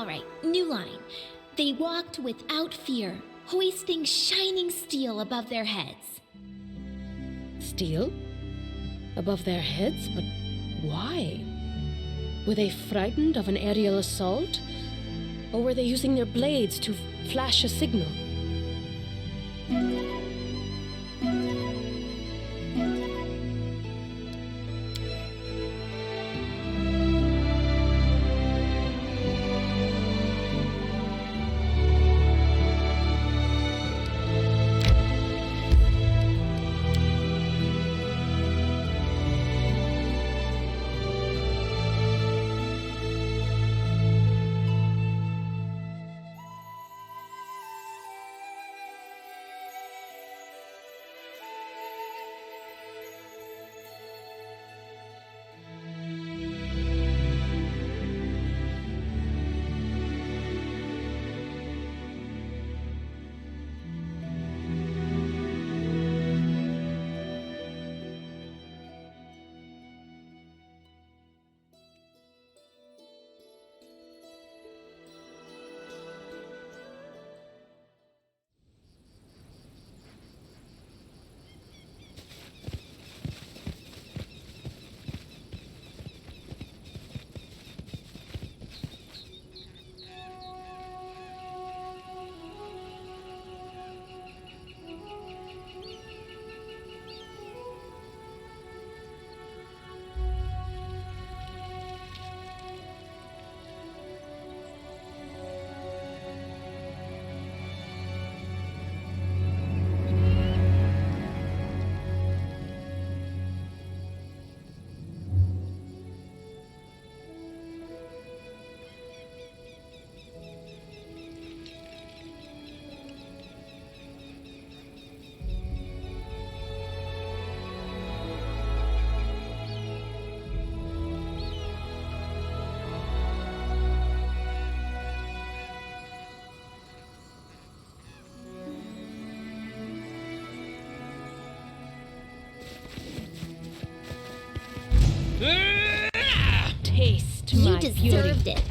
All right, new line. They walked without fear, hoisting shining steel above their heads. Steel? Above their heads? But why? Were they frightened of an aerial assault? Or were they using their blades to flash a signal? Taste You my deserved fury. it.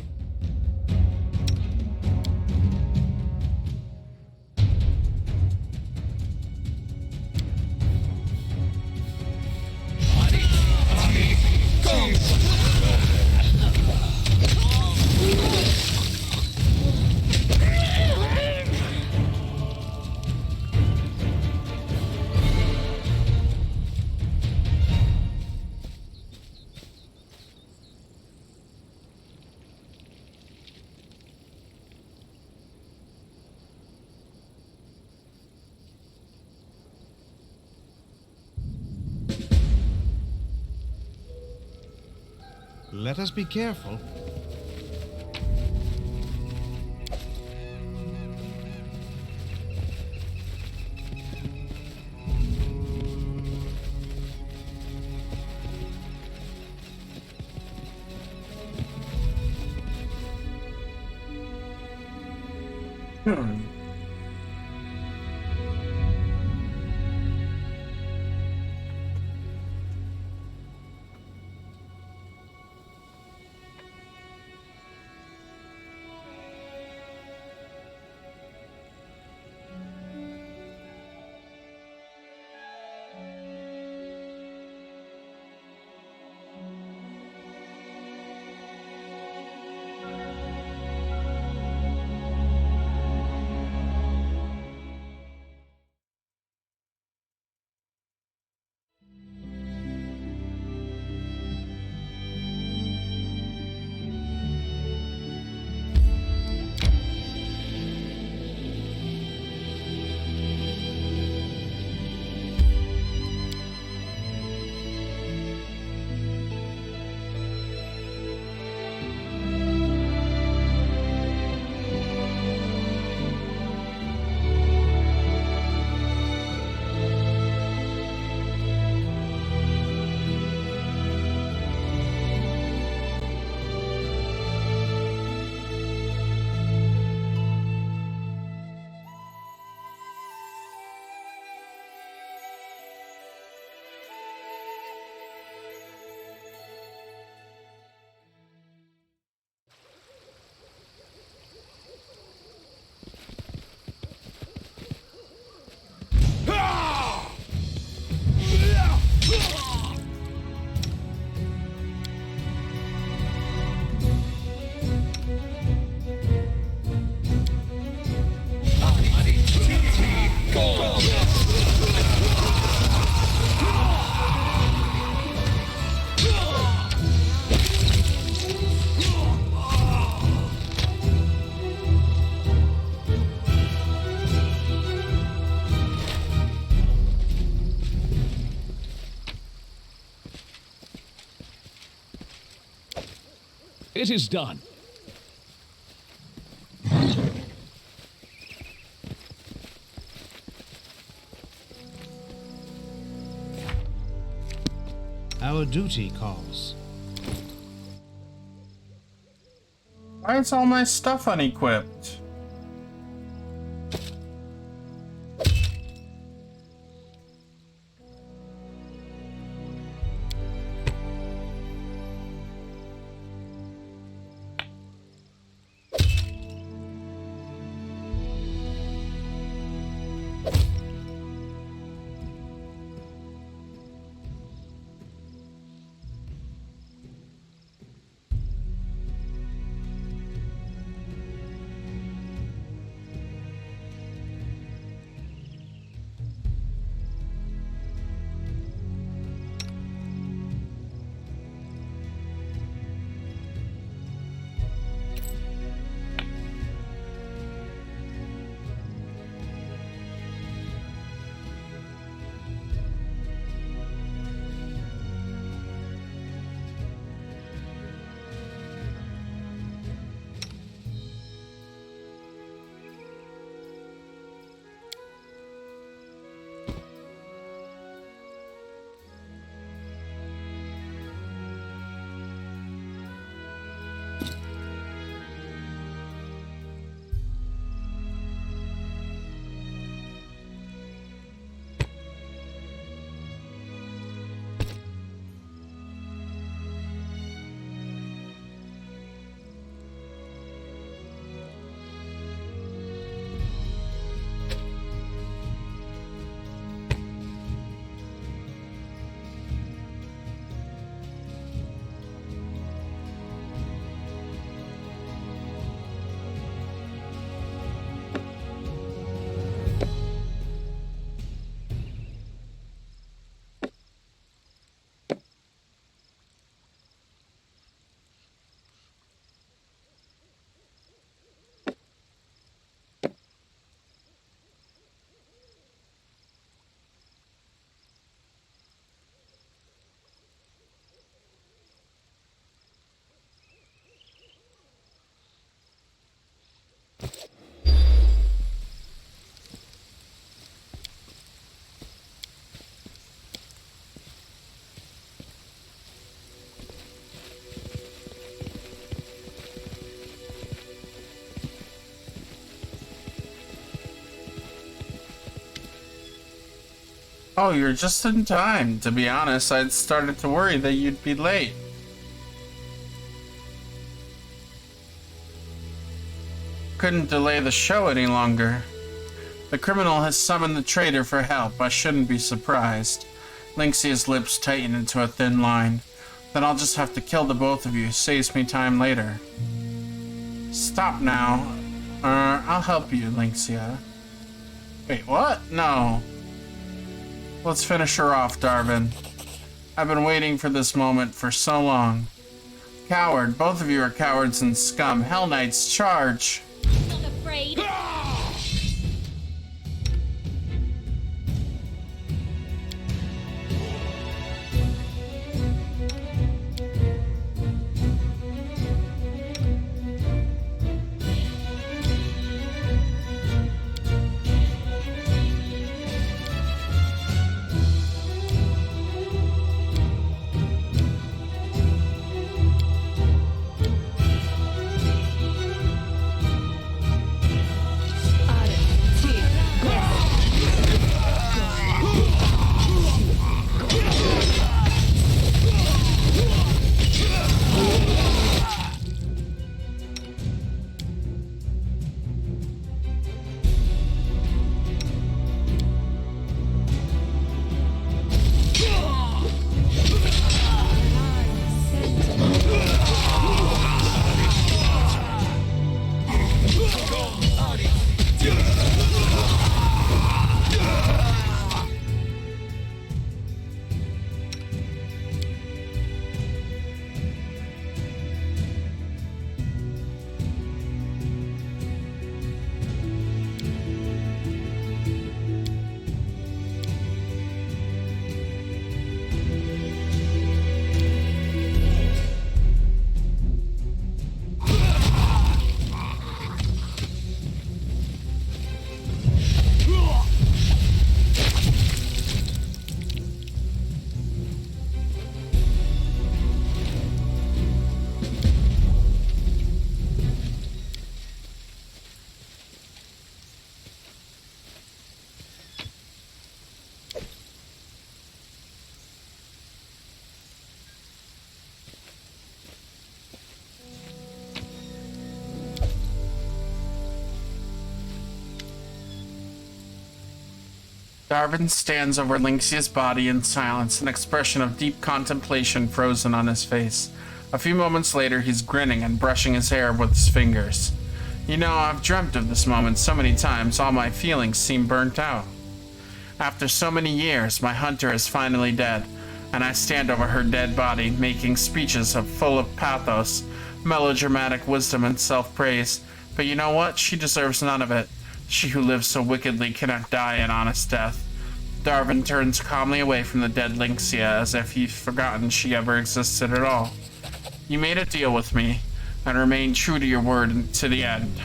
Let us be careful. It is done. Our duty calls. Why is all my stuff unequipped? Oh, you're just in time. To be honest, I'd started to worry that you'd be late. Couldn't delay the show any longer. The criminal has summoned the traitor for help. I shouldn't be surprised. Lynxia's lips tighten into a thin line. Then I'll just have to kill the both of you. Saves me time later. Stop now. I'll help you, Lynxia. Wait, what? No. Let's finish her off, Darvin. I've been waiting for this moment for so long. Coward, both of you are cowards and scum. Hell Knights, charge! Not afraid. Darvin stands over Lynxia's body in silence, an expression of deep contemplation frozen on his face. A few moments later, he's grinning and brushing his hair with his fingers. You know, I've dreamt of this moment so many times, all my feelings seem burnt out. After so many years, my hunter is finally dead, and I stand over her dead body, making speeches full of pathos, melodramatic wisdom, and self-praise. But you know what? She deserves none of it. She who lives so wickedly cannot die an honest death. Darvin turns calmly away from the dead Lynxia, as if he'd forgotten she ever existed at all. You made a deal with me, and remained true to your word to the end.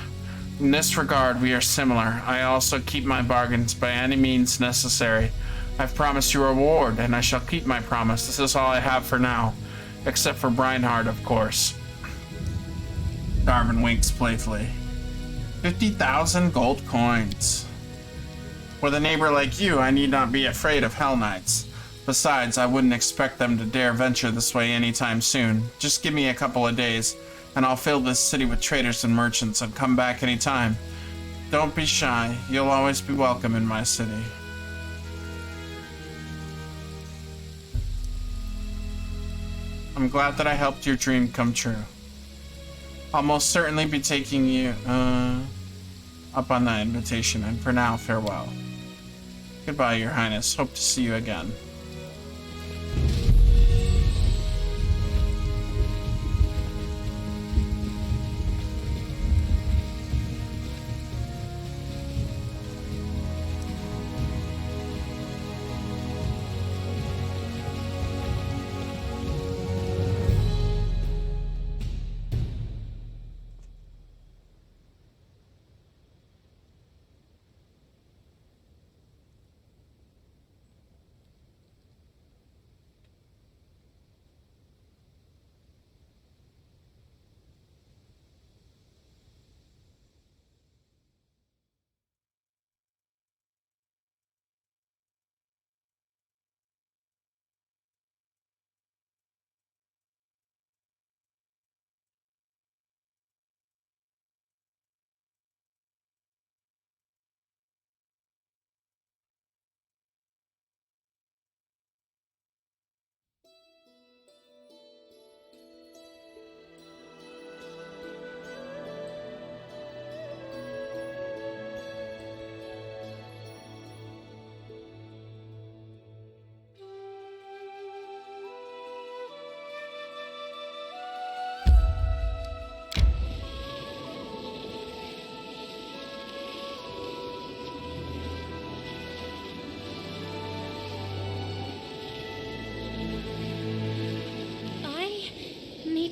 In this regard, we are similar. I also keep my bargains by any means necessary. I've promised you a reward, and I shall keep my promise. This is all I have for now, except for Breinhard, of course. Darvin winks playfully. 50,000 gold coins. With a neighbor like you, I need not be afraid of Hell Knights. Besides, I wouldn't expect them to dare venture this way anytime soon. Just give me a couple of days, and I'll fill this city with traders and merchants and come back anytime. Don't be shy. You'll always be welcome in my city. I'm glad that I helped your dream come true. I'll most certainly be taking you, up on that invitation, and for now, farewell. Goodbye, Your Highness. Hope to see you again.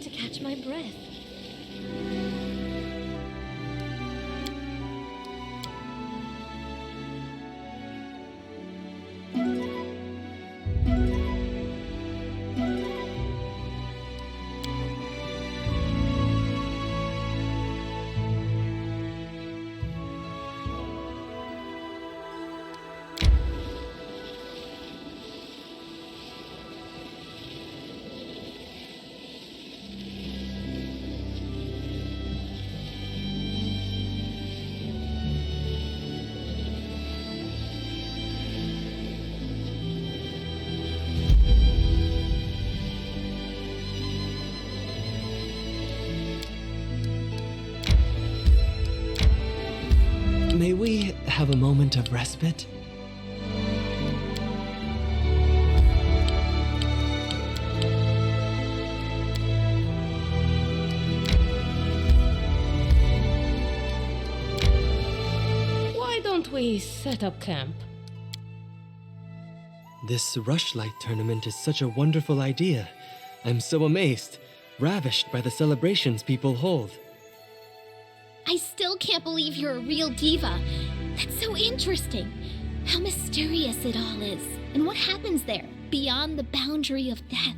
To catch my breath. May we have a moment of respite? Why don't we set up camp? This rushlight tournament is such a wonderful idea. I'm so amazed, ravished by the celebrations people hold. I still can't believe you're a real diva. That's so interesting. How mysterious it all is. And what happens there, beyond the boundary of death.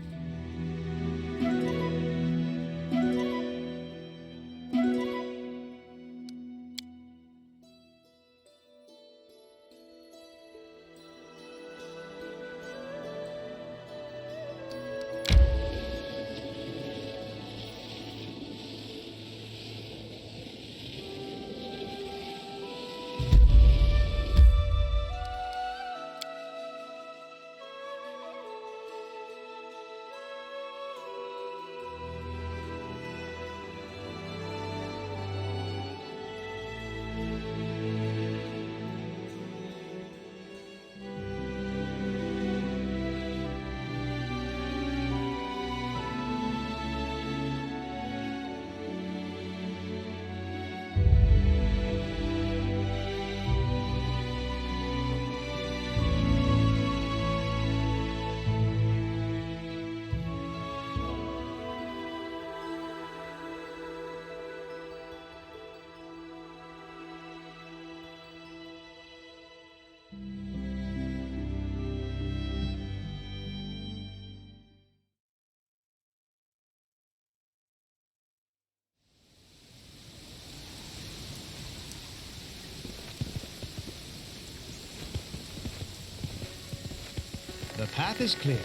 The path is clear.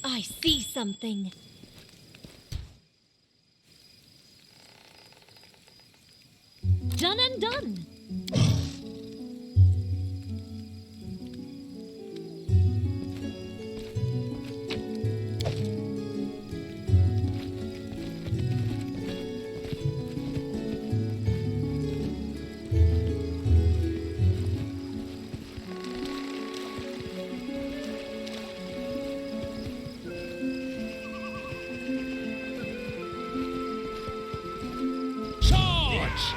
I see something. Done and done. Charge!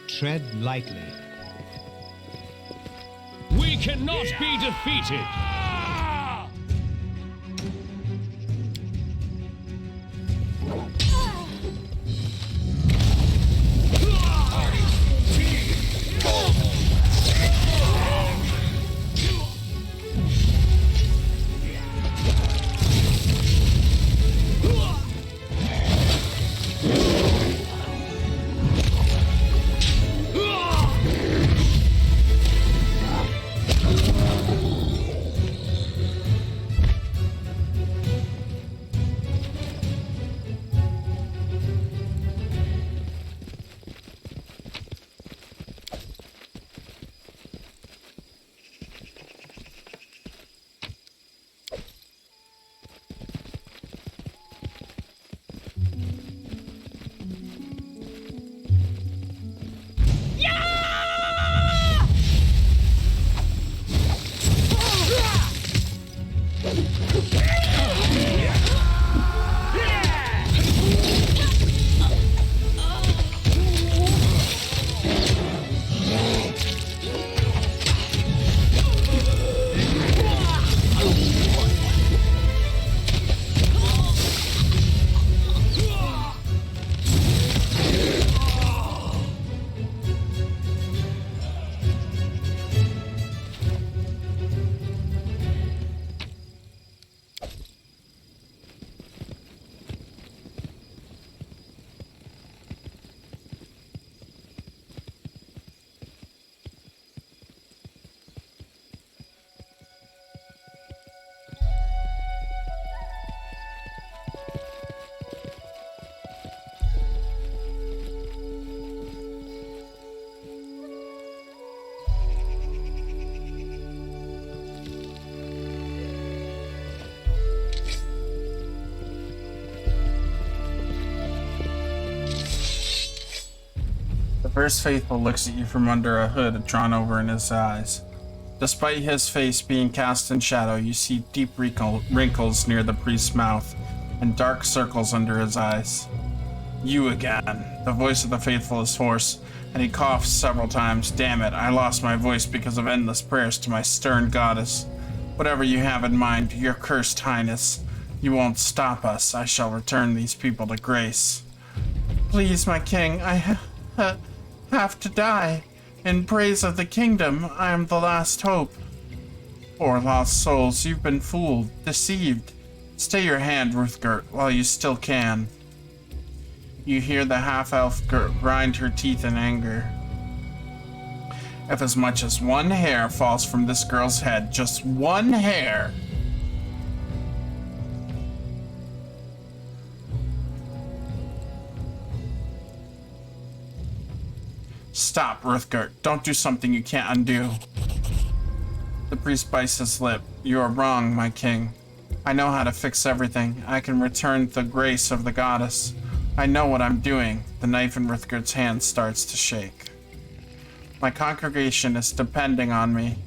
Tread lightly. We cannot be defeated! The first faithful looks at you from under a hood drawn over in his eyes. Despite his face being cast in shadow, you see deep wrinkles near the priest's mouth and dark circles under his eyes. You again. The voice of the faithful is hoarse, and he coughs several times. Damn it, I lost my voice because of endless prayers to my stern goddess. Whatever you have in mind, your cursed highness, you won't stop us. I shall return these people to grace. Please, my king, I have to die. In praise of the kingdom, I am the last hope. Poor lost souls, you've been fooled, deceived. Stay your hand, Ruthgert, while you still can. You hear the half-elf grind her teeth in anger. If as much as one hair falls from this girl's head, just one hair. Stop, Ruthgert. Don't do something you can't undo. The priest bites his lip. You are wrong, my king. I know how to fix everything. I can return the grace of the goddess. I know what I'm doing. The knife in Ruthgert's hand starts to shake. My congregation is depending on me.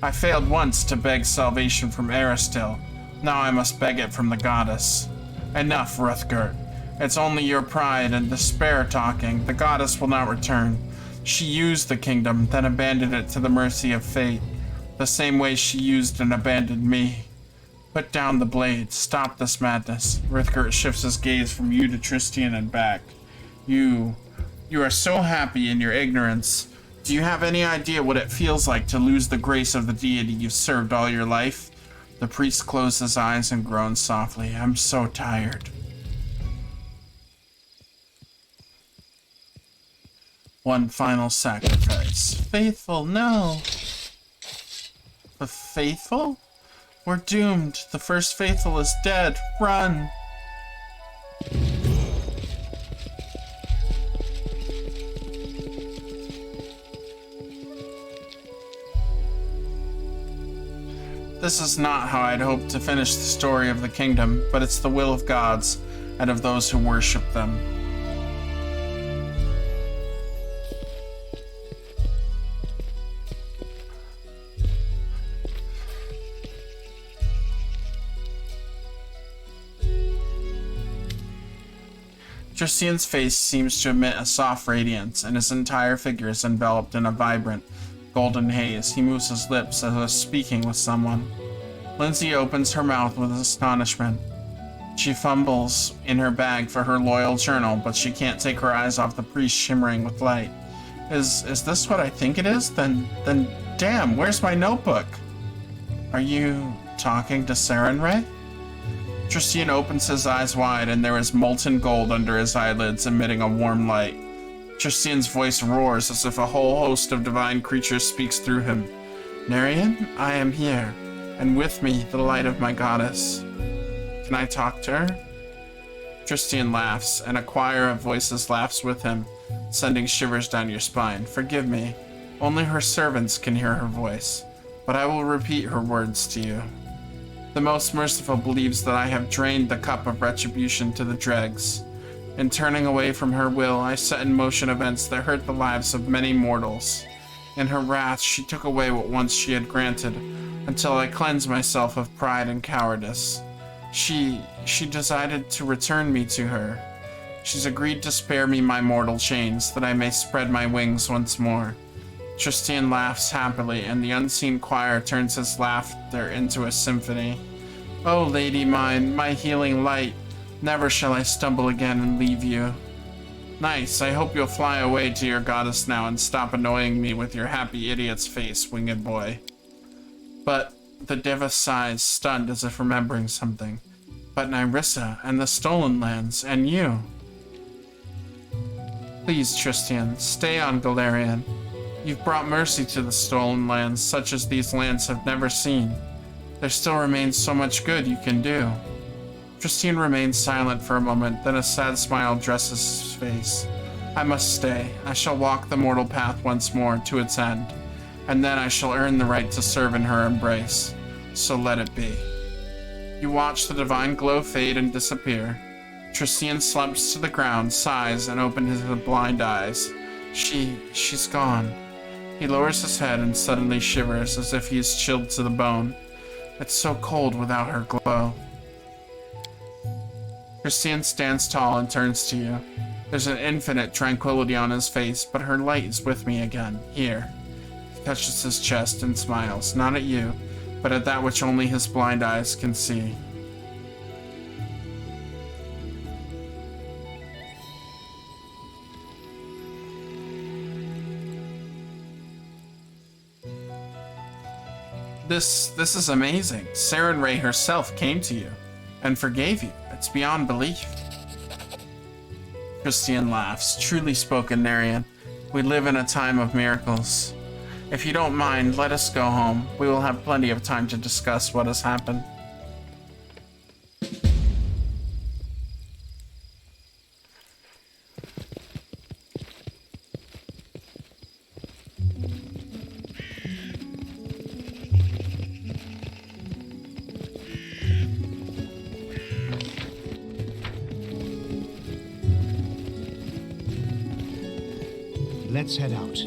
I failed once to beg salvation from Aristil. Now I must beg it from the goddess. Enough, Ruthgert. It's only your pride and despair talking. The goddess will not return. She used the kingdom, then abandoned it to the mercy of fate, the same way she used and abandoned me. Put down the blade. Stop this madness. Ruthgert shifts his gaze from you to Tristian and back. You are so happy in your ignorance. Do you have any idea what it feels like to lose the grace of the deity you've served all your life? The priest closed his eyes and groaned softly. I'm so tired. One final sacrifice. Faithful, no. The faithful? We're doomed. The first faithful is dead. Run! This is not how I'd hoped to finish the story of the kingdom, but it's the will of gods and of those who worship them. Tristian's face seems to emit a soft radiance, and his entire figure is enveloped in a vibrant, golden haze. He moves his lips as if speaking with someone. Lindsay opens her mouth with astonishment. She fumbles in her bag for her loyal journal, but she can't take her eyes off the priest shimmering with light. Is this what I think it is? Then damn, where's my notebook? Are you talking to Sarenrae? Tristian opens his eyes wide, and there is molten gold under his eyelids, emitting a warm light. Tristian's voice roars as if a whole host of divine creatures speaks through him. Narian, I am here, and with me the light of my goddess. Can I talk to her? Tristian laughs, and a choir of voices laughs with him, sending shivers down your spine. Forgive me, only her servants can hear her voice, but I will repeat her words to you. The Most Merciful believes that I have drained the cup of retribution to the dregs. In turning away from her will, I set in motion events that hurt the lives of many mortals. In her wrath, she took away what once she had granted, until I cleansed myself of pride and cowardice. She decided to return me to her. She's agreed to spare me my mortal chains, that I may spread my wings once more. Tristian laughs happily, and the unseen choir turns his laughter into a symphony. Oh, lady mine, my healing light, never shall I stumble again and leave you. Nice, I hope you'll fly away to your goddess now and stop annoying me with your happy idiot's face, winged boy. But the Deva sighs, stunned as if remembering something. But Nyrissa, and the stolen lands, and you. Please, Tristian, stay on Galarian. You've brought mercy to the stolen lands, such as these lands have never seen. There still remains so much good you can do. Tristian remains silent for a moment, then a sad smile dresses his face. I must stay. I shall walk the mortal path once more, to its end, and then I shall earn the right to serve in her embrace. So let it be. You watch the divine glow fade and disappear. Tristian slumps to the ground, sighs, and opens his blind eyes. She's gone. He lowers his head and suddenly shivers as if he is chilled to the bone. It's so cold without her glow. Tristian stands tall and turns to you. There's an infinite tranquility on his face, but her light is with me again. Here. He touches his chest and smiles, not at you, but at that which only his blind eyes can see. This is amazing. Saren Ray herself came to you and forgave you. It's beyond belief. Christian laughs. Truly spoken, Narian. We live in a time of miracles. If you don't mind, let us go home. We will have plenty of time to discuss what has happened. Let's head out.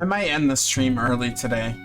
I might end the stream early today.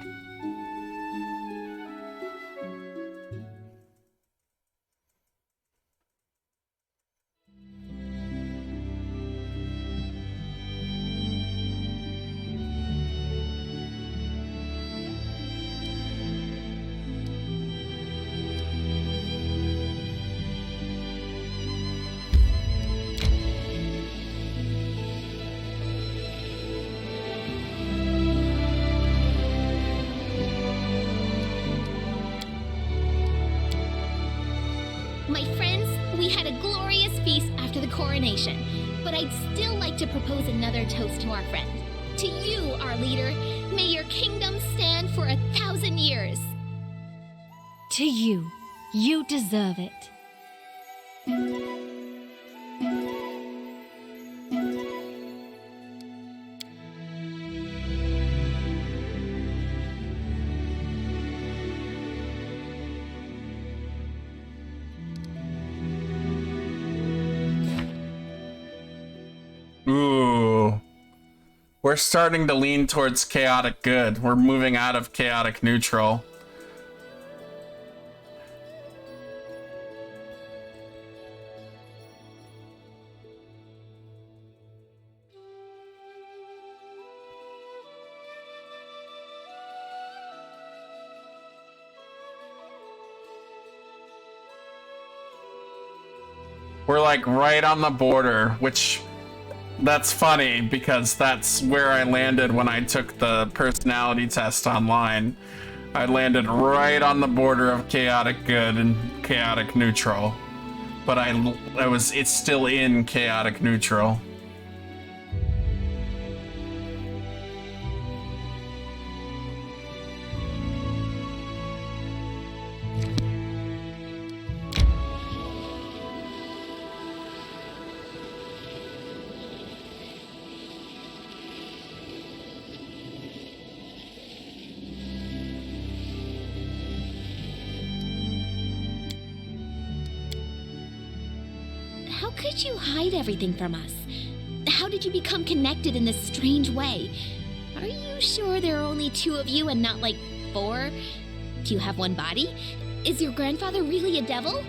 My friends, we had a glorious feast after the coronation, but I'd still like to propose another toast to our friend. To you, our leader, may your kingdom stand for 1,000 years. To you. You deserve it. Ooh. We're starting to lean towards chaotic good. We're moving out of chaotic neutral. We're like right on the border, which that's funny because that's where I landed when I took the personality test online. I landed right on the border of chaotic good and chaotic neutral. But it's still in chaotic neutral. How could you hide everything from us? How did you become connected in this strange way? Are you sure there are only 2 of you and not like 4? Do you have one body? Is your grandfather really a devil?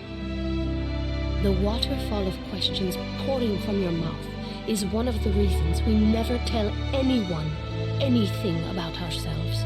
The waterfall of questions pouring from your mouth is one of the reasons we never tell anyone anything about ourselves.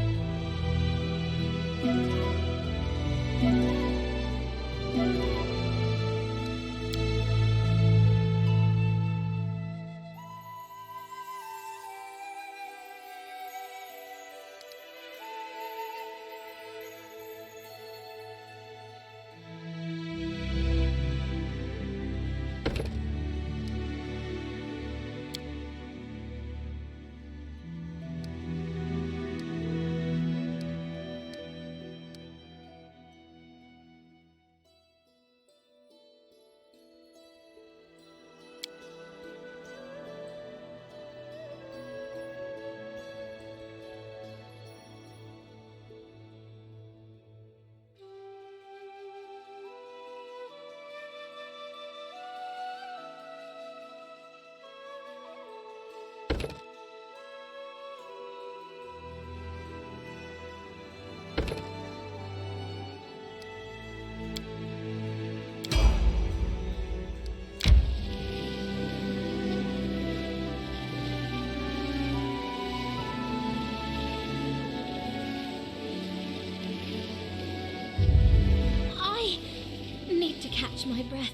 catch my breath.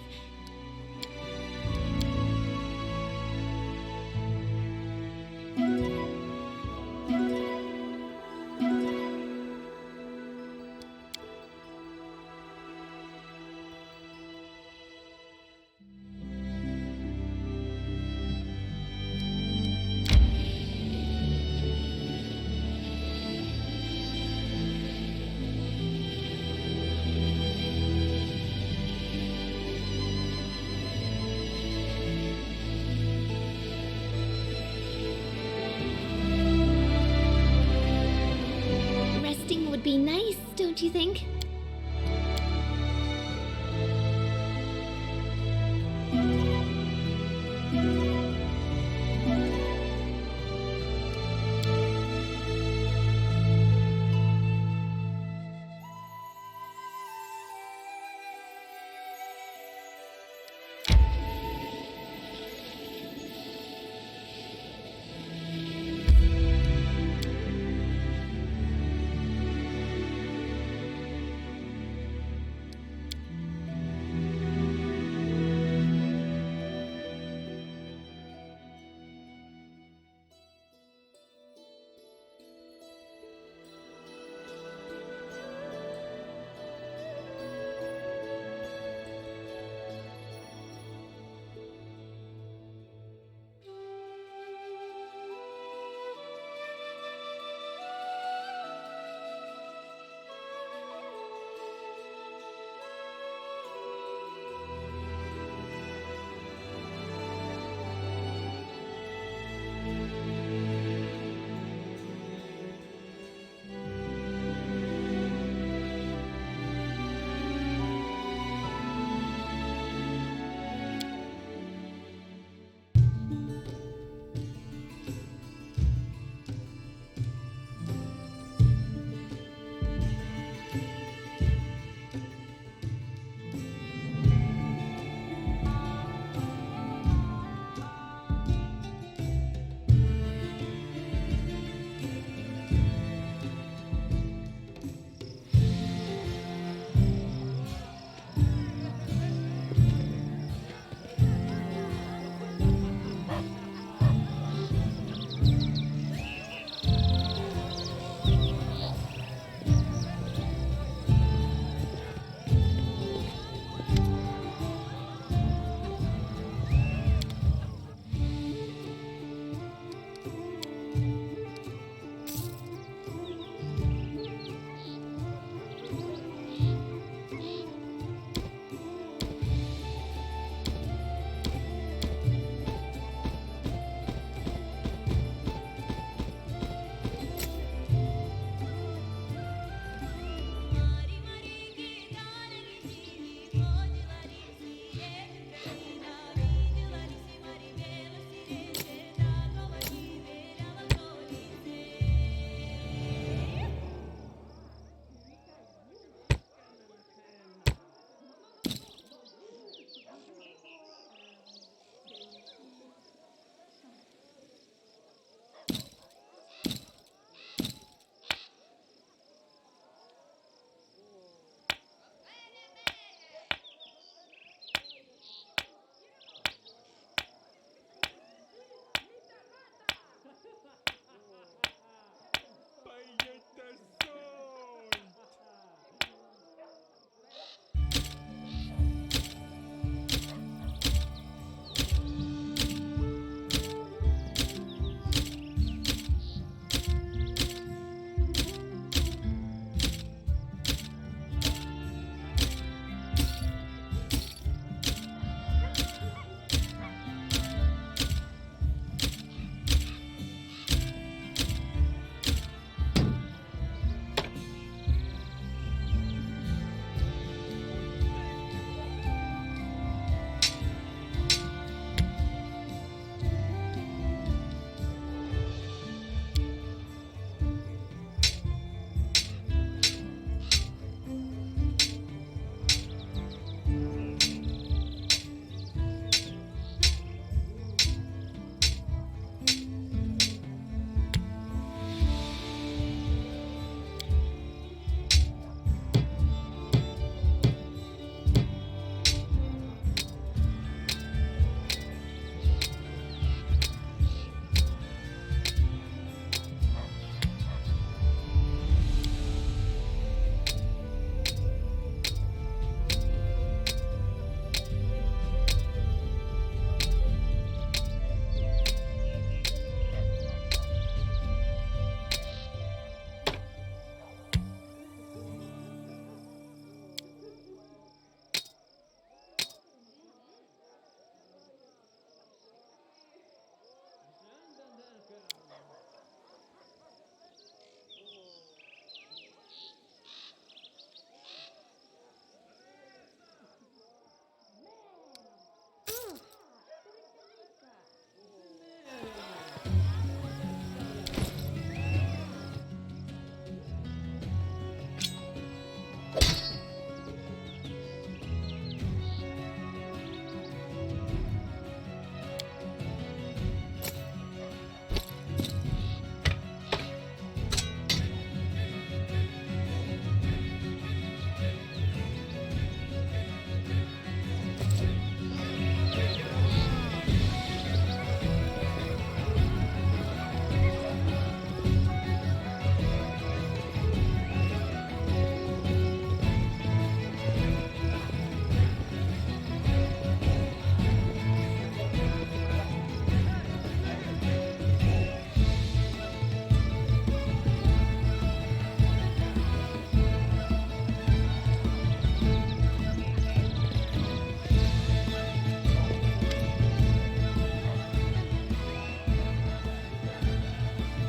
Resting would be nice, don't you think?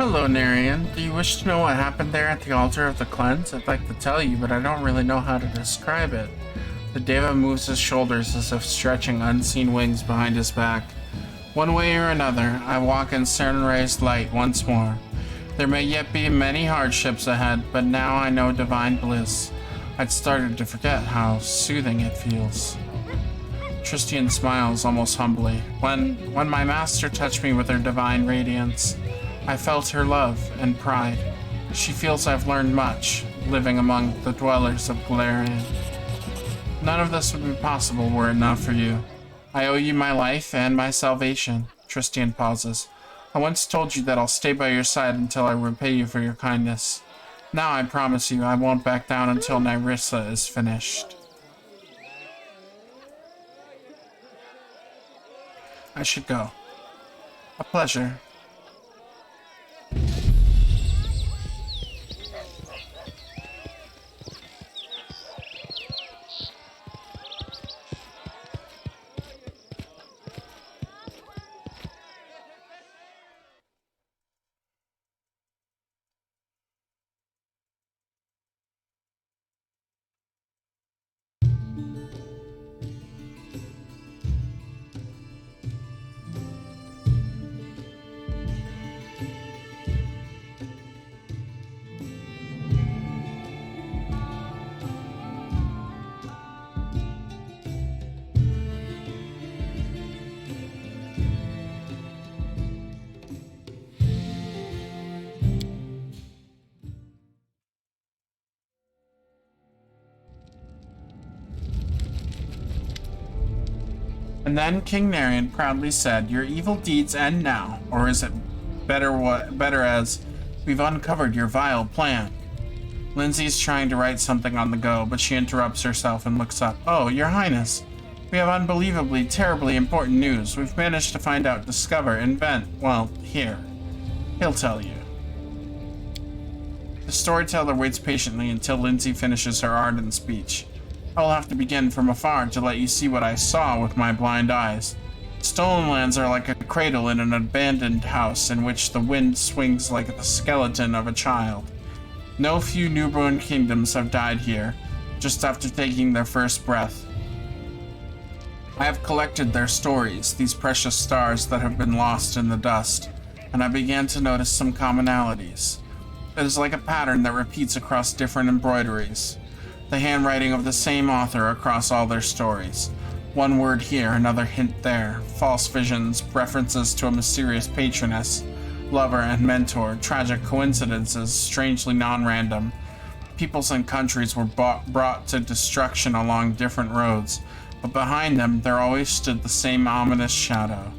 Hello, Narian. Do you wish to know what happened there at the altar of the cleanse? I'd like to tell you, but I don't really know how to describe it. The Deva moves his shoulders as if stretching unseen wings behind his back. One way or another, I walk in sun-raised light once more. There may yet be many hardships ahead, but now I know divine bliss. I'd started to forget how soothing it feels. Tristian smiles almost humbly. When my master touched me with her divine radiance, I felt her love and pride. She feels I've learned much, living among the dwellers of Galarian. None of this would be possible were it not for you. I owe you my life and my salvation. Tristian pauses. I once told you that I'll stay by your side until I repay you for your kindness. Now I promise you I won't back down until Nyrissa is finished. I should go. A pleasure. And then King Narian proudly said, "Your evil deeds end now, or is it better as we've uncovered your vile plan?" Lindsay's trying to write something on the go, but she interrupts herself and looks up. "Oh, Your Highness, we have unbelievably, terribly important news. We've managed to find out, discover, invent, well, here. He'll tell you." The storyteller waits patiently until Lindsay finishes her ardent speech. "I'll have to begin from afar to let you see what I saw with my blind eyes. Stolen lands are like a cradle in an abandoned house in which the wind swings like the skeleton of a child. No few newborn kingdoms have died here, just after taking their first breath. I have collected their stories, these precious stars that have been lost in the dust, and I began to notice some commonalities. It is like a pattern that repeats across different embroideries. The handwriting of the same author across all their stories. One word here, another hint there. False visions, references to a mysterious patroness, lover and mentor, tragic coincidences, strangely non-random. Peoples and countries were brought to destruction along different roads, but behind them there always stood the same ominous shadow.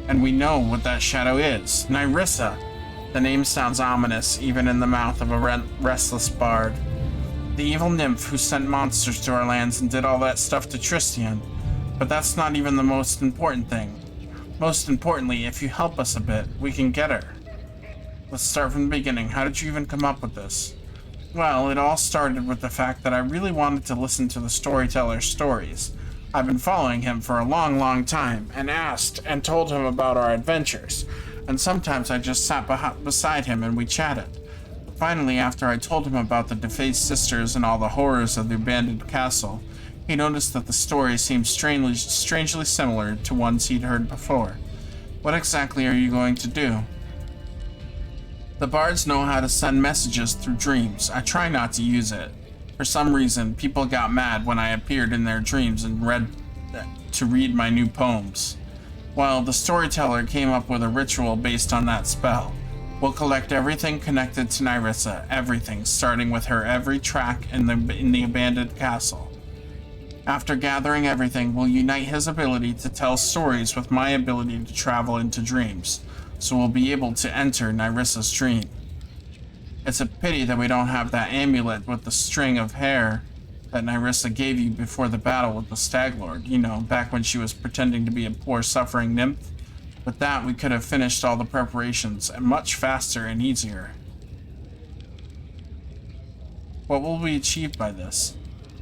And we know what that shadow is. Nyrissa! The name sounds ominous, even in the mouth of a restless bard. The evil nymph who sent monsters to our lands and did all that stuff to Tristian. But that's not even the most important thing. Most importantly, if you help us a bit, we can get her. Let's start from the beginning. How did you even come up with this?" "Well, it all started with the fact that I really wanted to listen to the storyteller's stories. I've been following him for a long, long time, and asked and told him about our adventures, and sometimes I just sat beside him and we chatted. Finally, after I told him about the defaced sisters and all the horrors of the abandoned castle, he noticed that the story seemed strangely similar to ones he'd heard before. What exactly are you going to do?" "The bards know how to send messages through dreams. I try not to use it. For some reason, people got mad when I appeared in their dreams and read my new poems. Well, the storyteller came up with a ritual based on that spell. We'll collect everything connected to Nyrissa, everything, starting with her every track in the abandoned castle. After gathering everything, we'll unite his ability to tell stories with my ability to travel into dreams, so we'll be able to enter Nyrissa's dream. It's a pity that we don't have that amulet with the string of hair that Nyrissa gave you before the battle with the Stag Lord, you know, back when she was pretending to be a poor suffering nymph. With that, we could have finished all the preparations much faster and easier." "What will we achieve by this?"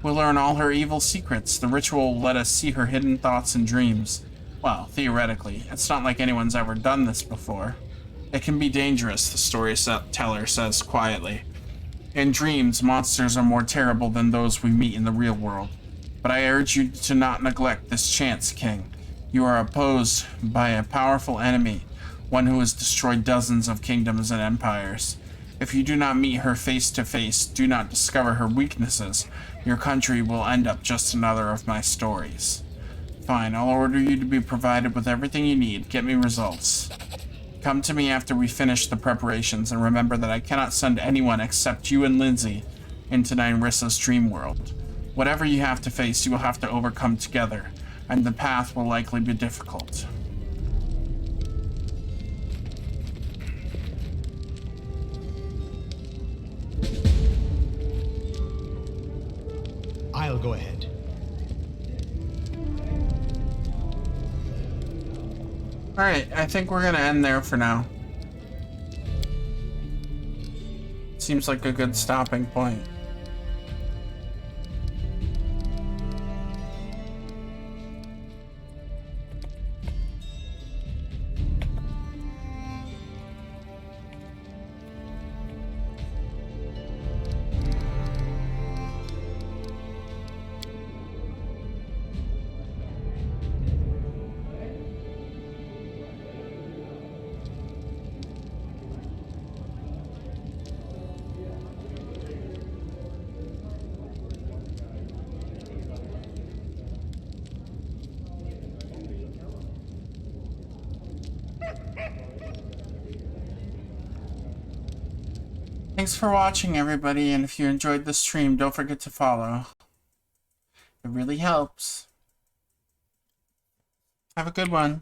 "We'll learn all her evil secrets. The ritual will let us see her hidden thoughts and dreams. Well, theoretically, it's not like anyone's ever done this before." It can be dangerous, the storyteller says quietly. In dreams, monsters are more terrible than those we meet in the real world. But I urge you to not neglect this chance, King. You are opposed by a powerful enemy, one who has destroyed dozens of kingdoms and empires. If you do not meet her face to face, do not discover her weaknesses, your country will end up just another of my stories. Fine, I'll order you to be provided with everything you need. Get me results. Come to me after we finish the preparations, and remember that I cannot send anyone except you and Lindsay into Nyrissa's dream world. Whatever you have to face, you will have to overcome together, and the path will likely be difficult. I'll go ahead. Alright, I think we're gonna end there for now. Seems like a good stopping point. Thanks for watching, everybody, and if you enjoyed the stream, don't forget to follow. It really helps. Have a good one.